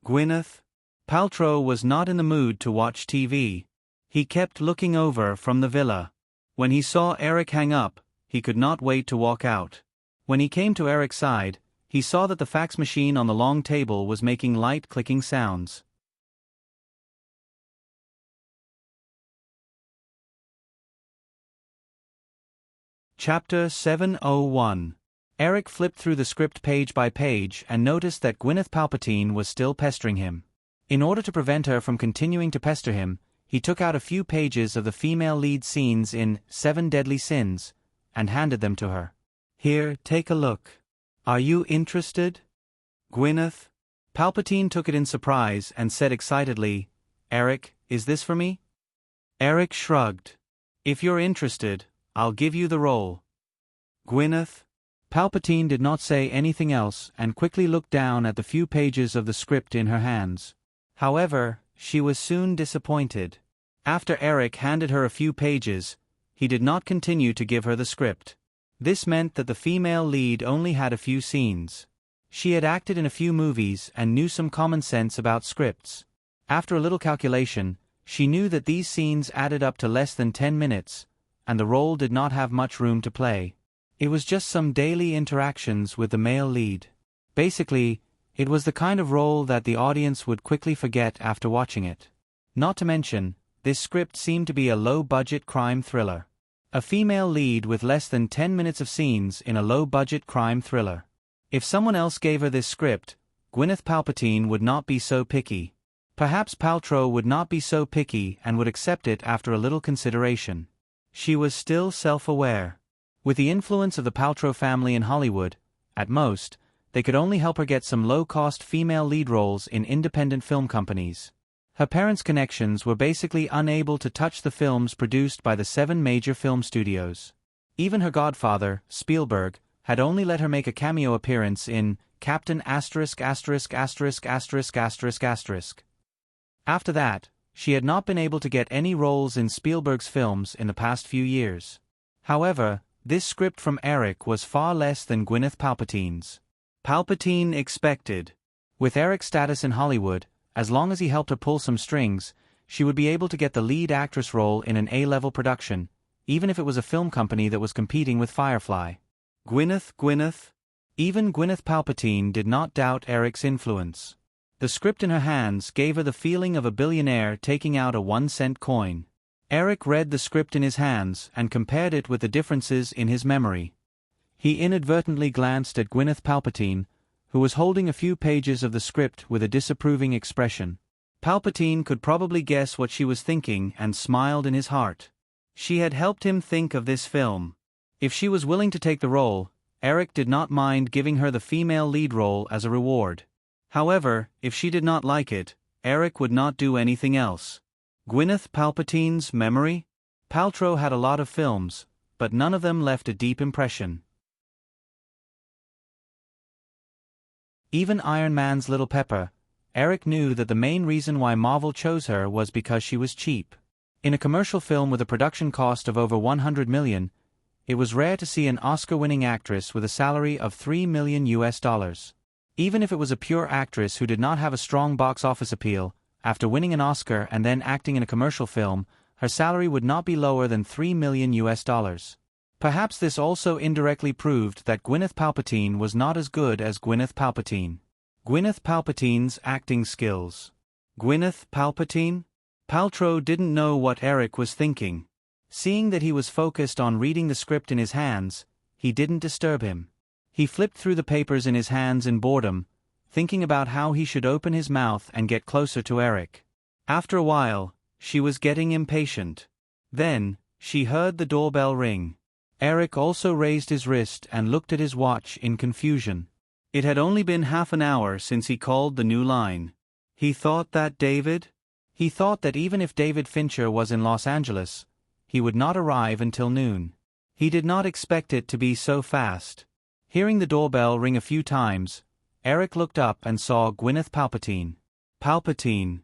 Gwyneth Paltrow was not in the mood to watch TV. He kept looking over from the villa. When he saw Eric hang up, he could not wait to walk out. When he came to Eric's side, he saw that the fax machine on the long table was making light clicking sounds. Chapter 701. Eric flipped through the script page by page and noticed that Gwyneth Palpatine was still pestering him. In order to prevent her from continuing to pester him, he took out a few pages of the female lead scenes in 7 Deadly Sins, and handed them to her. "Here, take a look. Are you interested, Gwyneth?" Palpatine took it in surprise and said excitedly, "Eric, is this for me?" Eric shrugged. "If you're interested, I'll give you the role." "Gwyneth?" Palpatine did not say anything else and quickly looked down at the few pages of the script in her hands. However, she was soon disappointed. After Eric handed her a few pages, he did not continue to give her the script. This meant that the female lead only had a few scenes. She had acted in a few movies and knew some common sense about scripts. After a little calculation, she knew that these scenes added up to less than 10 minutes, and the role did not have much room to play. It was just some daily interactions with the male lead. Basically, it was the kind of role that the audience would quickly forget after watching it. Not to mention, this script seemed to be a low-budget crime thriller. A female lead with less than 10 minutes of scenes in a low-budget crime thriller. If someone else gave her this script, Gwyneth Palpatine would not be so picky. Perhaps Paltrow would not be so picky and would accept it after a little consideration. She was still self-aware. With the influence of the Paltrow family in Hollywood, at most, they could only help her get some low-cost female lead roles in independent film companies. Her parents' connections were basically unable to touch the films produced by the 7 major film studios. Even her godfather, Spielberg, had only let her make a cameo appearance in Captain After that, she had not been able to get any roles in Spielberg's films in the past few years. However, this script from Eric was far less than Gwyneth Palpatine's. Palpatine expected. With Eric's status in Hollywood, as long as he helped her pull some strings, she would be able to get the lead actress role in an A-level production, even if it was a film company that was competing with Firefly. Gwyneth. Even Gwyneth Palpatine did not doubt Eric's influence. The script in her hands gave her the feeling of a billionaire taking out a 1-cent coin. Eric read the script in his hands and compared it with the differences in his memory. He inadvertently glanced at Gwyneth Palpatine, who was holding a few pages of the script with a disapproving expression. Palpatine could probably guess what she was thinking and smiled in his heart. She had helped him think of this film. If she was willing to take the role, Eric did not mind giving her the female lead role as a reward. However, if she did not like it, Eric would not do anything else. Gwyneth Palpatine's memory? Paltrow had a lot of films, but none of them left a deep impression. Even Iron Man's Little Pepper, Eric knew that the main reason why Marvel chose her was because she was cheap. In a commercial film with a production cost of over $100 million, it was rare to see an Oscar-winning actress with a salary of $3 million. Even if it was a pure actress who did not have a strong box office appeal, after winning an Oscar and then acting in a commercial film, her salary would not be lower than $3 million. Perhaps this also indirectly proved that Gwyneth Palpatine was not as good as Gwyneth Palpatine. Gwyneth Palpatine's acting skills. Gwyneth Palpatine? Paltrow didn't know what Eric was thinking. Seeing that he was focused on reading the script in his hands, he didn't disturb him. He flipped through the papers in his hands in boredom, thinking about how he should open his mouth and get closer to Eric. After a while, she was getting impatient. Then, she heard the doorbell ring. Eric also raised his wrist and looked at his watch in confusion. It had only been half an hour since he called the new line. He thought that even if David Fincher was in Los Angeles, he would not arrive until noon. He did not expect it to be so fast. Hearing the doorbell ring a few times, Eric looked up and saw Gwyneth Palpatine. Palpatine.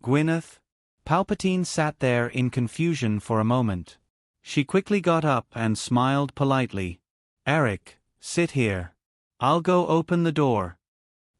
Gwyneth? Palpatine sat there in confusion for a moment. She quickly got up and smiled politely. Eric, sit here. I'll go open the door.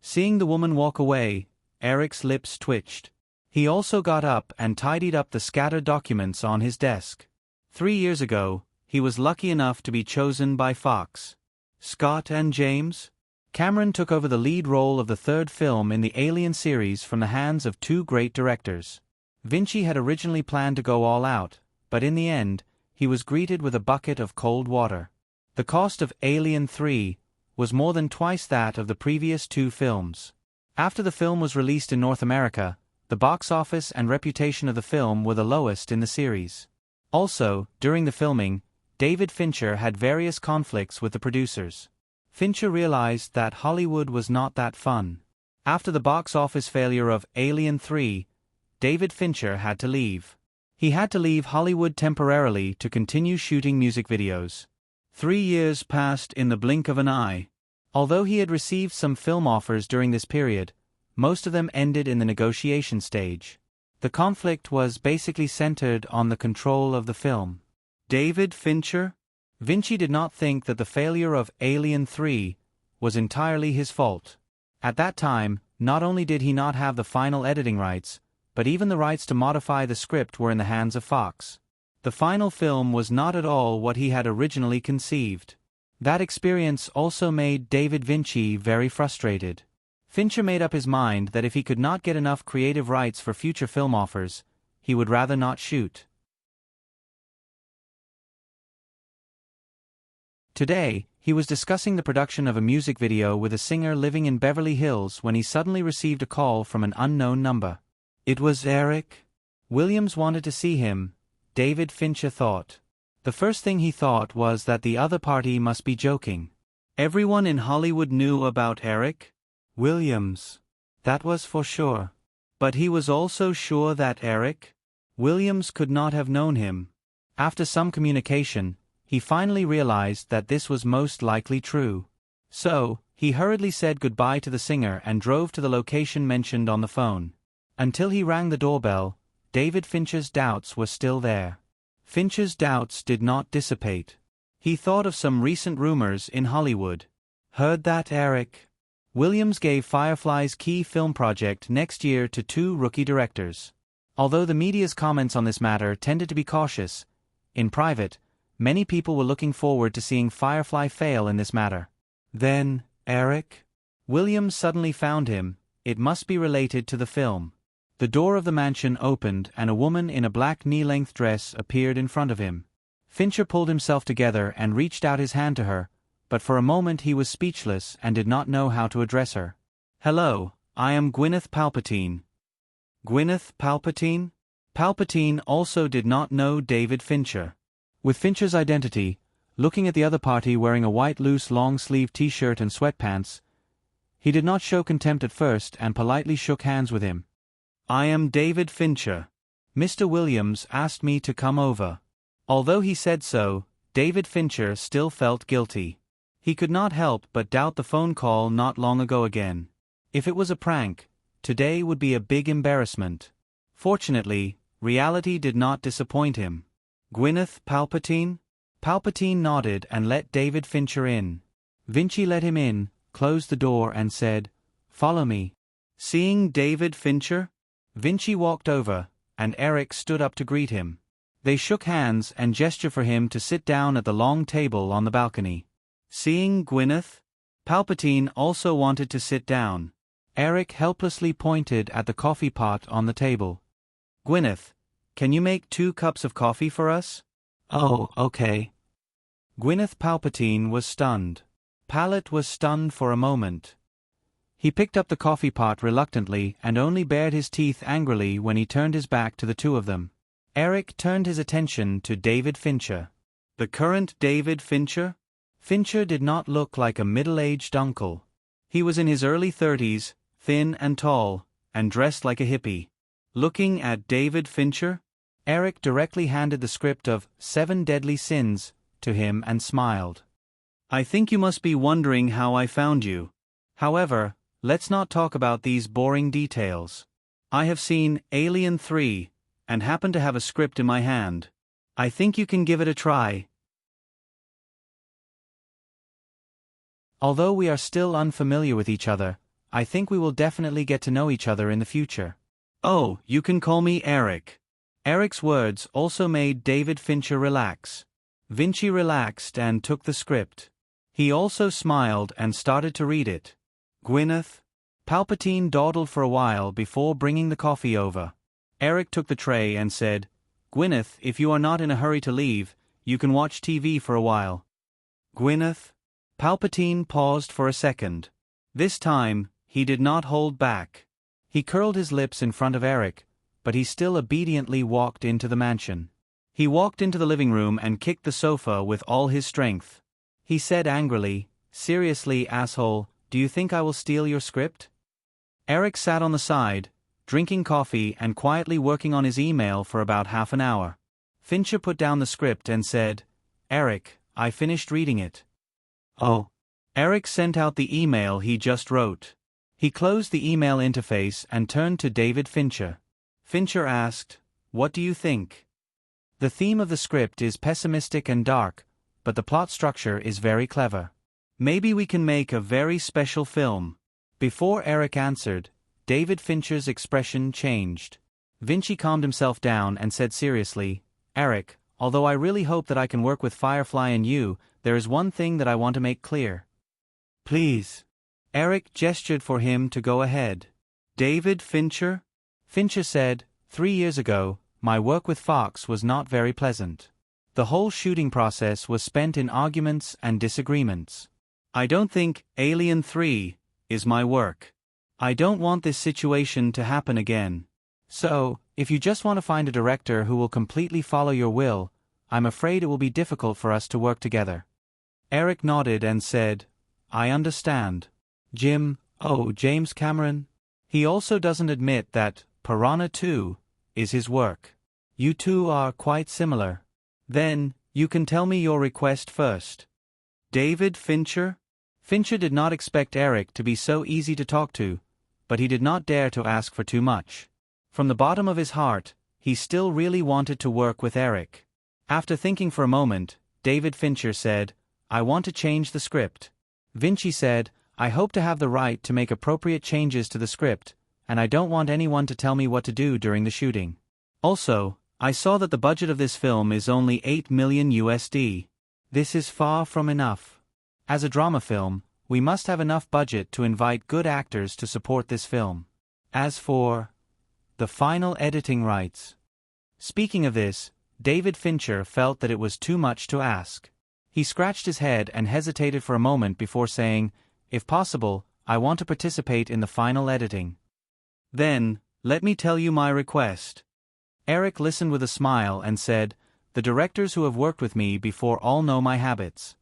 Seeing the woman walk away, Eric's lips twitched. He also got up and tidied up the scattered documents on his desk. 3 years ago, he was lucky enough to be chosen by Fox. Scott and James? Cameron took over the lead role of the 3rd film in the Alien series from the hands of 2 great directors. Vinci had originally planned to go all out, but in the end, he was greeted with a bucket of cold water. The cost of Alien 3 was more than twice that of the previous 2 films. After the film was released in North America, The box office and reputation of the film were the lowest in the series. Also, during the filming, David Fincher had various conflicts with the producers. Fincher realized that Hollywood was not that fun. After the box office failure of Alien 3, David Fincher had to leave. He had to leave Hollywood temporarily to continue shooting music videos. 3 years passed in the blink of an eye. Although he had received some film offers during this period, most of them ended in the negotiation stage. The conflict was basically centered on the control of the film. David Fincher? Vinci did not think that the failure of Alien 3 was entirely his fault. At that time, not only did he not have the final editing rights, but even the rights to modify the script were in the hands of Fox. The final film was not at all what he had originally conceived. That experience also made David Vinci very frustrated. Fincher made up his mind that if he could not get enough creative rights for future film offers, he would rather not shoot. Today, he was discussing the production of a music video with a singer living in Beverly Hills when he suddenly received a call from an unknown number. It was Eric. Williams wanted to see him, David Fincher thought. The first thing he thought was that the other party must be joking. Everyone in Hollywood knew about Eric Williams. That was for sure. But he was also sure that Eric Williams could not have known him. After some communication, he finally realized that this was most likely true. So, he hurriedly said goodbye to the singer and drove to the location mentioned on the phone. Until he rang the doorbell, David Fincher's doubts were still there. Fincher's doubts did not dissipate. He thought of some recent rumors in Hollywood. Heard that Eric Williams gave Firefly's key film project next year to 2 rookie directors. Although the media's comments on this matter tended to be cautious, in private, many people were looking forward to seeing Firefly fail in this matter. Then, Eric Williams suddenly found him. It must be related to the film. The door of the mansion opened and a woman in a black knee-length dress appeared in front of him. Fincher pulled himself together and reached out his hand to her, but for a moment he was speechless and did not know how to address her. Hello, I am Gwyneth Palpatine. Gwyneth Palpatine? Palpatine also did not know David Fincher. With Fincher's identity, looking at the other party wearing a white loose long-sleeved t-shirt and sweatpants, he did not show contempt at first and politely shook hands with him. I am David Fincher. Mr. Williams asked me to come over. Although he said so, David Fincher still felt guilty. He could not help but doubt the phone call not long ago again. If it was a prank, today would be a big embarrassment. Fortunately, reality did not disappoint him. Gwyneth Palpatine? Palpatine nodded and let David Fincher in. Vinci let him in, closed the door and said, "Follow me." Seeing David Fincher, Vinci walked over, and Eric stood up to greet him. They shook hands and gestured for him to sit down at the long table on the balcony. Seeing Gwyneth, Palpatine also wanted to sit down. Eric helplessly pointed at the coffee pot on the table. Gwyneth, can you make 2 cups of coffee for us? Oh, okay. Gwyneth Palpatine was stunned. Pallet was stunned for a moment. He picked up the coffee pot reluctantly and only bared his teeth angrily when he turned his back to the 2 of them. Eric turned his attention to David Fincher. The current David Fincher? Fincher did not look like a middle-aged uncle. He was in his early 30s, thin and tall, and dressed like a hippie. Looking at David Fincher, Eric directly handed the script of 7 Deadly Sins to him and smiled. I think you must be wondering how I found you. However, let's not talk about these boring details. I have seen Alien 3, and happen to have a script in my hand. I think you can give it a try. Although we are still unfamiliar with each other, I think we will definitely get to know each other in the future. Oh, you can call me Eric. Eric's words also made David Fincher relax. Vinci relaxed and took the script. He also smiled and started to read it. Gwyneth. Palpatine dawdled for a while before bringing the coffee over. Eric took the tray and said, Gwyneth, if you are not in a hurry to leave, you can watch TV for a while. Gwyneth. Palpatine paused for a second. This time, he did not hold back. He curled his lips in front of Eric, but he still obediently walked into the mansion. He walked into the living room and kicked the sofa with all his strength. He said angrily, "Seriously, asshole, do you think I will steal your script?" Eric sat on the side, drinking coffee and quietly working on his email for about half an hour. Fincher put down the script and said, "Eric, I finished reading it." "Oh." Eric sent out the email he just wrote. He closed the email interface and turned to David Fincher. Fincher asked, "What do you think?" "The theme of the script is pessimistic and dark, but the plot structure is very clever. Maybe we can make a very special film." Before Eric answered, David Fincher's expression changed. Vinci calmed himself down and said seriously, "Eric, although I really hope that I can work with Firefly and you, there is one thing that I want to make clear." "Please." Eric gestured for him to go ahead. "David Fincher?" Fincher said, 3 years ago, my work with Fox was not very pleasant. The whole shooting process was spent in arguments and disagreements. I don't think Alien 3 is my work. I don't want this situation to happen again. So, if you just want to find a director who will completely follow your will, I'm afraid it will be difficult for us to work together. Eric nodded and said, "I understand. James Cameron? He also doesn't admit that Piranha 2 is his work. You two are quite similar. Then, you can tell me your request first." David Fincher? Fincher did not expect Eric to be so easy to talk to, but he did not dare to ask for too much. From the bottom of his heart, he still really wanted to work with Eric. After thinking for a moment, David Fincher said, "I want to change the script." Vinci said, "I hope to have the right to make appropriate changes to the script, and I don't want anyone to tell me what to do during the shooting. Also, I saw that the budget of this film is only $8 million USD. This is far from enough. As a drama film, we must have enough budget to invite good actors to support this film. As for the final editing rights." Speaking of this, David Fincher felt that it was too much to ask. He scratched his head and hesitated for a moment before saying, "If possible, I want to participate in the final editing." "Then, let me tell you my request." Eric listened with a smile and said, "The directors who have worked with me before all know my habits.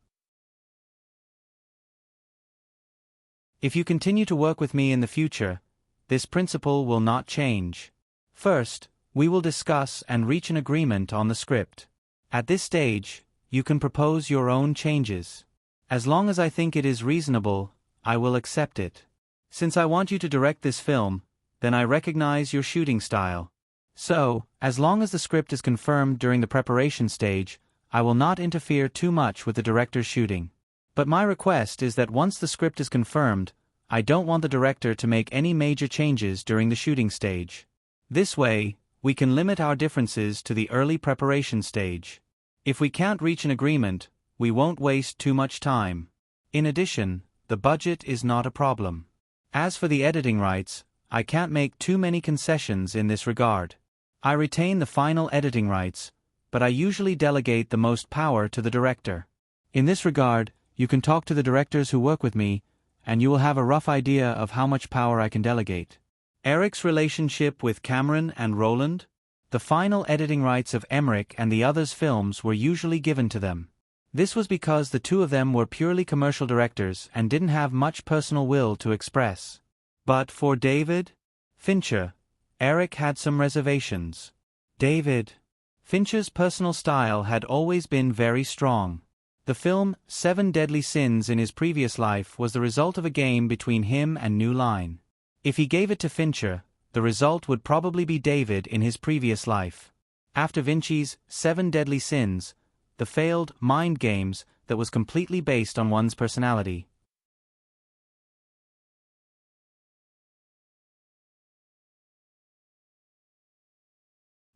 If you continue to work with me in the future, this principle will not change. First, we will discuss and reach an agreement on the script. At this stage, you can propose your own changes. As long as I think it is reasonable, I will accept it. Since I want you to direct this film, then I recognize your shooting style. So, as long as the script is confirmed during the preparation stage, I will not interfere too much with the director's shooting. But my request is that once the script is confirmed, I don't want the director to make any major changes during the shooting stage. This way, we can limit our differences to the early preparation stage. If we can't reach an agreement, we won't waste too much time. In addition, the budget is not a problem. As for the editing rights, I can't make too many concessions in this regard. I retain the final editing rights, but I usually delegate the most power to the director. In this regard, you can talk to the directors who work with me, and you will have a rough idea of how much power I can delegate. Eric's relationship with Cameron and Roland? The final editing rights of Emmerich and the others' films were usually given to them. This was because the two of them were purely commercial directors and didn't have much personal will to express. But for David Fincher, Eric had some reservations. David Fincher's personal style had always been very strong. The film 7 Deadly Sins in his previous life was the result of a game between him and New Line. If he gave it to Fincher, the result would probably be David in his previous life. After Vinci's 7 Deadly Sins, the failed Mind Games that was completely based on one's personality.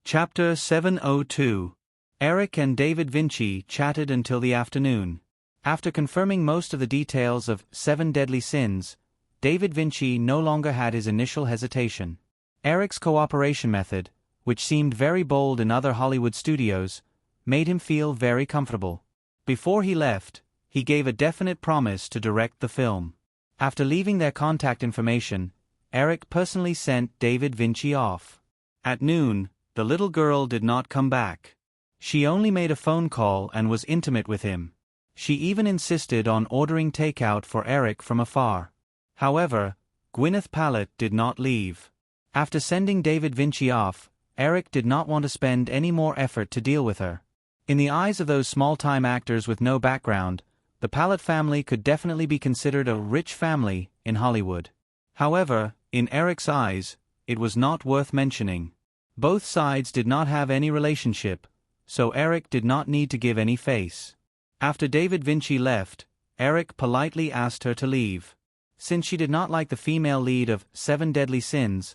Chapter 702. Eric and David Vinci chatted until the afternoon. After confirming most of the details of 7 Deadly Sins, David Vinci no longer had his initial hesitation. Eric's cooperation method, which seemed very bold in other Hollywood studios, made him feel very comfortable. Before he left, he gave a definite promise to direct the film. After leaving their contact information, Eric personally sent David Vinci off. At noon, the little girl did not come back. She only made a phone call and was intimate with him. She even insisted on ordering takeout for Eric from afar. However, Gwyneth Paltrow did not leave. After sending David Vinci off, Eric did not want to spend any more effort to deal with her. In the eyes of those small-time actors with no background, the Paltrow family could definitely be considered a rich family in Hollywood. However, in Eric's eyes, it was not worth mentioning. Both sides did not have any relationship, so Eric did not need to give any face. After David Vinci left, Eric politely asked her to leave. Since she did not like the female lead of 7 Deadly Sins,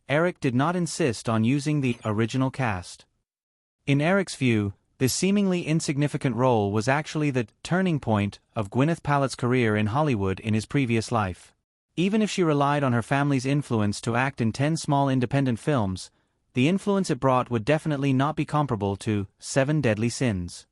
Eric did not insist on using the original cast. In Eric's view, this seemingly insignificant role was actually the turning point of Gwyneth Paltrow's career in Hollywood in his previous life. Even if she relied on her family's influence to act in 10 small independent films, the influence it brought would definitely not be comparable to 7 Deadly Sins.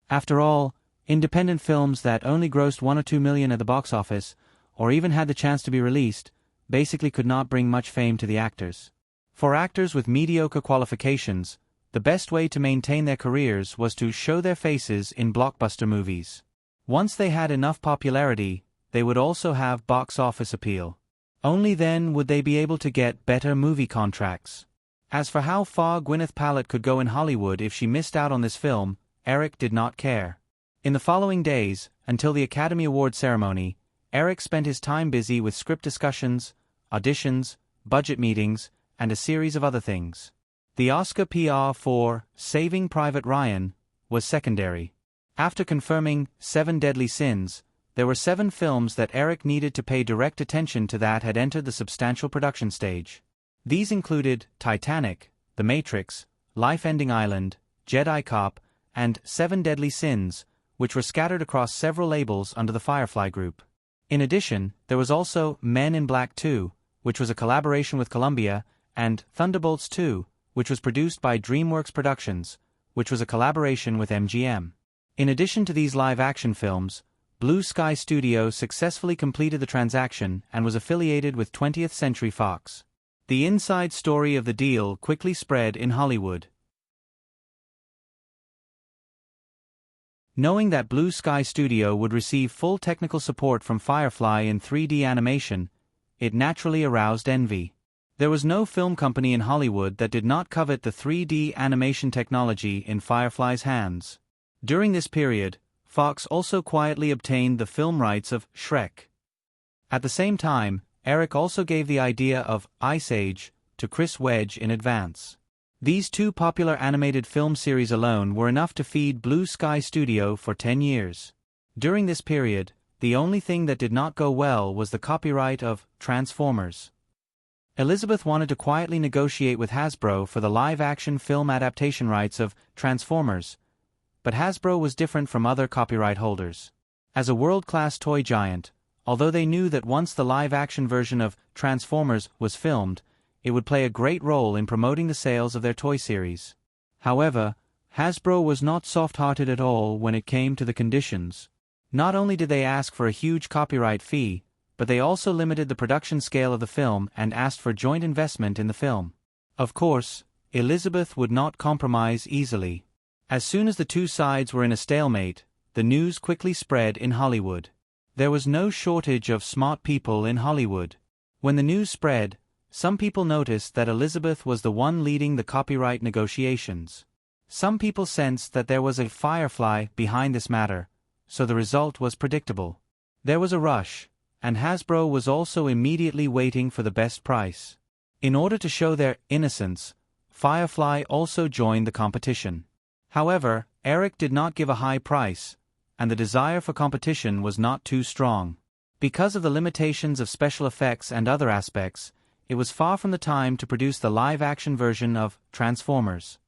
After all, independent films that only grossed 1 or 2 million at the box office, or even had the chance to be released, basically could not bring much fame to the actors. For actors with mediocre qualifications, the best way to maintain their careers was to show their faces in blockbuster movies. Once they had enough popularity, they would also have box office appeal. Only then would they be able to get better movie contracts. As for how far Gwyneth Paltrow could go in Hollywood if she missed out on this film, Eric did not care. In the following days, until the Academy Award ceremony, Eric spent his time busy with script discussions, auditions, budget meetings, and a series of other things. The Oscar PR for Saving Private Ryan was secondary. After confirming 7 Deadly Sins, there were 7 films that Eric needed to pay direct attention to that had entered the substantial production stage. These included Titanic, The Matrix, Life-Ending Island, Jedi Cop, and 7 Deadly Sins, which were scattered across several labels under the Firefly Group. In addition, there was also Men in Black 2, which was a collaboration with Columbia, and Thunderbolts 2, which was produced by DreamWorks Productions, which was a collaboration with MGM. In addition to these live-action films, Blue Sky Studio successfully completed the transaction and was affiliated with 20th Century Fox. The inside story of the deal quickly spread in Hollywood. Knowing that Blue Sky Studio would receive full technical support from Firefly in 3D animation, it naturally aroused envy. There was no film company in Hollywood that did not covet the 3D animation technology in Firefly's hands. During this period, Fox also quietly obtained the film rights of Shrek. At the same time, Eric also gave the idea of Ice Age to Chris Wedge in advance. These 2 popular animated film series alone were enough to feed Blue Sky Studio for 10 years. During this period, the only thing that did not go well was the copyright of Transformers. Elizabeth wanted to quietly negotiate with Hasbro for the live-action film adaptation rights of Transformers, but Hasbro was different from other copyright holders. As a world-class toy giant, although they knew that once the live-action version of Transformers was filmed, it would play a great role in promoting the sales of their toy series. However, Hasbro was not soft-hearted at all when it came to the conditions. Not only did they ask for a huge copyright fee, but they also limited the production scale of the film and asked for joint investment in the film. Of course, Elizabeth would not compromise easily. As soon as the 2 sides were in a stalemate, the news quickly spread in Hollywood. There was no shortage of smart people in Hollywood. When the news spread, some people noticed that Elizabeth was the one leading the copyright negotiations. Some people sensed that there was a Firefly behind this matter, so the result was predictable. There was a rush, and Hasbro was also immediately waiting for the best price. In order to show their innocence, Firefly also joined the competition. However, Eric did not give a high price, and the desire for competition was not too strong. Because of the limitations of special effects and other aspects, it was far from the time to produce the live-action version of Transformers.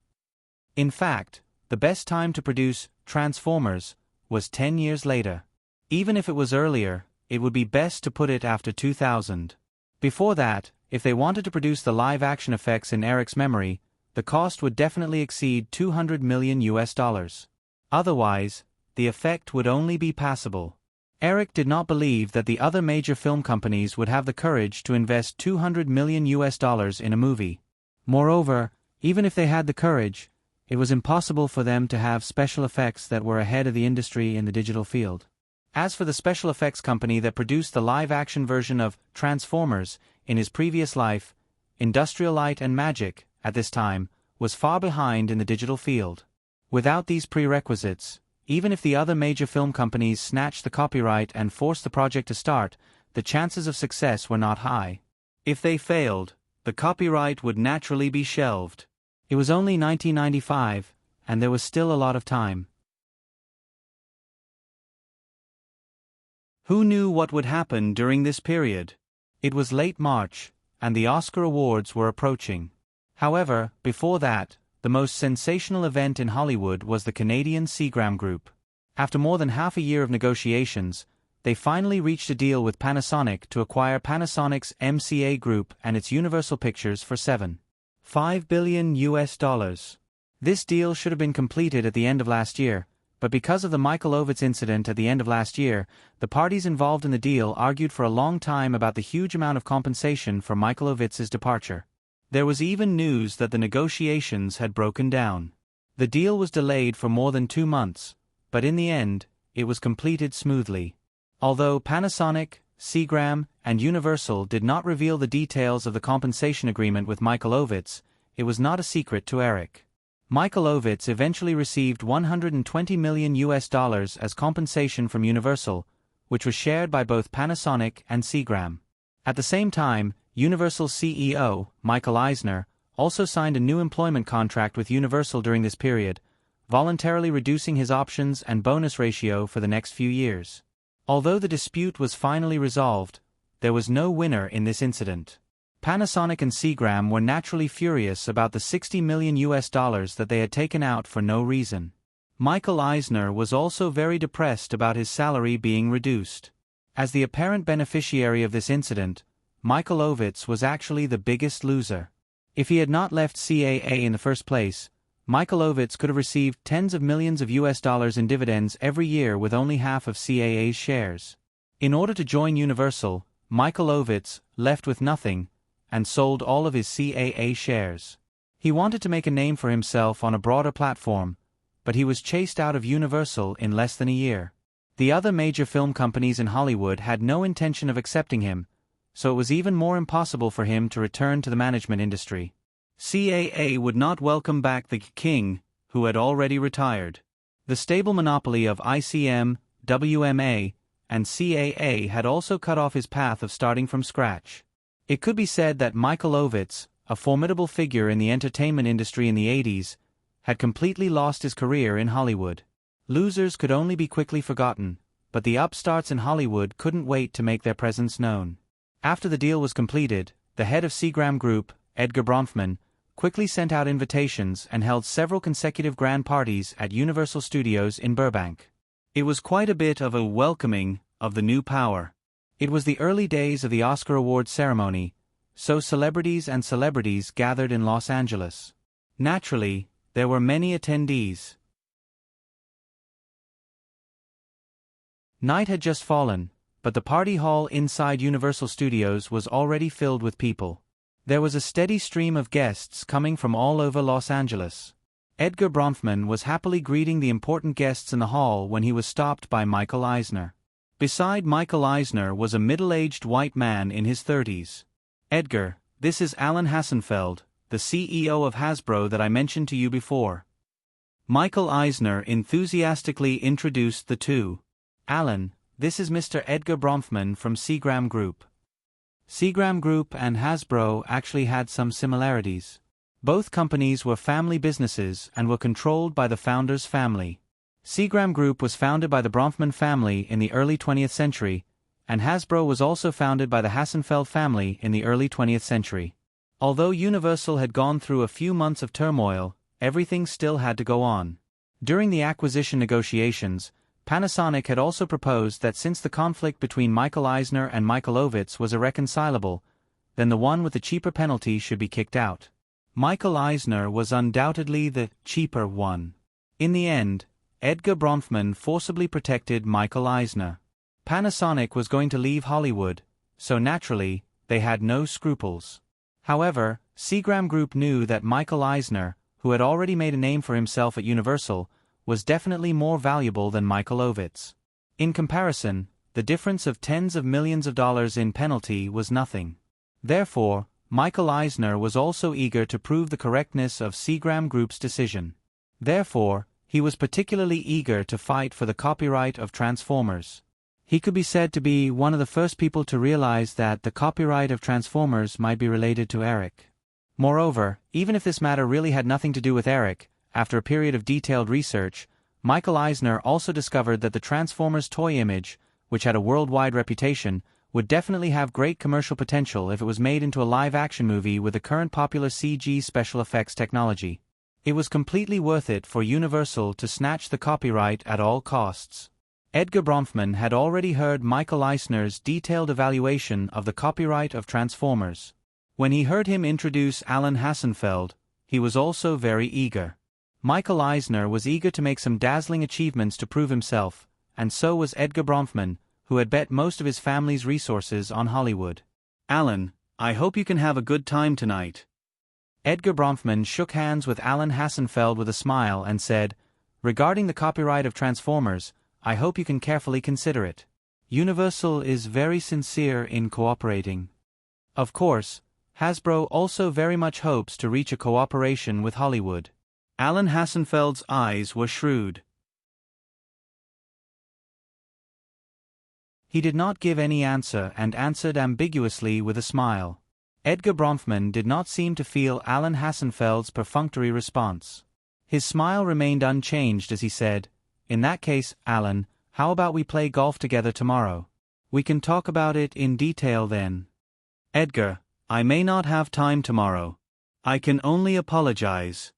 In fact, the best time to produce Transformers was 10 years later. Even if it was earlier, it would be best to put it after 2000. Before that, if they wanted to produce the live-action effects in Eric's memory, the cost would definitely exceed $200 million. Otherwise, the effect would only be passable. Eric did not believe that the other major film companies would have the courage to invest $200 million in a movie. Moreover, even if they had the courage, it was impossible for them to have special effects that were ahead of the industry in the digital field. As for the special effects company that produced the live-action version of Transformers in his previous life, Industrial Light and Magic, at this time, was far behind in the digital field. Without these prerequisites, even if the other major film companies snatched the copyright and forced the project to start, the chances of success were not high. If they failed, the copyright would naturally be shelved. It was only 1995, and there was still a lot of time. Who knew what would happen during this period? It was late March, and the Oscar Awards were approaching. However, before that, the most sensational event in Hollywood was the Canadian Seagram Group. After more than half a year of negotiations, they finally reached a deal with Panasonic to acquire Panasonic's MCA Group and its Universal Pictures for $7.5 billion. This deal should have been completed at the end of last year, but because of the Michael Ovitz incident at the end of last year, the parties involved in the deal argued for a long time about the huge amount of compensation for Michael Ovitz's departure. There was even news that the negotiations had broken down. The deal was delayed for more than 2 months, but in the end, it was completed smoothly. Although Panasonic, Seagram, and Universal did not reveal the details of the compensation agreement with Michael Ovitz, it was not a secret to Eric. Michael Ovitz eventually received $120 million as compensation from Universal, which was shared by both Panasonic and Seagram. At the same time, Universal CEO, Michael Eisner, also signed a new employment contract with Universal during this period, voluntarily reducing his options and bonus ratio for the next few years. Although the dispute was finally resolved, there was no winner in this incident. Panasonic and Seagram were naturally furious about the $60 million that they had taken out for no reason. Michael Eisner was also very depressed about his salary being reduced. As the apparent beneficiary of this incident, Michael Ovitz was actually the biggest loser. If he had not left CAA in the first place, Michael Ovitz could have received tens of millions of dollars in dividends every year with only half of CAA's shares. In order to join Universal, Michael Ovitz left with nothing and sold all of his CAA shares. He wanted to make a name for himself on a broader platform, but he was chased out of Universal in less than a year. The other major film companies in Hollywood had no intention of accepting him, so it was even more impossible for him to return to the management industry. CAA would not welcome back the king, who had already retired. The stable monopoly of ICM, WMA, and CAA had also cut off his path of starting from scratch. It could be said that Michael Ovitz, a formidable figure in the entertainment industry in the 80s, had completely lost his career in Hollywood. Losers could only be quickly forgotten, but the upstarts in Hollywood couldn't wait to make their presence known. After the deal was completed, the head of Seagram Group, Edgar Bronfman, quickly sent out invitations and held several consecutive grand parties at Universal Studios in Burbank. It was quite a bit of a welcoming of the new power. It was the early days of the Oscar Awards ceremony, so celebrities gathered in Los Angeles. Naturally, there were many attendees. Night had just fallen, but the party hall inside Universal Studios was already filled with people. There was a steady stream of guests coming from all over Los Angeles. Edgar Bronfman was happily greeting the important guests in the hall when he was stopped by Michael Eisner. Beside Michael Eisner was a middle-aged white man in his 30s. "Edgar, this is Alan Hassenfeld, the CEO of Hasbro that I mentioned to you before." Michael Eisner enthusiastically introduced the two. "Alan, this is Mr. Edgar Bronfman from Seagram Group." Seagram Group and Hasbro actually had some similarities. Both companies were family businesses and were controlled by the founder's family. Seagram Group was founded by the Bronfman family in the early 20th century, and Hasbro was also founded by the Hassenfeld family in the early 20th century. Although Universal had gone through a few months of turmoil, everything still had to go on. During the acquisition negotiations, Panasonic had also proposed that since the conflict between Michael Eisner and Michael Ovitz was irreconcilable, then the one with the cheaper penalty should be kicked out. Michael Eisner was undoubtedly the cheaper one. In the end, Edgar Bronfman forcibly protected Michael Eisner. Panasonic was going to leave Hollywood, so naturally, they had no scruples. However, Seagram Group knew that Michael Eisner, who had already made a name for himself at Universal, was definitely more valuable than Michael Ovitz. In comparison, the difference of tens of millions of dollars in penalty was nothing. Therefore, Michael Eisner was also eager to prove the correctness of Seagram Group's decision. Therefore, he was particularly eager to fight for the copyright of Transformers. He could be said to be one of the first people to realize that the copyright of Transformers might be related to Eric. Moreover, even if this matter really had nothing to do with Eric, after a period of detailed research, Michael Eisner also discovered that the Transformers toy image, which had a worldwide reputation, would definitely have great commercial potential if it was made into a live-action movie with the current popular CG special effects technology. It was completely worth it for Universal to snatch the copyright at all costs. Edgar Bronfman had already heard Michael Eisner's detailed evaluation of the copyright of Transformers. When he heard him introduce Alan Hassenfeld, he was also very eager. Michael Eisner was eager to make some dazzling achievements to prove himself, and so was Edgar Bronfman, who had bet most of his family's resources on Hollywood. Alan, I hope you can have a good time tonight. Edgar Bronfman shook hands with Alan Hassenfeld with a smile and said, "Regarding the copyright of Transformers, I hope you can carefully consider it. Universal is very sincere in cooperating. Of course, Hasbro also very much hopes to reach a cooperation with Hollywood." Alan Hassenfeld's eyes were shrewd. He did not give any answer and answered ambiguously with a smile. Edgar Bronfman did not seem to feel Alan Hassenfeld's perfunctory response. His smile remained unchanged as he said, "In that case, Alan, how about we play golf together tomorrow? We can talk about it in detail then." Edgar, I may not have time tomorrow. I can only apologize.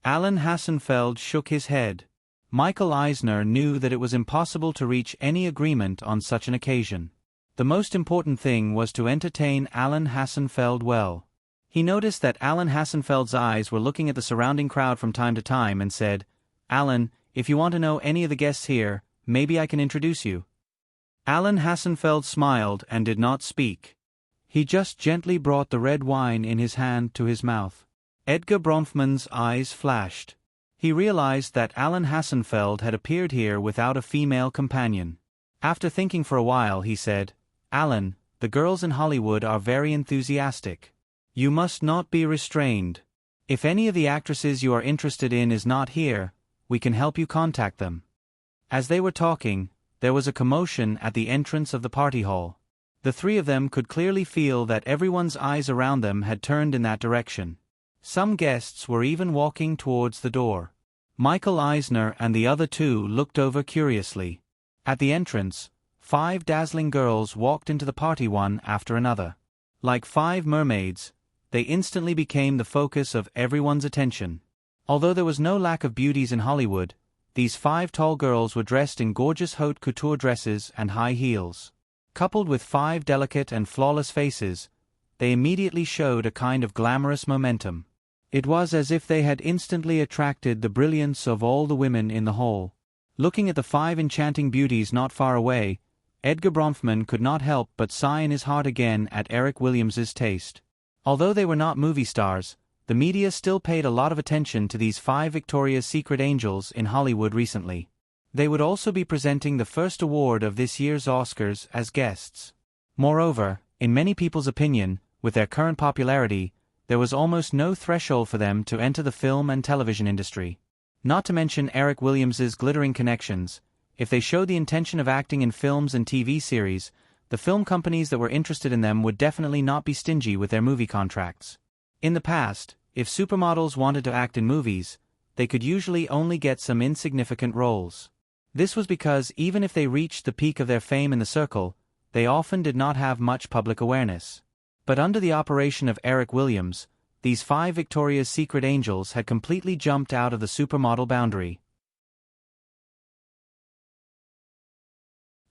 Alan Hassenfeld shook his head. Michael Eisner knew that it was impossible to reach any agreement on such an occasion. The most important thing was to entertain Alan Hassenfeld well. He noticed that Alan Hassenfeld's eyes were looking at the surrounding crowd from time to time and said, "Alan, if you want to know any of the guests here, maybe I can introduce you." Alan Hassenfeld smiled and did not speak. He just gently brought the red wine in his hand to his mouth. Edgar Bronfman's eyes flashed. He realized that Alan Hassenfeld had appeared here without a female companion. After thinking for a while, he said, "Alan, the girls in Hollywood are very enthusiastic. You must not be restrained. If any of the actresses you are interested in is not here, we can help you contact them." As they were talking, there was a commotion at the entrance of the party hall. The three of them could clearly feel that everyone's eyes around them had turned in that direction. Some guests were even walking towards the door. Michael Eisner and the other two looked over curiously. At the entrance, 5 dazzling girls walked into the party one after another. Like 5 mermaids, they instantly became the focus of everyone's attention. Although there was no lack of beauties in Hollywood, these 5 tall girls were dressed in gorgeous haute couture dresses and high heels. Coupled with 5 delicate and flawless faces, they immediately showed a kind of glamorous momentum. It was as if they had instantly attracted the brilliance of all the women in the hall. Looking at the 5 enchanting beauties not far away, Edgar Bronfman could not help but sigh in his heart again at Eric Williams's taste. Although they were not movie stars, the media still paid a lot of attention to these 5 Victoria's Secret angels in Hollywood recently. They would also be presenting the first award of this year's Oscars as guests. Moreover, in many people's opinion, with their current popularity, there was almost no threshold for them to enter the film and television industry. Not to mention Eric Williams's glittering connections, if they showed the intention of acting in films and TV series, the film companies that were interested in them would definitely not be stingy with their movie contracts. In the past, if supermodels wanted to act in movies, they could usually only get some insignificant roles. This was because even if they reached the peak of their fame in the circle, they often did not have much public awareness. But under the operation of Eric Williams, these 5 Victoria's Secret angels had completely jumped out of the supermodel boundary.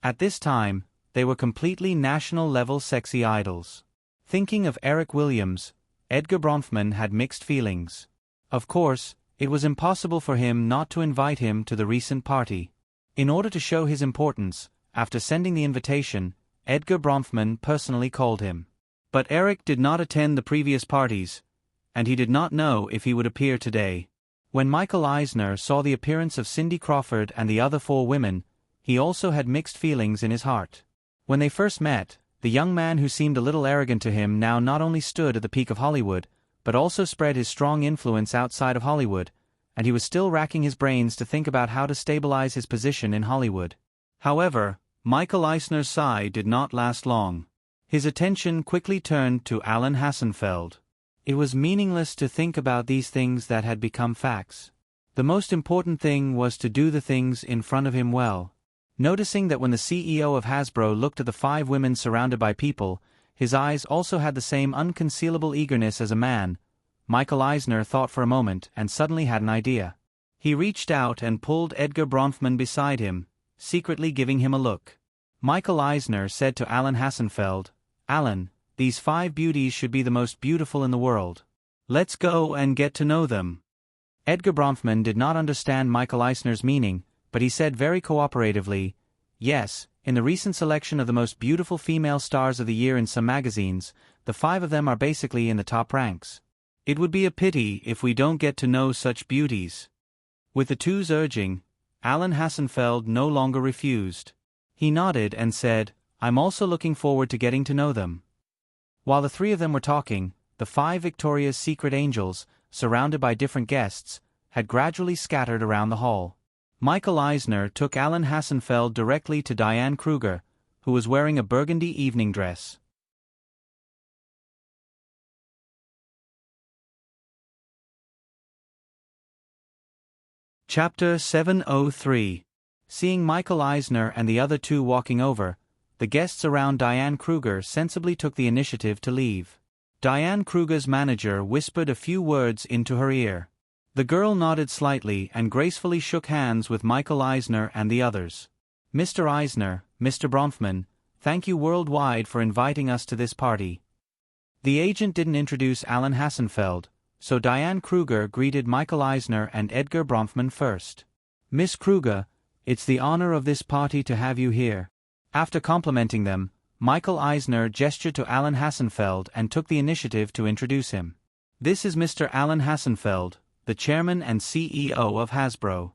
At this time, they were completely national-level sexy idols. Thinking of Eric Williams, Edgar Bronfman had mixed feelings. Of course, it was impossible for him not to invite him to the recent party. In order to show his importance, after sending the invitation, Edgar Bronfman personally called him. But Eric did not attend the previous parties, and he did not know if he would appear today. When Michael Eisner saw the appearance of Cindy Crawford and the other 4 women, he also had mixed feelings in his heart. When they first met, the young man who seemed a little arrogant to him now not only stood at the peak of Hollywood, but also spread his strong influence outside of Hollywood, and he was still racking his brains to think about how to stabilize his position in Hollywood. However, Michael Eisner's sigh did not last long. His attention quickly turned to Alan Hassenfeld. It was meaningless to think about these things that had become facts. The most important thing was to do the things in front of him well. Noticing that when the CEO of Hasbro looked at the 5 women surrounded by people, his eyes also had the same unconcealable eagerness as a man, Michael Eisner thought for a moment and suddenly had an idea. He reached out and pulled Edgar Bronfman beside him, secretly giving him a look. Michael Eisner said to Alan Hassenfeld, "Alan, these 5 beauties should be the most beautiful in the world. Let's go and get to know them." Edgar Bronfman did not understand Michael Eisner's meaning, but he said very cooperatively, "Yes, in the recent selection of the most beautiful female stars of the year in some magazines, the 5 of them are basically in the top ranks. It would be a pity if we don't get to know such beauties." With the two's urging, Alan Hassenfeld no longer refused. He nodded and said, "I'm also looking forward to getting to know them." While the 3 of them were talking, the 5 Victoria's Secret angels, surrounded by different guests, had gradually scattered around the hall. Michael Eisner took Alan Hassenfeld directly to Diane Kruger, who was wearing a burgundy evening dress. Chapter 703. Seeing Michael Eisner and the other 2 walking over, the guests around Diane Kruger sensibly took the initiative to leave. Diane Kruger's manager whispered a few words into her ear. The girl nodded slightly and gracefully shook hands with Michael Eisner and the others. "Mr. Eisner, Mr. Bronfman, thank you worldwide for inviting us to this party." The agent didn't introduce Alan Hassenfeld, so Diane Kruger greeted Michael Eisner and Edgar Bronfman first. "Miss Kruger, it's the honor of this party to have you here." After complimenting them, Michael Eisner gestured to Alan Hassenfeld and took the initiative to introduce him. "This is Mr. Alan Hassenfeld, the chairman and CEO of Hasbro."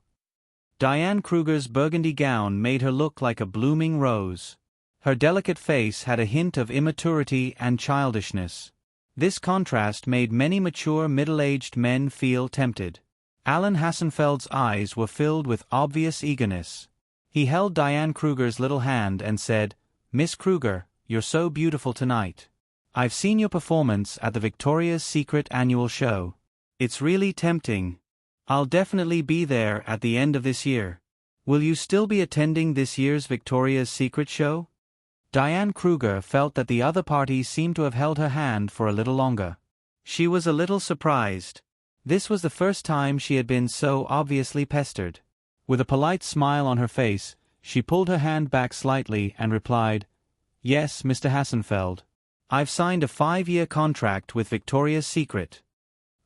Diane Kruger's burgundy gown made her look like a blooming rose. Her delicate face had a hint of immaturity and childishness. This contrast made many mature middle-aged men feel tempted. Alan Hassenfeld's eyes were filled with obvious eagerness. He held Diane Kruger's little hand and said, "Miss Kruger, you're so beautiful tonight. I've seen your performance at the Victoria's Secret annual show. It's really tempting. I'll definitely be there at the end of this year. Will you still be attending this year's Victoria's Secret show?" Diane Kruger felt that the other parties seemed to have held her hand for a little longer. She was a little surprised. This was the first time she had been so obviously pestered. With a polite smile on her face, she pulled her hand back slightly and replied, "Yes, Mr. Hassenfeld. I've signed a 5-year contract with Victoria's Secret."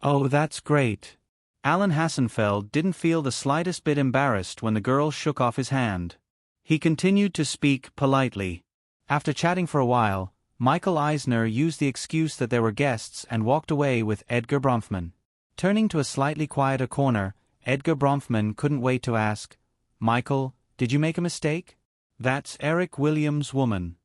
"Oh, that's great." Alan Hassenfeld didn't feel the slightest bit embarrassed when the girl shook off his hand. He continued to speak politely. After chatting for a while, Michael Eisner used the excuse that there were guests and walked away with Edgar Bronfman. Turning to a slightly quieter corner, Edgar Bronfman couldn't wait to ask, "Michael, did you make a mistake? That's Eric Williams' woman."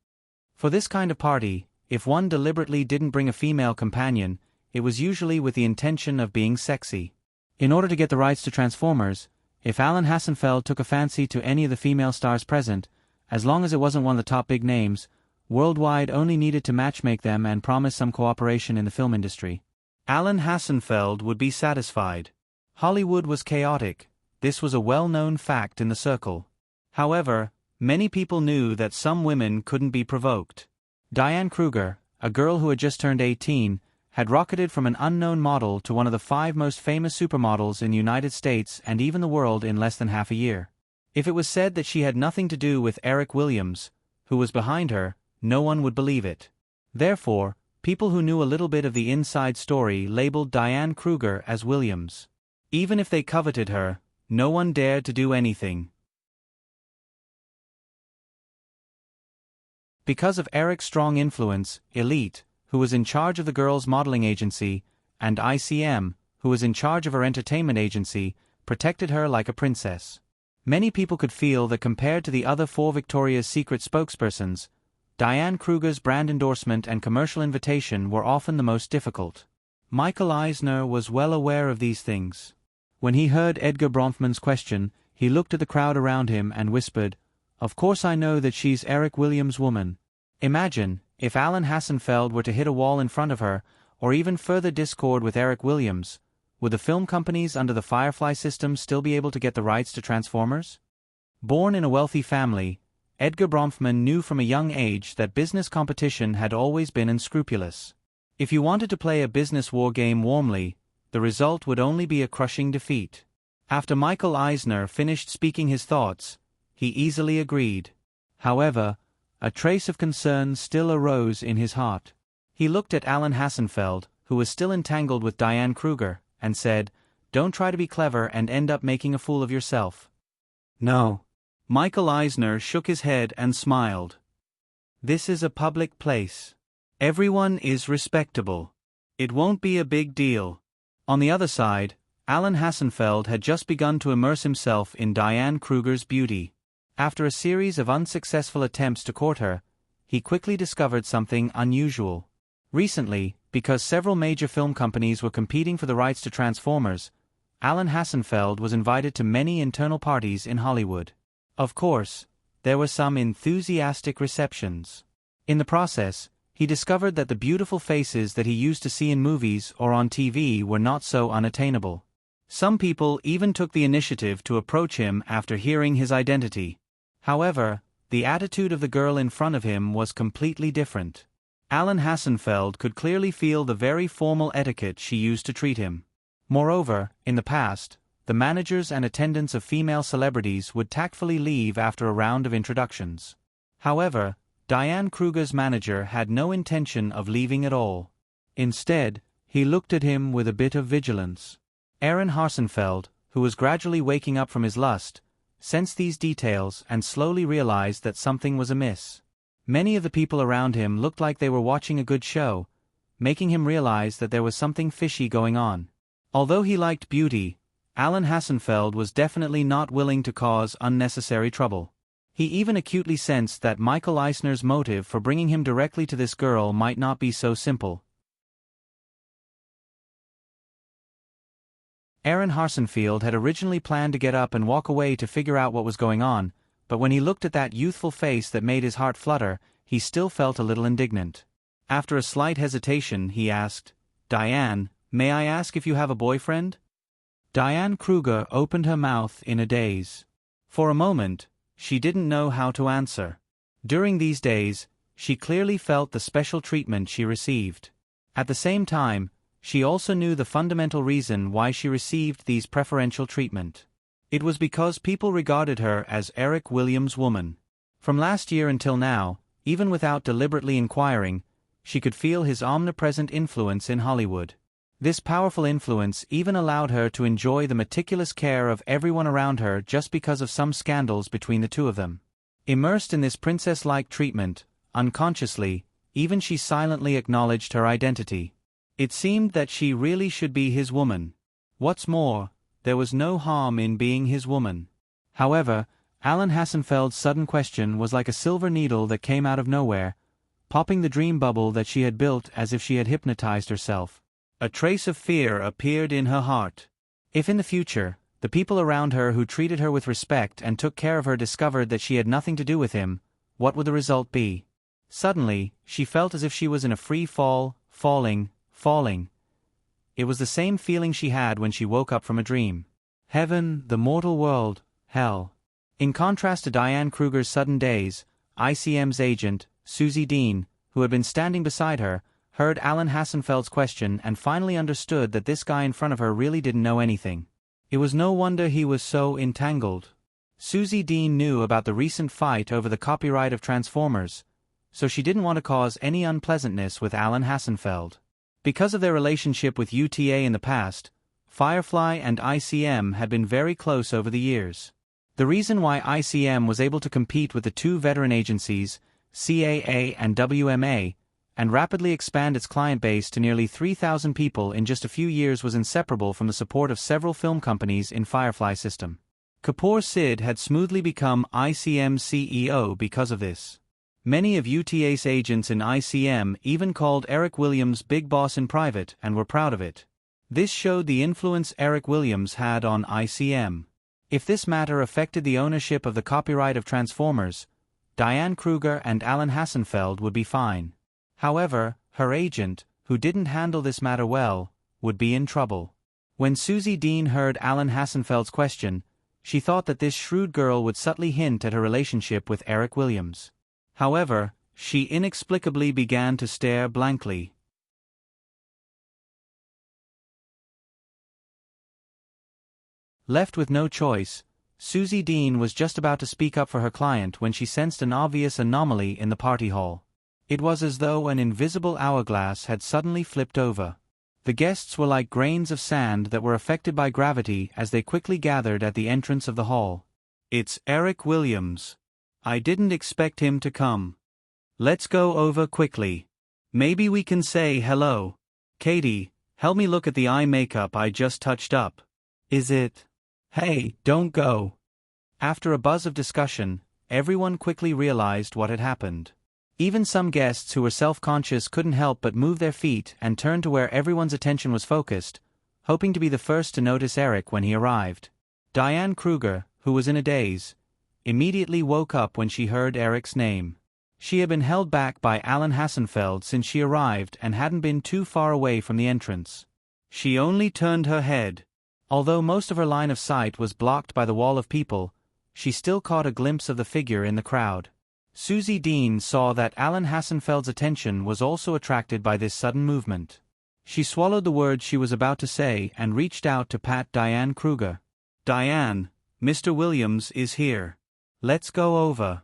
For this kind of party, if one deliberately didn't bring a female companion, it was usually with the intention of being sexy. In order to get the rights to Transformers, if Alan Hassenfeld took a fancy to any of the female stars present, as long as it wasn't one of the top big names, Worldwide only needed to matchmake them and promise some cooperation in the film industry. Alan Hassenfeld would be satisfied. Hollywood was chaotic. This was a well-known fact in the circle. However, many people knew that some women couldn't be provoked. Diane Kruger, a girl who had just turned 18, had rocketed from an unknown model to one of the 5 most famous supermodels in the United States and even the world in less than half a year. If it was said that she had nothing to do with Eric Williams, who was behind her, no one would believe it. Therefore, people who knew a little bit of the inside story labeled Diane Kruger as Williams. Even if they coveted her, no one dared to do anything. Because of Eric's strong influence, Elite, who was in charge of the girls' modeling agency, and ICM, who was in charge of her entertainment agency, protected her like a princess. Many people could feel that compared to the other four Victoria's Secret spokespersons, Diane Kruger's brand endorsement and commercial invitation were often the most difficult. Michael Eisner was well aware of these things. When he heard Edgar Bronfman's question, he looked at the crowd around him and whispered, "Of course I know that she's Eric Williams' woman." Imagine, if Alan Hassenfeld were to hit a wall in front of her, or even further discord with Eric Williams, would the film companies under the Firefly system still be able to get the rights to Transformers? Born in a wealthy family, Edgar Bronfman knew from a young age that business competition had always been unscrupulous. If you wanted to play a business war game warmly, the result would only be a crushing defeat. After Michael Eisner finished speaking his thoughts, he easily agreed. However, a trace of concern still arose in his heart. He looked at Alan Hassenfeld, who was still entangled with Diane Kruger, and said, "Don't try to be clever and end up making a fool of yourself." No. Michael Eisner shook his head and smiled. "This is a public place. Everyone is respectable. It won't be a big deal." On the other side, Alan Hassenfeld had just begun to immerse himself in Diane Kruger's beauty. After a series of unsuccessful attempts to court her, he quickly discovered something unusual. Recently, because several major film companies were competing for the rights to Transformers, Alan Hassenfeld was invited to many internal parties in Hollywood. Of course, there were some enthusiastic receptions. In the process, he discovered that the beautiful faces that he used to see in movies or on TV were not so unattainable. Some people even took the initiative to approach him after hearing his identity. However, the attitude of the girl in front of him was completely different. Alan Hassenfeld could clearly feel the very formal etiquette she used to treat him. Moreover, in the past, the managers and attendants of female celebrities would tactfully leave after a round of introductions. However, Diane Kruger's manager had no intention of leaving at all. Instead, he looked at him with a bit of vigilance. Aaron Hassenfeld, who was gradually waking up from his lust, sensed these details and slowly realized that something was amiss. Many of the people around him looked like they were watching a good show, making him realize that there was something fishy going on. Although he liked beauty, Alan Hassenfeld was definitely not willing to cause unnecessary trouble. He even acutely sensed that Michael Eisner's motive for bringing him directly to this girl might not be so simple. Aaron Hassenfeld had originally planned to get up and walk away to figure out what was going on, but when he looked at that youthful face that made his heart flutter, he still felt a little indignant. After a slight hesitation, he asked, "Diane, may I ask if you have a boyfriend?" Diane Kruger opened her mouth in a daze. For a moment, she didn't know how to answer. During these days, she clearly felt the special treatment she received. At the same time, she also knew the fundamental reason why she received these preferential treatment. It was because people regarded her as Eric Williams' woman. From last year until now, even without deliberately inquiring, she could feel his omnipresent influence in Hollywood. This powerful influence even allowed her to enjoy the meticulous care of everyone around her just because of some scandals between the two of them. Immersed in this princess-like treatment, unconsciously, even she silently acknowledged her identity. It seemed that she really should be his woman. What's more, there was no harm in being his woman. However, Alan Hassenfeld's sudden question was like a silver needle that came out of nowhere, popping the dream bubble that she had built as if she had hypnotized herself. A trace of fear appeared in her heart. If in the future, the people around her who treated her with respect and took care of her discovered that she had nothing to do with him, what would the result be? Suddenly, she felt as if she was in a free fall, falling. It was the same feeling she had when she woke up from a dream. Heaven, the mortal world, hell. In contrast to Diane Kruger's sudden daze, ICM's agent, Susie Dean, who had been standing beside her, heard Alan Hassenfeld's question and finally understood that this guy in front of her really didn't know anything. It was no wonder he was so entangled. Susie Dean knew about the recent fight over the copyright of Transformers, so she didn't want to cause any unpleasantness with Alan Hassenfeld. Because of their relationship with UTA in the past, Firefly and ICM had been very close over the years. The reason why ICM was able to compete with the two veteran agencies CAA and WMA, and rapidly expand its client base to nearly 3,000 people in just a few years was inseparable from the support of several film companies in Firefly system. Kapoor Sid had smoothly become ICM CEO because of this. Many of UTA's agents in ICM even called Eric Williams Big Boss in private and were proud of it. This showed the influence Eric Williams had on ICM. If this matter affected the ownership of the copyright of Transformers, Diane Kruger and Alan Hassenfeld would be fine. However, her agent, who didn't handle this matter well, would be in trouble. When Susie Dean heard Alan Hassenfeld's question, she thought that this shrewd girl would subtly hint at her relationship with Eric Williams. However, she inexplicably began to stare blankly. Left with no choice, Susie Dean was just about to speak up for her client when she sensed an obvious anomaly in the party hall. It was as though an invisible hourglass had suddenly flipped over. The guests were like grains of sand that were affected by gravity as they quickly gathered at the entrance of the hall. "It's Eric Williams. I didn't expect him to come. Let's go over quickly. Maybe we can say hello. Katie, help me look at the eye makeup I just touched up. Is it? Hey, don't go." After a buzz of discussion, everyone quickly realized what had happened. Even some guests who were self-conscious couldn't help but move their feet and turn to where everyone's attention was focused, hoping to be the first to notice Eric when he arrived. Diane Kruger, who was in a daze, immediately woke up when she heard Eric's name. She had been held back by Alan Hassenfeld since she arrived and hadn't been too far away from the entrance. She only turned her head. Although most of her line of sight was blocked by the wall of people, she still caught a glimpse of the figure in the crowd. Susie Dean saw that Alan Hassenfeld's attention was also attracted by this sudden movement. She swallowed the words she was about to say and reached out to pat Diane Kruger. "Diane, Mr. Williams is here. Let's go over."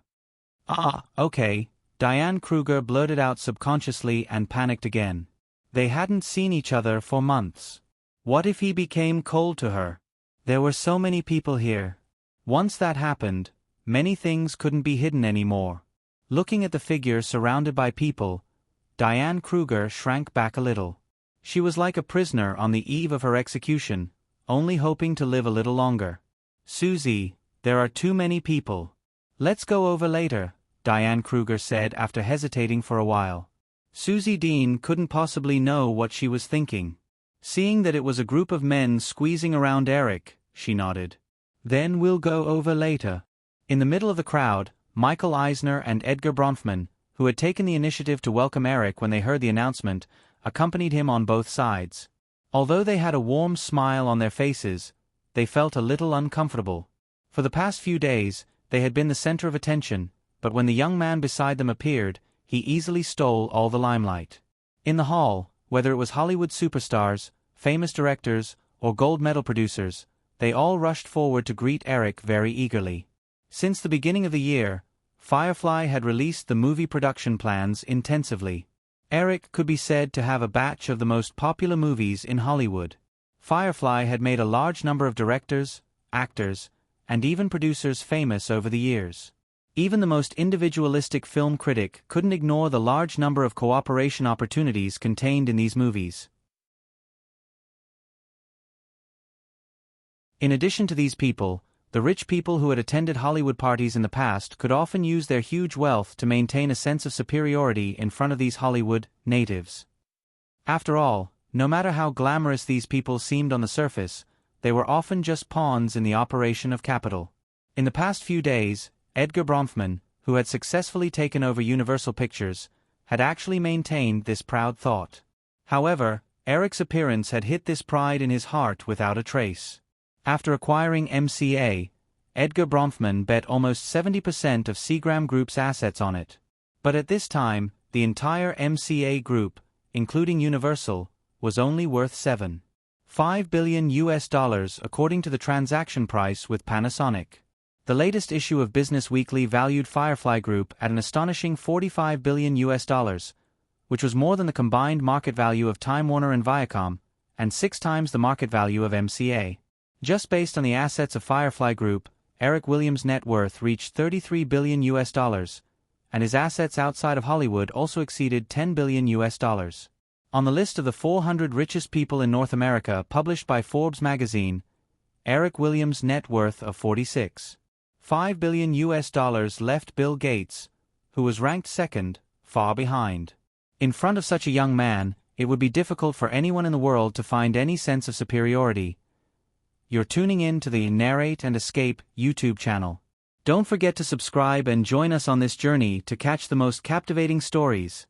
"Ah, okay," Diane Kruger blurted out subconsciously and panicked again. They hadn't seen each other for months. What if he became cold to her? There were so many people here. Once that happened, many things couldn't be hidden anymore. Looking at the figure surrounded by people, Diane Kruger shrank back a little. She was like a prisoner on the eve of her execution, only hoping to live a little longer. "Susie, there are too many people. Let's go over later," Diane Kruger said after hesitating for a while. Susie Dean couldn't possibly know what she was thinking. Seeing that it was a group of men squeezing around Eric, she nodded. "Then we'll go over later." In the middle of the crowd, Michael Eisner and Edgar Bronfman, who had taken the initiative to welcome Eric when they heard the announcement, accompanied him on both sides. Although they had a warm smile on their faces, they felt a little uncomfortable. For the past few days, they had been the center of attention, but when the young man beside them appeared, he easily stole all the limelight. In the hall, whether it was Hollywood superstars, famous directors, or gold medal producers, they all rushed forward to greet Eric very eagerly. Since the beginning of the year, Firefly had released the movie production plans intensively. Eric could be said to have a batch of the most popular movies in Hollywood. Firefly had made a large number of directors, actors, and even producers famous over the years. Even the most individualistic film critic couldn't ignore the large number of cooperation opportunities contained in these movies. In addition to these people, the rich people who had attended Hollywood parties in the past could often use their huge wealth to maintain a sense of superiority in front of these Hollywood natives. After all, no matter how glamorous these people seemed on the surface, they were often just pawns in the operation of capital. In the past few days, Edgar Bronfman, who had successfully taken over Universal Pictures, had actually maintained this proud thought. However, Eric's appearance had hit this pride in his heart without a trace. After acquiring MCA, Edgar Bronfman bet almost 70% of Seagram Group's assets on it. But at this time, the entire MCA Group, including Universal, was only worth $7.5 billion according to the transaction price with Panasonic. The latest issue of Business Weekly valued Firefly Group at an astonishing $45 billion, which was more than the combined market value of Time Warner and Viacom, and 6 times the market value of MCA. Just based on the assets of Firefly Group, Eric Williams' net worth reached $33 billion, and his assets outside of Hollywood also exceeded $10 billion. On the list of the 400 richest people in North America published by Forbes magazine, Eric Williams' net worth of $46.5 billion left Bill Gates, who was ranked second, far behind. In front of such a young man, it would be difficult for anyone in the world to find any sense of superiority. You're tuning in to the Narrate and Escape YouTube channel. Don't forget to subscribe and join us on this journey to catch the most captivating stories.